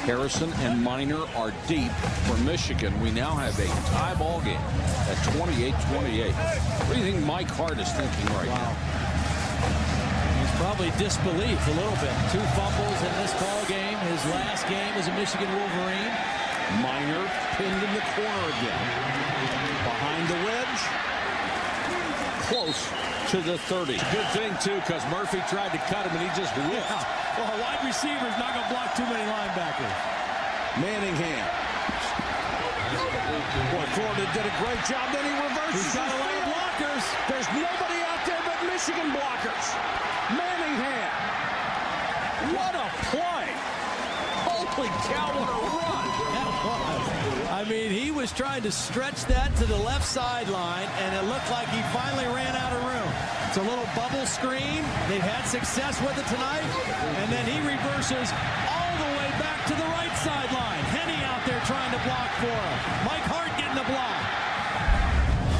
Harrison and Minor are deep for Michigan. We now have a tie ball game at 28-28. What do you think Mike Hart is thinking right now? He's probably disbelief a little bit. 2 fumbles in this ball game. His last game as a Michigan Wolverine. Minor pinned in the corner again. Behind the wedge. Close to the 30. Good thing, too, because Murphy tried to cut him, and he just whipped. Yeah. Well, a wide receiver's not going to block too many linebackers. Manningham. Boy, Florida did a great job. Then he reverses. He's got a lot of blockers. There's nobody out there but Michigan blockers. Manningham. What a play. Holy cow, what a run. I mean, he was trying to stretch that to the left sideline, and it looked like he finally ran out of room. It's a little bubble screen. They've had success with it tonight, and then he reverses all the way back to the right sideline. Henne out there trying to block for him. Mike Hart getting the block.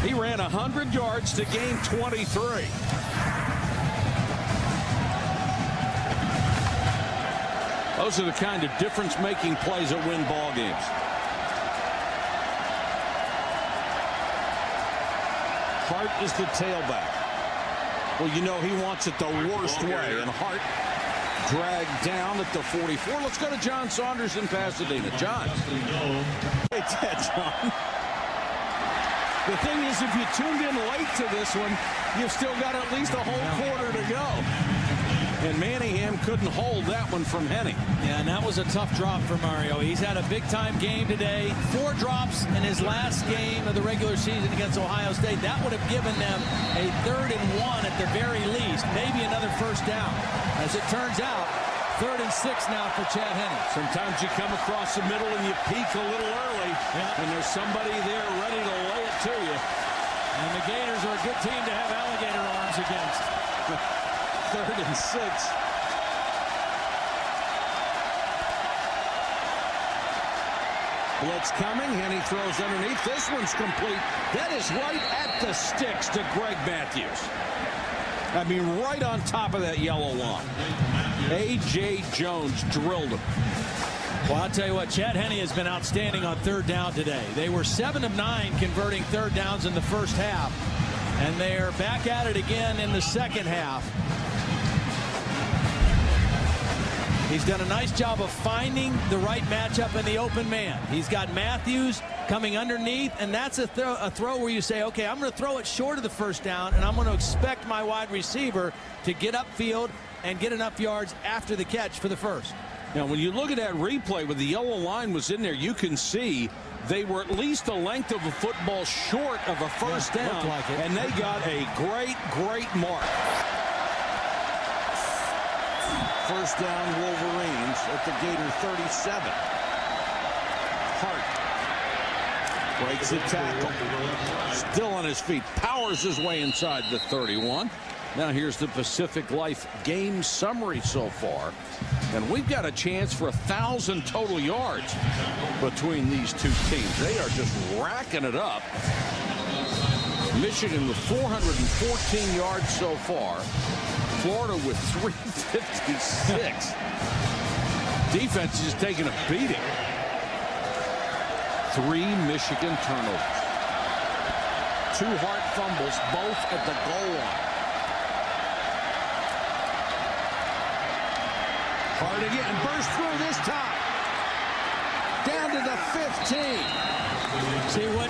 He ran 100 yards to gain 23. Those are the kind of difference-making plays that win ball games. Hart is the tailback. Well, you know he wants it the worst way, and Hart dragged down at the 44. Let's go to John Saunders in Pasadena. John. Hey, John. The thing is, if you tuned in late to this one, you've still got at least a whole quarter to go. And Manningham couldn't hold that one from Henne. Yeah, and that was a tough drop for Mario. He's had a big-time game today. 4 drops in his last game of the regular season against Ohio State. That would have given them a 3rd and 1 at the very least, maybe another first down. As it turns out, 3rd and 6 now for Chad Henne. Sometimes you come across the middle and you peek a little early, and there's somebody there ready to lay it to you. And the Gators are a good team to have alligator arms against. 3rd and 6. Blitz coming. Henne throws underneath. This one's complete. That is right at the sticks to Greg Matthews. I mean, right on top of that yellow line. A.J. Jones drilled him. Well, I'll tell you what, Chad Henne has been outstanding on 3rd down today. They were 7 of 9 converting 3rd downs in the first half. And they are back at it again in the second half. He's done a nice job of finding the right matchup in the open man. He's got Matthews coming underneath, and that's a throw where you say, okay, I'm going to throw it short of the first down, and I'm going to expect my wide receiver to get upfield and get enough yards after the catch for the first. Now, when you look at that replay where the yellow line was in there, you can see they were at least a length of a football short of a first down, like it. and they got a great mark. First down, Wolverines at the Gator 37. Hart breaks the tackle. Still on his feet. Powers his way inside the 31. Now here's the Pacific Life game summary so far. And we've got a chance for 1,000 total yards between these two teams. They are just racking it up. Michigan with 414 yards so far. Florida with 356. Defense is taking a beating. 3 Michigan turnovers. 2 Hart fumbles, both at the goal line. Hart again, burst through this time. Down to the 15. See, what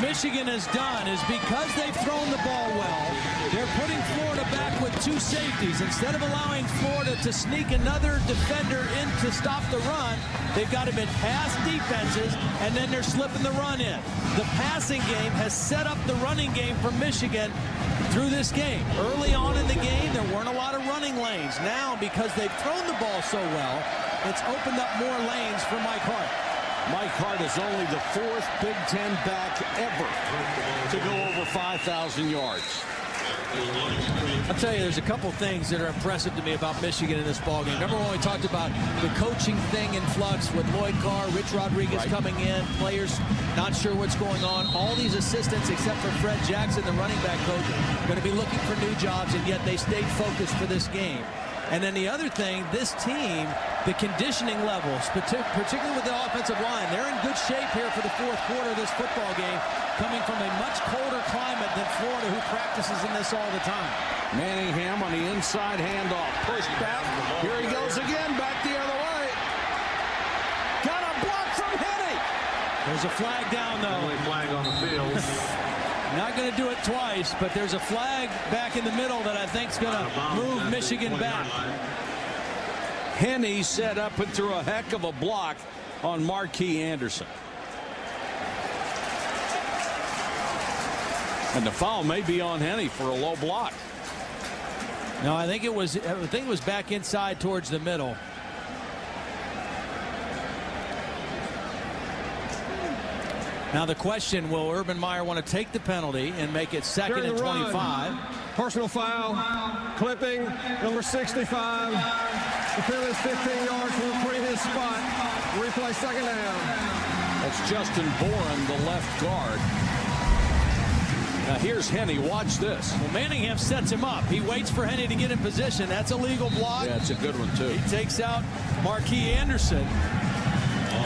Michigan has done is because they've thrown the ball well, they're putting Florida back with 2 safeties. Instead of allowing Florida to sneak another defender in to stop the run, they've got them in pass defenses, and then they're slipping the run in. The passing game has set up the running game for Michigan through this game. Early on in the game, there weren't a lot of running lanes. Now, because they've thrown the ball so well, it's opened up more lanes for Mike Hart. Mike Hart is only the 4th Big Ten back ever to go over 5,000 yards. I'll tell you, there's a couple things that are impressive to me about Michigan in this ballgame. Remember when we talked about the coaching thing in flux with Lloyd Carr, Rich Rodriguez coming in, players not sure what's going on. All these assistants, except for Fred Jackson, the running back coach, are going to be looking for new jobs, and yet they stayed focused for this game. And then the other thing, this team, the conditioning levels, particularly with the offensive line, they're in good shape here for the 4th quarter of this football game, coming from a much colder climate than Florida, who practices in this all the time. Manningham on the inside handoff. Pushed back. Here he goes again, back the other way. Got a block from Henne. There's a flag down, though. Only flag on the field. Not going to do it twice, but there's a flag back in the middle that I think is going to move Michigan back. Henne set up and threw a heck of a block on Marquis Anderson. And the foul may be on Henne for a low block. No, I think it was back inside towards the middle. Now the question, will Urban Meyer want to take the penalty and make it 2nd and 25? Personal foul, clipping, number 65. The penalty is 15 yards from the previous spot. Replay 2nd down. That's Justin Boren, the left guard. Now here's Henne. Watch this. Well, Manningham sets him up. He waits for Henne to get in position. That's a legal block. Yeah, it's a good one, too. He takes out Marquis Anderson.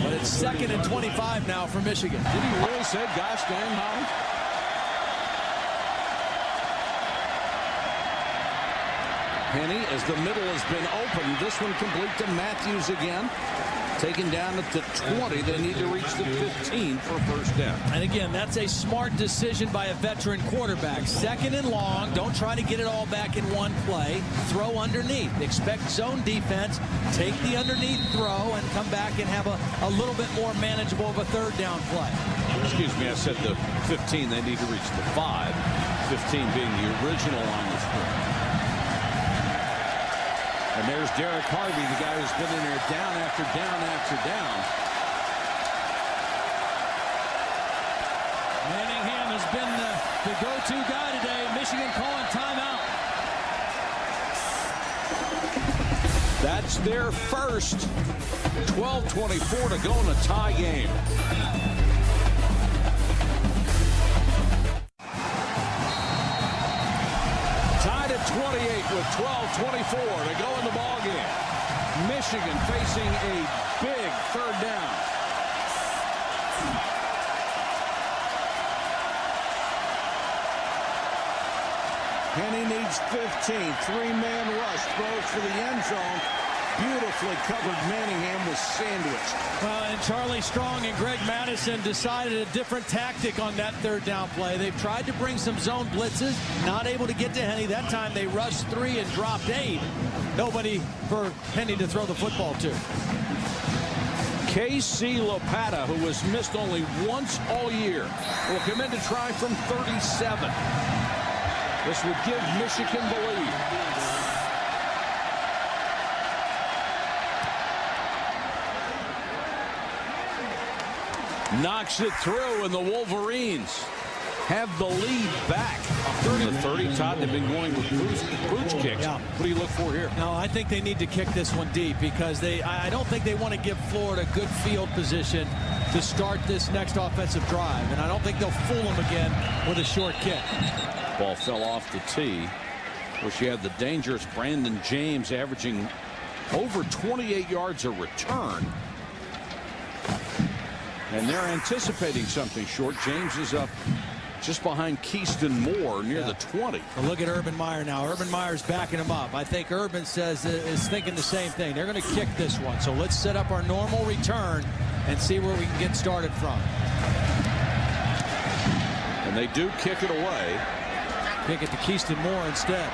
But it's 2nd and 25 now for Michigan. Did he really say, gosh dang, Holly? Henne, as the middle has been opened, this one complete to Matthews again. Taken down at the 20. They need to reach the 15 for a first down. And again, that's a smart decision by a veteran quarterback. 2nd and long. Don't try to get it all back in one play. Throw underneath. Expect zone defense. Take the underneath throw and come back and have a little bit more manageable of a 3rd down play. Excuse me, I said the 15. They need to reach the 5. 15 being the original line of scrimmage. And there's Derek Harvey, the guy who's been in there down after down after down. Manningham has been the go-to guy today. Michigan calling timeout. That's their first. 12:24 to go in a tie game. Tied at 28 with 12:24 to go in the ball game. Michigan facing a big 3rd down. Henne needs 15. 3-man rush. Throws for the end zone. Beautifully covered. Manningham was sandwiched. Well, and Charlie Strong and Greg Madison decided a different tactic on that third down play. They've tried to bring some zone blitzes, not able to get to Henne. That time they rushed 3 and dropped 8. Nobody for Henne to throw the football to. K.C. Lopata, who has missed only once all year, will come in to try from 37. This would give Michigan the lead. Knocks it through, and the Wolverines have the lead back. 30-30. Todd, they've been going with booch kicks. Yeah. What do you look for here? No, I think they need to kick this one deep because I don't think they want to give Florida good field position to start this next offensive drive. And I don't think they'll fool them again with a short kick. Ball fell off the tee, where she had the dangerous Brandon James averaging over 28 yards a return. And they're anticipating something short. James is up just behind Keyston Moore near the 20. Well, look at Urban Meyer now. Urban Meyer's backing him up. I think Urban is thinking the same thing. They're going to kick this one. So let's set up our normal return and see where we can get started from. And they do kick it away. Kick it to Keyston Moore instead.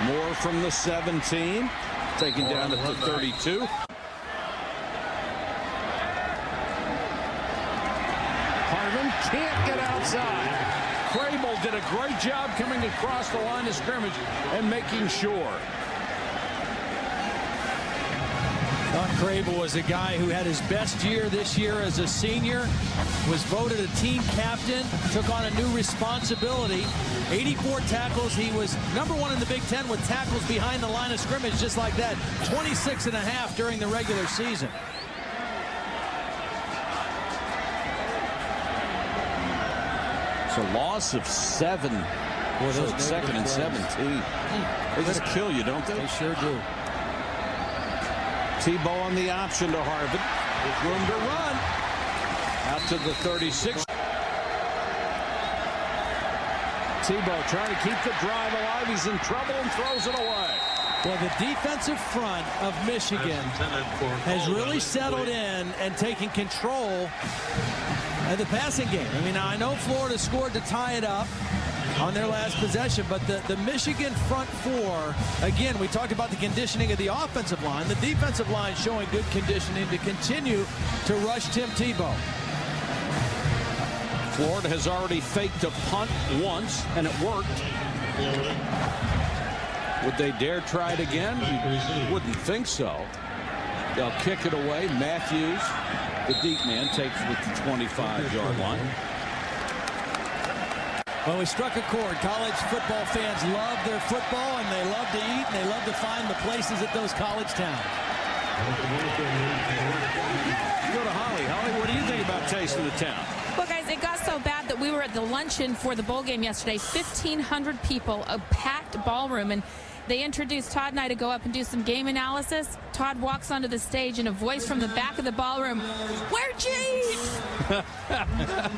Moore from the 17, taken down at the 32. Harvin can't get outside. Crable did a great job coming across the line of scrimmage and making sure. Don Crable was a guy who had his best year this year as a senior, was voted a team captain, took on a new responsibility. 84 tackles. He was #1 in the Big Ten with tackles behind the line of scrimmage just like that. 26.5 during the regular season. It's a loss of 7. Boy, so it's 2nd and 17. They just kill you, don't they? They sure do. Tebow on the option to Harvin. There's room to run. Out to the 36. Tebow trying to keep the drive alive. He's in trouble and throws it away. Well, the defensive front of Michigan has really settled in and taken control of the passing game. I mean, I know Florida scored to tie it up on their last possession, but the Michigan front four, again, we talked about the conditioning of the offensive line. The defensive line showing good conditioning to continue to rush Tim Tebow. Florida has already faked a punt once, and it worked. Would they dare try it again? Wouldn't think so. They'll kick it away. Matthews, the deep man, takes it at the 25-yard line. Well, we struck a chord. College football fans love their football, and they love to eat, and they love to find the places at those college towns. Go to Holly. Holly, what do you think about Taste of the Town? Well, guys, it got so bad that we were at the luncheon for the bowl game yesterday. 1,500 people, a packed ballroom, and they introduced Todd and I to go up and do some game analysis. Todd walks onto the stage, and a voice from the back of the ballroom, "Where'd you eat?"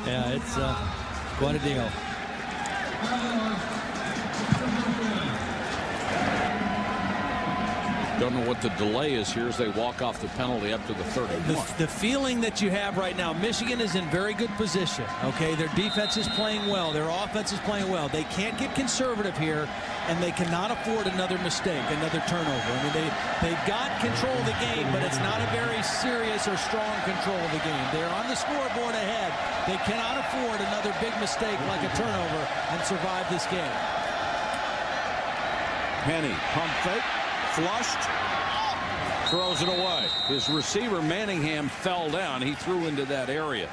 Yeah, it's quite a deal. Don't know what the delay is here as they walk off the penalty up to the 31. The feeling that you have right now, Michigan is in very good position. Okay, their defense is playing well. Their offense is playing well. They can't get conservative here, and they cannot afford another mistake, another turnover. I mean, they've got control of the game, but it's not a very serious or strong control of the game. They're on the scoreboard ahead. They cannot afford another big mistake like a turnover and survive this game. Henne, pump fake, flushed, throws it away. His receiver, Manningham, fell down. He threw into that area.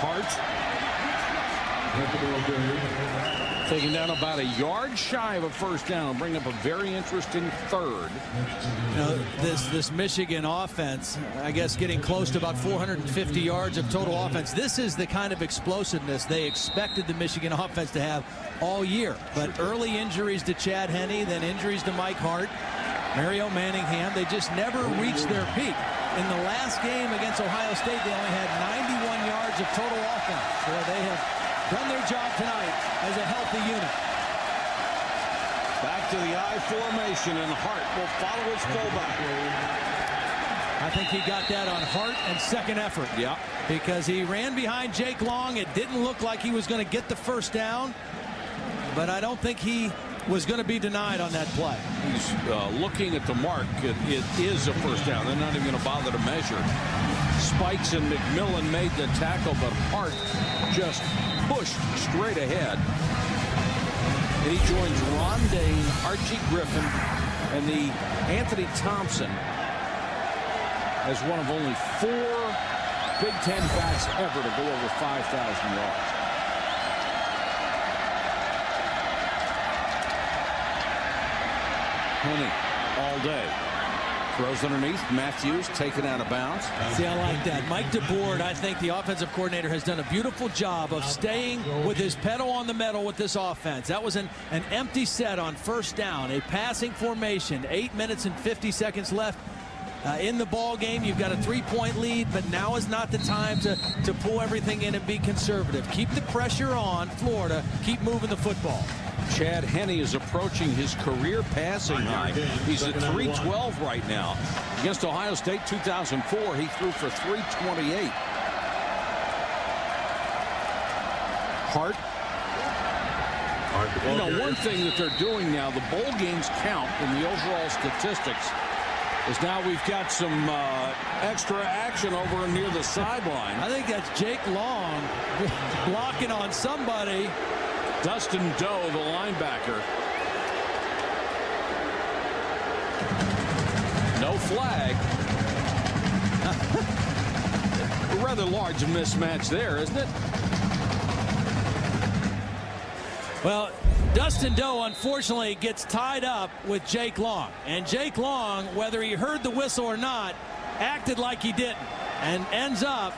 Hart. Taking down about a yard shy of a first down. Bring up a very interesting third. You know, this Michigan offense, I guess, getting close to about 450 yards of total offense. This is the kind of explosiveness they expected the Michigan offense to have all year. But early injuries to Chad Henne, then injuries to Mike Hart, Mario Manningham, they just never reached their peak. In the last game against Ohio State, they only had 91 yards of total offense. So they have done their job tonight as a healthy unit. Back to the I formation, and Hart will follow his fullback. I think he got that on Hart and second effort. Yeah. Because he ran behind Jake Long. It didn't look like he was going to get the first down, but I don't think he was going to be denied on that play. He's looking at the mark. It is a first down. They're not even going to bother to measure. Spikes and McMillan made the tackle, but Hart just pushed straight ahead. And he joins Ron Dane, Archie Griffin, and the Anthony Thompson as one of only 4 Big Ten backs ever to go over 5,000 yards. Henne all day. Throws underneath. Matthews taken out of bounds. See, I like that. Mike DeBoer, I think the offensive coordinator, has done a beautiful job of staying with his pedal on the metal with this offense. That was an empty set on first down, a passing formation, 8 minutes and 50 seconds left in the ball game. You've got a 3-point lead, but now is not the time to pull everything in and be conservative. Keep the pressure on Florida. Keep moving the football. Chad Henne is approaching his career passing high. He's at 312 right now. Against Ohio State 2004, he threw for 328. Hart. You know, one thing that they're doing now, the bowl games count in the overall statistics, is now we've got some extra action over near the sideline. I think that's Jake Long blocking on somebody. Dustin Doe, the linebacker. No flag. A rather large mismatch there, isn't it? Well, Dustin Doe, unfortunately, gets tied up with Jake Long. And Jake Long, whether he heard the whistle or not, acted like he didn't. And ends up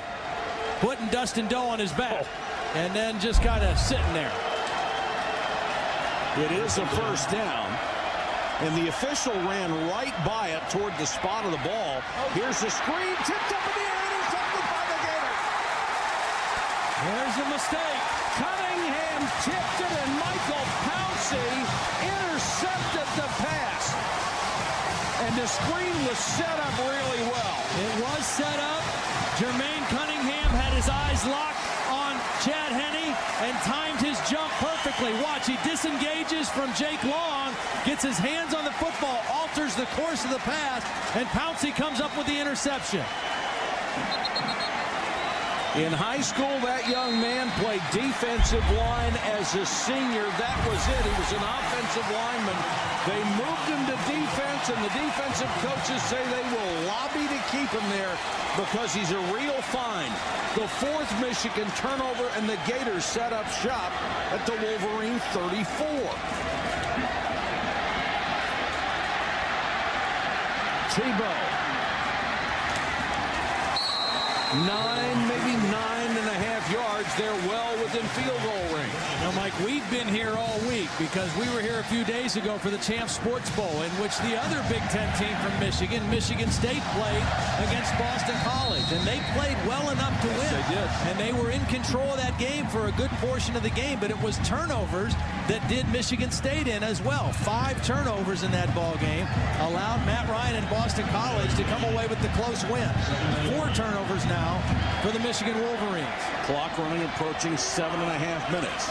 putting Dustin Doe on his back. And then just kind of sitting there. It is a first down. And the official ran right by it toward the spot of the ball. Here's the screen. Tipped up in the air. Intercepted by the Gators. There's a mistake. Cunningham tipped it, and Michael Pouncey intercepted the pass. And the screen was set up really well. It was set up. Jermaine Cunningham had his eyes locked on Chad Henne and timed his jump perfectly. Watch, he disengages from Jake Long, gets his hands on the football, alters the course of the pass, and Pouncey comes up with the interception. In high school, that young man played defensive line as a senior. That was it. He was an offensive lineman. They moved him to defense, and the defensive coaches say they will lobby to keep him there because he's a real find. The 4th Michigan turnover, and the Gators set up shop at the Wolverine 34. Tebow. 9, maybe 9.5 yards. They're well within field goal range. Now, Mike, we've been here all week because we were here a few days ago for the Champs Sports Bowl, in which the other Big Ten team from Michigan, Michigan State, played against Boston College, and they played well enough to win. They did. And they were in control of that game for a good portion of the game, but it was turnovers that did Michigan State in as well. 5 turnovers in that ball game allowed Matt Ryan and Boston College to come away with the close win. 4 turnovers now for the Michigan Wolverines. Clock running, approaching 7.5 minutes.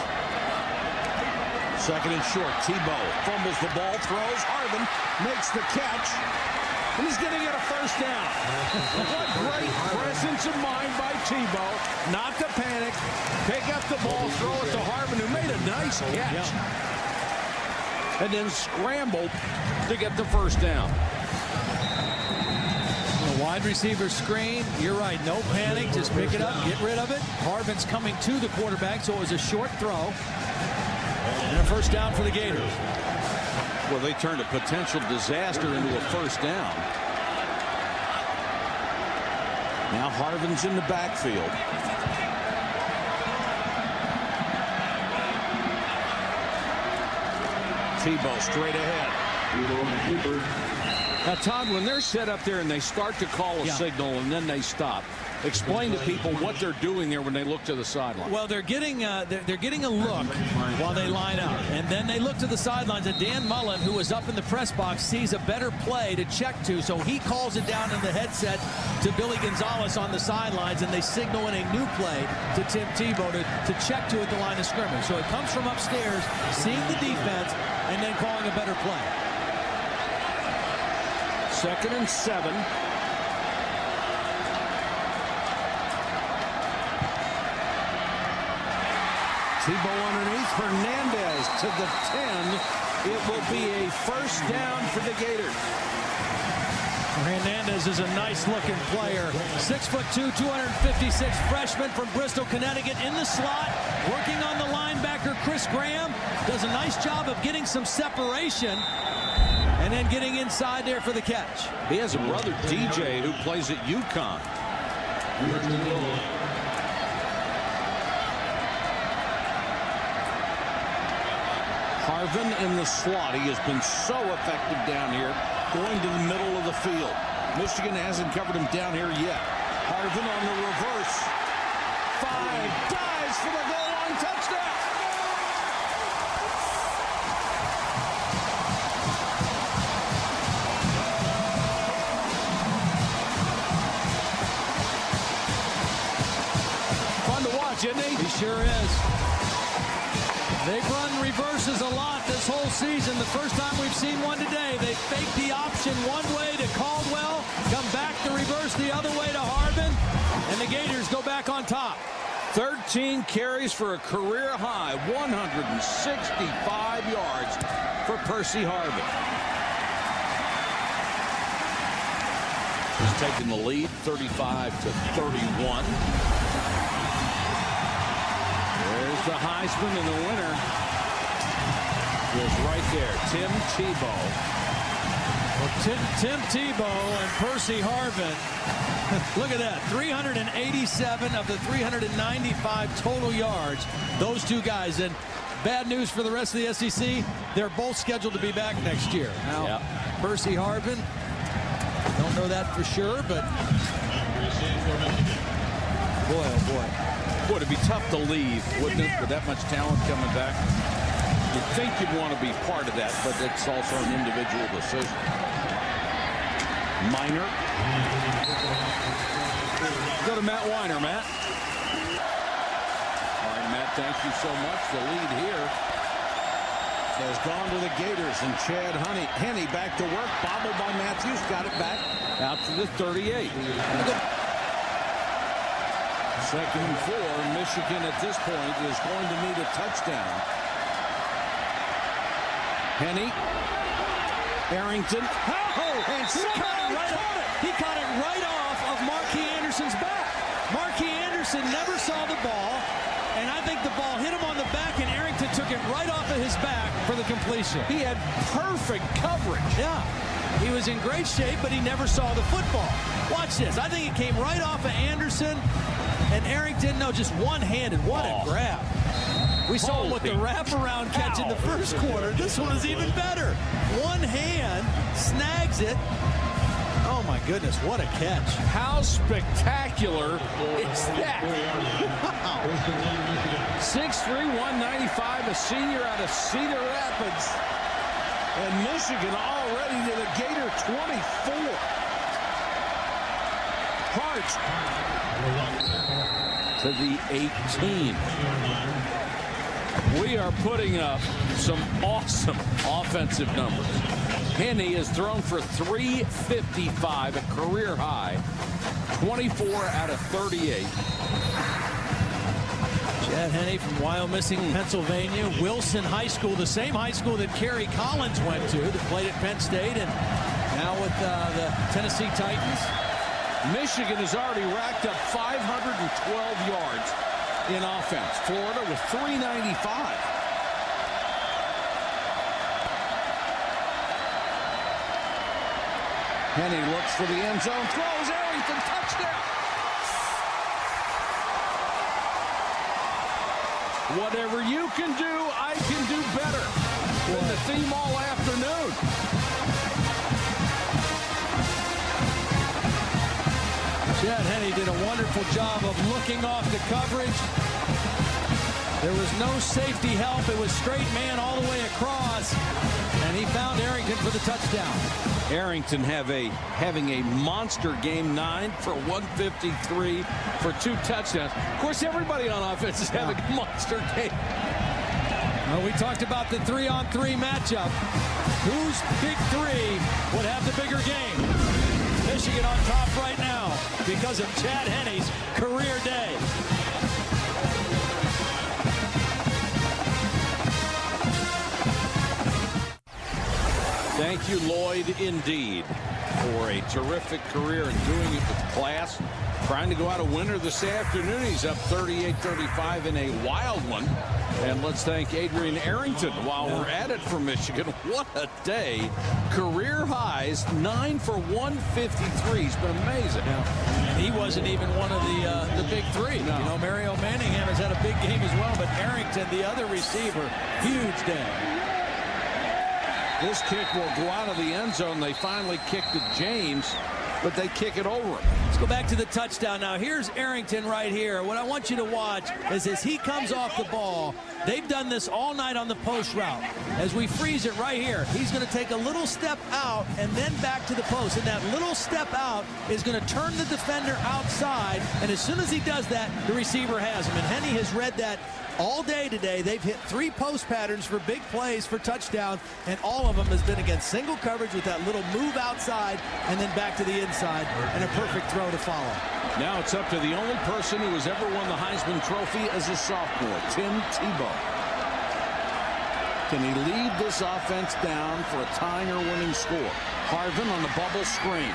Second and short. Tebow fumbles the ball, throws. Harvin makes the catch, and he's getting it a first down. What great presence of mind by Tebow. Not to panic. Pick up the ball, throw it to Harvin, who made a nice catch. And then scrambled to get the first down. Wide receiver screen. You're right. No panic. Just pick it up. Get rid of it. Harvin's coming to the quarterback, so it was a short throw. And a first down for the Gators. Well, they turned a potential disaster into a first down. Now Harvin's in the backfield. Tebow straight ahead. Now, Todd, when they're set up there and they start to call a signal and then they stop, Explain to people what they're doing there when they look to the sideline. Well, they're getting a look while they line up, and then they look to the sidelines, and Dan Mullen, who was up in the press box, sees a better play to check to, so he calls it down in the headset to Billy Gonzalez on the sidelines, and they signal in a new play to Tim Tebow to check to at the line of scrimmage. So it comes from upstairs, seeing the defense, and then calling a better play. 2nd and 7. Tebow underneath. Hernandez to the 10. It will be a first down for the Gators. Hernandez is a nice-looking player. 6'2", 256 freshman from Bristol, Connecticut, in the slot, working on the linebacker. Chris Graham does a nice job of getting some separation and then getting inside there for the catch. He has a brother, DJ, who plays at UConn. Harvin in the slot. He has been so effective down here, going to the middle of the field. Michigan hasn't covered him down here yet. Harvin on the reverse. 5, dives for the goal line touchdown. Fun to watch, isn't he? He sure is. They've run reverses a lot this whole season. The first time we've seen one today, they faked the option one way to Caldwell, come back to reverse the other way to Harvin, and the Gators go back on top. 13 carries for a career high, 165 yards for Percy Harvin. He's taking the lead, 35-31. There's the Heisman, and the winner is right there, Tim Tebow. Well, Tim Tebow and Percy Harvin, look at that, 387 of the 395 total yards, those two guys. And bad news for the rest of the SEC, they're both scheduled to be back next year. Now, Percy Harvin, don't know that for sure, but boy, oh boy. Boy, it'd be tough to leave, wouldn't it, with that much talent coming back? You'd think you'd want to be part of that, but it's also an individual decision. Minor. Go to Matt Weiner, Matt. All right, Matt, thank you so much. The lead here has gone to the Gators, and Chad Henne back to work. Bobbled by Matthews, got it back out to the 38. 2nd and 4. Michigan at this point is going to need a touchdown. Henne. Arrington. Oh, and he caught it right off of Marquis Anderson's back. Marquis Anderson never saw the ball, and I think the ball hit him on the back, and Arrington took it right off of his back for the completion. He had perfect coverage. Yeah. He was in great shape, but he never saw the football. Watch this. I think it came right off of Anderson, and Arrington, no, just one-handed. What a grab. We saw him with the wraparound catch in the first quarter. This one is even better. One hand, snags it. Oh, my goodness, what a catch. How spectacular is that? Wow. 6'3", 195, a senior out of Cedar Rapids. And Michigan already to the Gator 24. Hart to the 18. We are putting up some awesome offensive numbers. Henne has thrown for 355, a career high, 24 out of 38. Chad Henne from Wyomissing, Pennsylvania. Wilson High School, the same high school that Kerry Collins went to, that played at Penn State, and now with the Tennessee Titans. Michigan has already racked up 512 yards in offense. Florida with 395. Henne looks for the end zone, throws, Arrington, touchdown. Whatever you can do, I can do better. Been the theme all afternoon. Chad Henne did a wonderful job of looking off the coverage. There was no safety help. It was straight man all the way across, and he found Arrington for the touchdown. Arrington having a monster game, 9 for 153 for 2 touchdowns. Of course, everybody on offense is having a monster game. Well, we talked about the 3-on-3 matchup. Whose big three would have the bigger game? Michigan on top right now because of Chad Henne's career day. Thank you, Lloyd, indeed, for a terrific career and doing it with class. Trying to go out a winner this afternoon. He's up 38-35 in a wild one. And let's thank Adrian Arrington while we're at it for Michigan. What a day. Career highs, 9 for 153. He's been amazing. And he wasn't even one of the big three. No. You know, Mario Manningham has had a big game as well, but Arrington, the other receiver, huge day. This kick will go out of the end zone. They finally kicked to James, but they kick it over him. Let's go back to the touchdown now. Here's Arrington right here. What I want you to watch is as he comes off the ball, they've done this all night on the post route. As we freeze it right here, he's going to take a little step out and then back to the post. And that little step out is going to turn the defender outside. And as soon as he does that, the receiver has him. And Henne has read that all day today. They've hit 3 post patterns for big plays for touchdowns, and all of them has been against single coverage with that little move outside and then back to the inside, and a perfect throw to follow. Now it's up to the only person who has ever won the Heisman Trophy as a sophomore, Tim Tebow. Can he lead this offense down for a tying or winning score? Harvin on the bubble screen.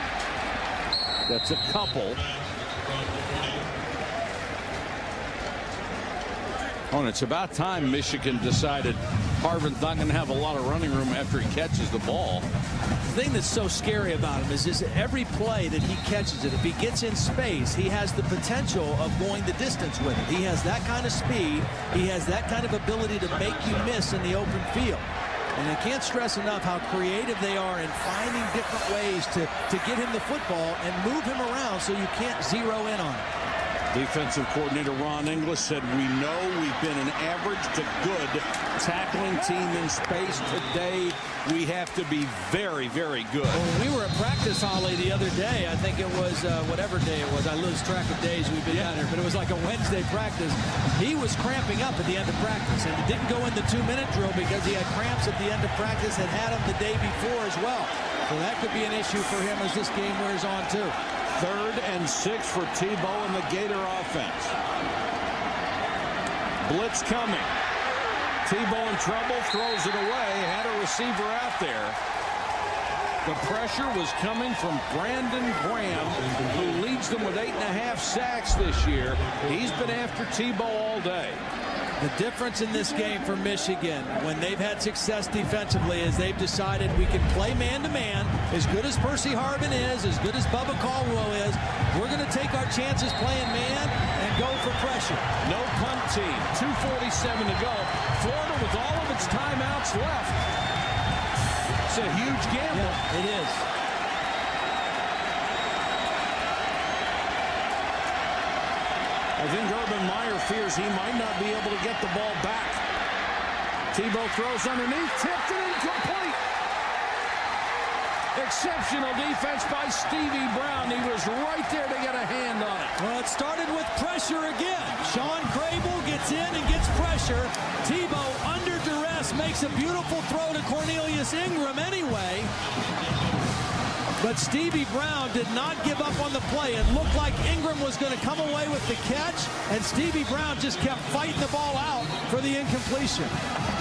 That's a couple. Oh, and it's about time Michigan decided Harvin's not going to have a lot of running room after he catches the ball. The thing that's so scary about him is every play that he catches it, if he gets in space, he has the potential of going the distance with it. He has that kind of speed. He has that kind of ability to make you miss in the open field. And I can't stress enough how creative they are in finding different ways to get him the football and move him around so you can't zero in on him. Defensive coordinator Ron Inglis said, we know we've been an average to good tackling team in space. Today, we have to be very, very good. Well, when we were at practice, Holly, the other day, I think it was whatever day it was. I lose track of days we've been out here, but it was like a Wednesday practice. He was cramping up at the end of practice, and he didn't go in the 2-minute drill because he had cramps at the end of practice and had them the day before as well. So that could be an issue for him as this game wears on, too. 3rd and 6 for Tebow and the Gator offense. Blitz coming. Tebow in trouble, throws it away, had a receiver out there. The pressure was coming from Brandon Graham, who leads them with 8.5 sacks this year. He's been after Tebow all day. The difference in this game for Michigan, when they've had success defensively, is they've decided we can play man-to-man. As good as Percy Harvin is, as good as Bubba Caldwell is, we're going to take our chances playing man and go for pressure. No punt team. 2:47 to go. Florida with all of its timeouts left. It's a huge gamble. Yeah, it is. I think Urban Meyer fears he might not be able to get the ball back. Tebow throws underneath, tipped and incomplete. Exceptional defense by Stevie Brown. He was right there to get a hand on it. Well, it started with pressure again. Sean Crable gets in and gets pressure. Tebow, under duress, makes a beautiful throw to Cornelius Ingram anyway. But Stevie Brown did not give up on the play. It looked like Ingram was going to come away with the catch, and Stevie Brown just kept fighting the ball out for the incompletion.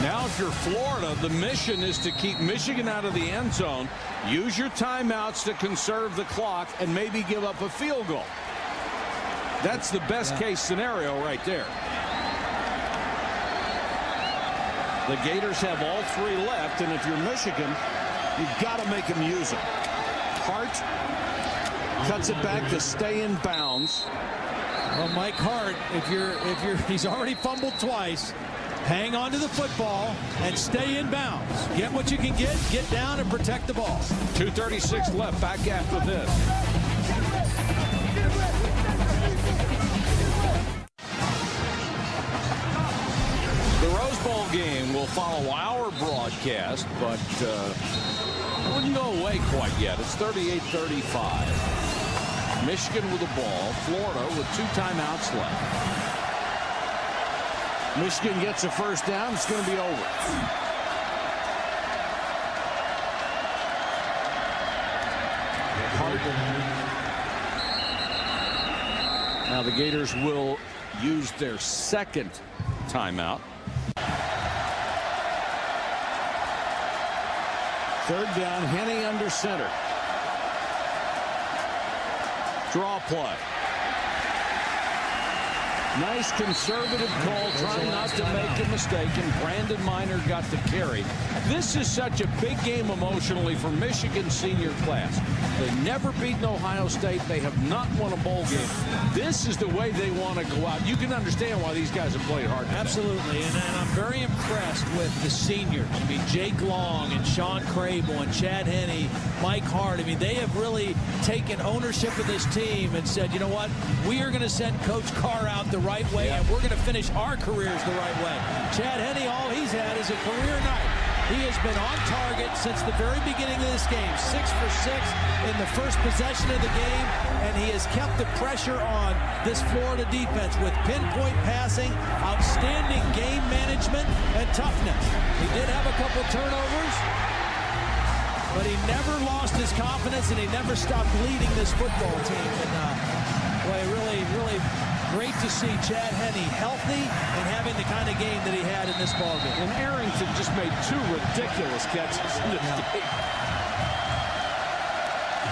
Now, if you're Florida, the mission is to keep Michigan out of the end zone, use your timeouts to conserve the clock, and maybe give up a field goal. That's the best case scenario right there. The Gators have all 3 left, and if you're Michigan, you've got to make them use them. Hart cuts it back to stay in bounds. Well, Mike Hart, he's already fumbled twice. Hang on to the football and stay in bounds. Get what you can get down and protect the ball. 2:36 left. Back after this. will follow our broadcast, but wouldn't go away quite yet. It's 38-35. Michigan with the ball. Florida with 2 timeouts left. Michigan gets a first down. It's going to be over. Now the Gators will use their second timeout. Third down, Henne under center. Draw play. Nice conservative call, trying not to make a mistake, and Brandon Minor got the carry. This is such a big game emotionally for Michigan's senior class. They never beaten Ohio State. They have not won a bowl game. This is the way they want to go out. You can understand why these guys have played hard today. Absolutely, and I'm very impressed with the seniors. I mean, Jake Long and Sean Crable and Chad Henne, Mike Hart. I mean, they have really taken ownership of this team and said, you know what, we are going to send Coach Carr out the right way, and we're going to finish our careers the right way. Chad Henne, all he's had is a career night. He has been on target since the very beginning of this game. 6 for 6 in the first possession of the game, and he has kept the pressure on this Florida defense with pinpoint passing, outstanding game management, and toughness. He did have a couple turnovers, but he never lost his confidence, and he never stopped leading this football team. And boy, really great to see Chad Henne healthy and having the kind of game that he had in this ballgame. And Arrington just made 2 ridiculous catches in this game.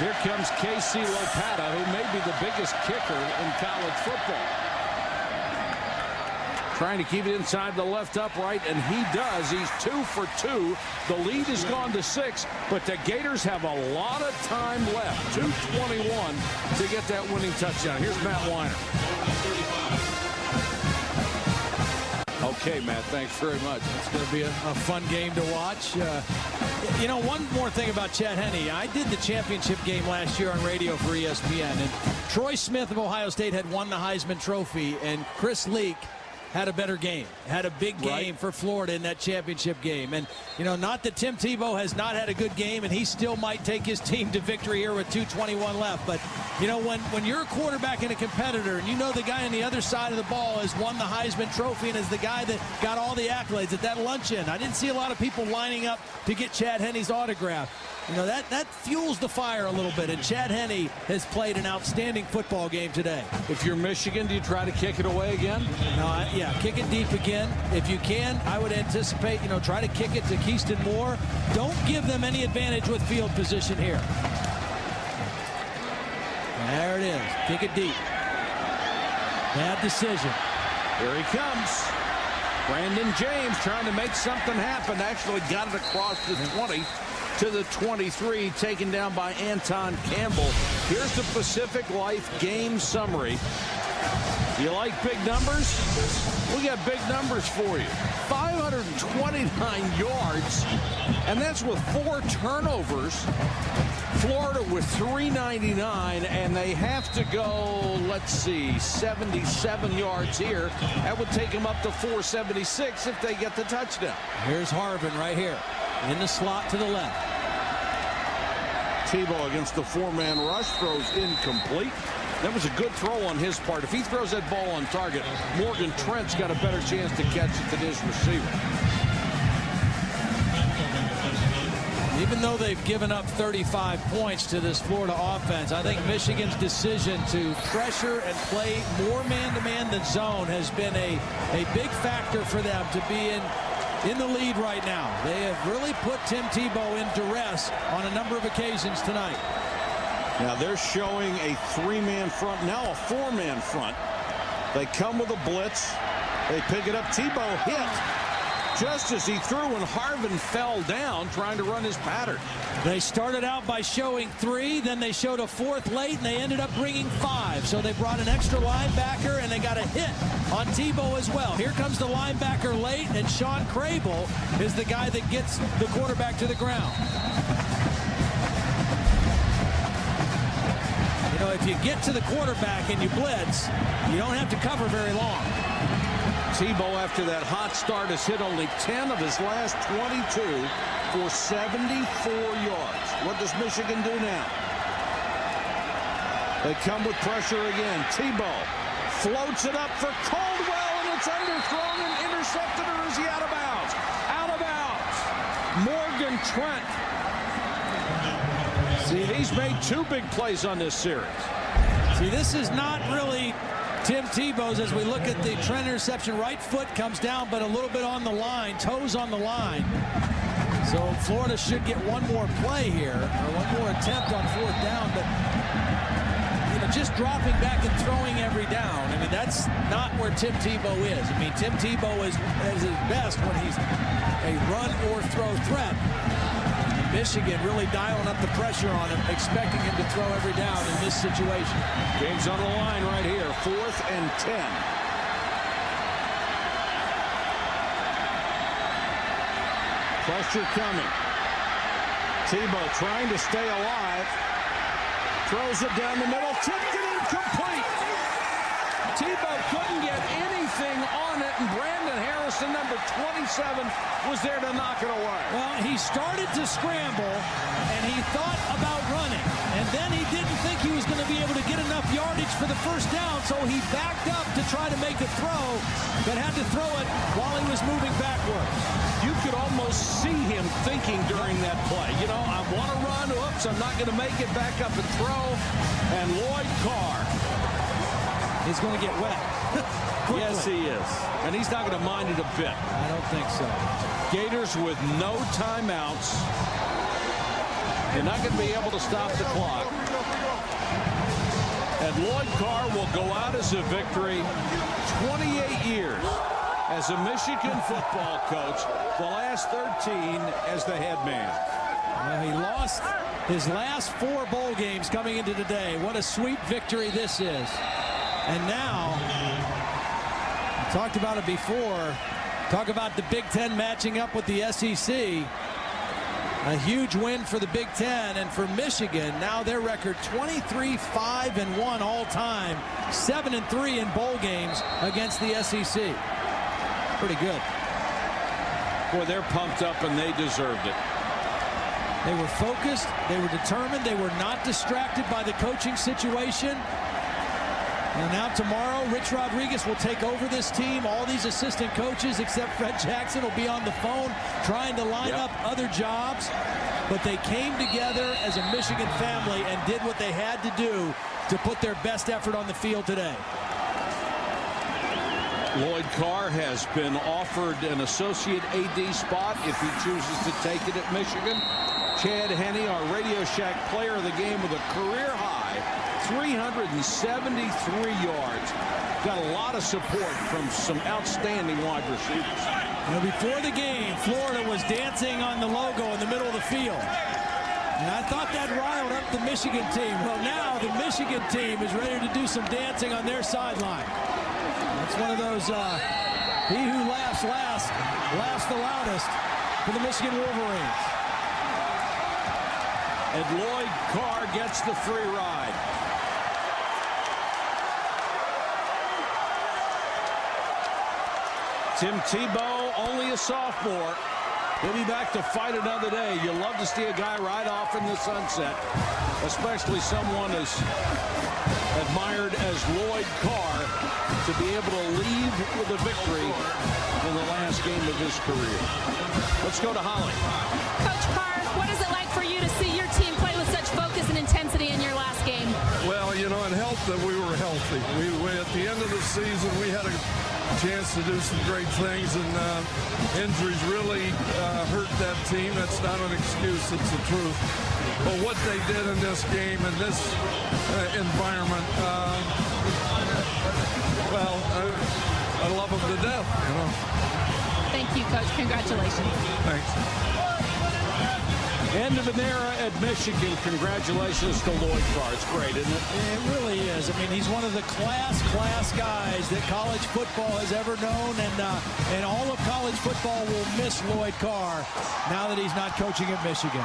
Here comes K.C. Lopata, who may be the biggest kicker in college football. Trying to keep it inside the left upright, and he does. He's 2 for 2. The lead has gone to 6, but the Gators have a lot of time left. 2:21 to get that winning touchdown. Here's Matt Weiner. Okay, Matt, thanks very much. It's going to be a fun game to watch. You know, one more thing about Chad Henne. I did the championship game last year on radio for ESPN, and Troy Smith of Ohio State had won the Heisman Trophy, and Chris Leak had a better game, had a big game for Florida in that championship game. And, you know, not that Tim Tebow has not had a good game, and he still might take his team to victory here with 2:21 left. But, you know, when you're a quarterback and a competitor, and you know the guy on the other side of the ball has won the Heisman Trophy and is the guy that got all the accolades at that luncheon. I didn't see a lot of people lining up to get Chad Henne's autograph. You know, that fuels the fire a little bit, and Chad Henne has played an outstanding football game today. If you're Michigan, do you try to kick it away again? No, yeah, kick it deep again. If you can, I would anticipate, you know, try to kick it to Keyston Moore. Don't give them any advantage with field position here. There it is. Kick it deep. Bad decision. Here he comes. Brandon James trying to make something happen. Actually got it across the 20 to the 23, taken down by Anton Campbell. Here's the Pacific Life game summary. You like big numbers? We got big numbers for you. 529 yards, and that's with 4 turnovers. Florida with 399, and they have to go, let's see, 77 yards here. That would take them up to 476 if they get the touchdown. Here's Harvin right here in the slot to the left. Tebow against the 4-man rush, throws incomplete. That was a good throw on his part. If he throws that ball on target, Morgan Trent's got a better chance to catch it than his receiver. Even though they've given up 35 points to this Florida offense, I think Michigan's decision to pressure and play more man-to-man than zone has been a big factor for them to be in the lead right now. They have really put Tim Tebow in duress on a number of occasions tonight. Now they're showing a 3-man front, now a 4-man front. They come with a blitz. They pick it up. Tebow hit just as he threw, and Harvin fell down trying to run his pattern. They started out by showing 3, then they showed a 4th late, and they ended up bringing 5. So they brought an extra linebacker, and they got a hit on Tebow as well. Here comes the linebacker late, and Sean Crable is the guy that gets the quarterback to the ground. You know, if you get to the quarterback and you blitz, you don't have to cover very long. Tebow, after that hot start, has hit only 10 of his last 22 for 74 yards. What does Michigan do now? They come with pressure again. Tebow floats it up for Caldwell, and it's underthrown and intercepted, or is he out of bounds? Out of bounds. Morgan Trent. See, he's made 2 big plays on this series. See, this is not really Tim Tebow's. As we look at the Trent interception, right foot comes down, but a little bit on the line, toes on the line. So Florida should get one more play here, or one more attempt on 4th down, but just dropping back and throwing every down. I mean, that's not where Tim Tebow is. I mean, Tim Tebow is at his best when he's a run or throw threat. Michigan really dialing up the pressure on him, expecting him to throw every down in this situation. Game's on the line right here, 4th and 10. Pressure coming. Tebow trying to stay alive. Throws it down the middle, tipped it incomplete. Tebow couldn't get anything on it, and Brandon Harrison, number 27, was there to knock it away. Well, he started to scramble, and he thought about running, and then he didn't think he was going to be able to get enough yardage for the 1st down, so he backed up to try to make a throw, but had to throw it while he was moving backwards. You could almost see him thinking during that play, you know, I want to run, oops, I'm not going to make it, back up and throw, and Lloyd Carr is going to get wet. Yes, he is. And he's not going to mind it a bit. I don't think so. Gators with no timeouts. They're not going to be able to stop the clock. And Lloyd Carr will go out as a victory. 28 years as a Michigan football coach, the last 13 as the head man. Well, he lost his last 4 bowl games coming into today. What a sweet victory this is. And now, we talked about it before, talk about the Big Ten matching up with the SEC. A huge win for the Big Ten, and for Michigan, now their record 23-5-1 all time, 7-3 in bowl games against the SEC. Pretty good. Boy, they're pumped up, and they deserved it. They were focused, they were determined, they were not distracted by the coaching situation. And now tomorrow, Rich Rodriguez will take over this team. All these assistant coaches, except Fred Jackson, will be on the phone trying to line up other jobs. But they came together as a Michigan family and did what they had to do to put their best effort on the field today. Lloyd Carr has been offered an associate AD spot if he chooses to take it at Michigan. Chad Henne, our Radio Shack player of the game, with a career high 373 yards. Got a lot of support from some outstanding wide receivers. Now, before the game, Florida was dancing on the logo in the middle of the field. And I thought that riled up the Michigan team. Well, now the Michigan team is ready to do some dancing on their sideline. It's one of those, he who laughs last, laughs the loudest for the Michigan Wolverines. And Lloyd Carr gets the free ride. Tim Tebow, only a sophomore. He'll be back to fight another day. You'll love to see a guy ride off in the sunset, especially someone as admired as Lloyd Carr, to be able to leave with a victory in the last game of his career. Let's go to Holly. Coach Carr, what is it like for you to see your team play with such focus and intensity in your last game? Well, you know, it helped that we were healthy. We at the end of the season, we had a chance to do some great things, and injuries really hurt that team. That's not an excuse, it's the truth. But what they did in this game, in this environment, well, I love them to death, you know. Thank you, Coach. Congratulations. Thanks. End of an era at Michigan. Congratulations to Lloyd Carr. It's great, isn't it? It really is. I mean, he's one of the class guys that college football has ever known, and all of college football will miss Lloyd Carr now that he's not coaching at Michigan.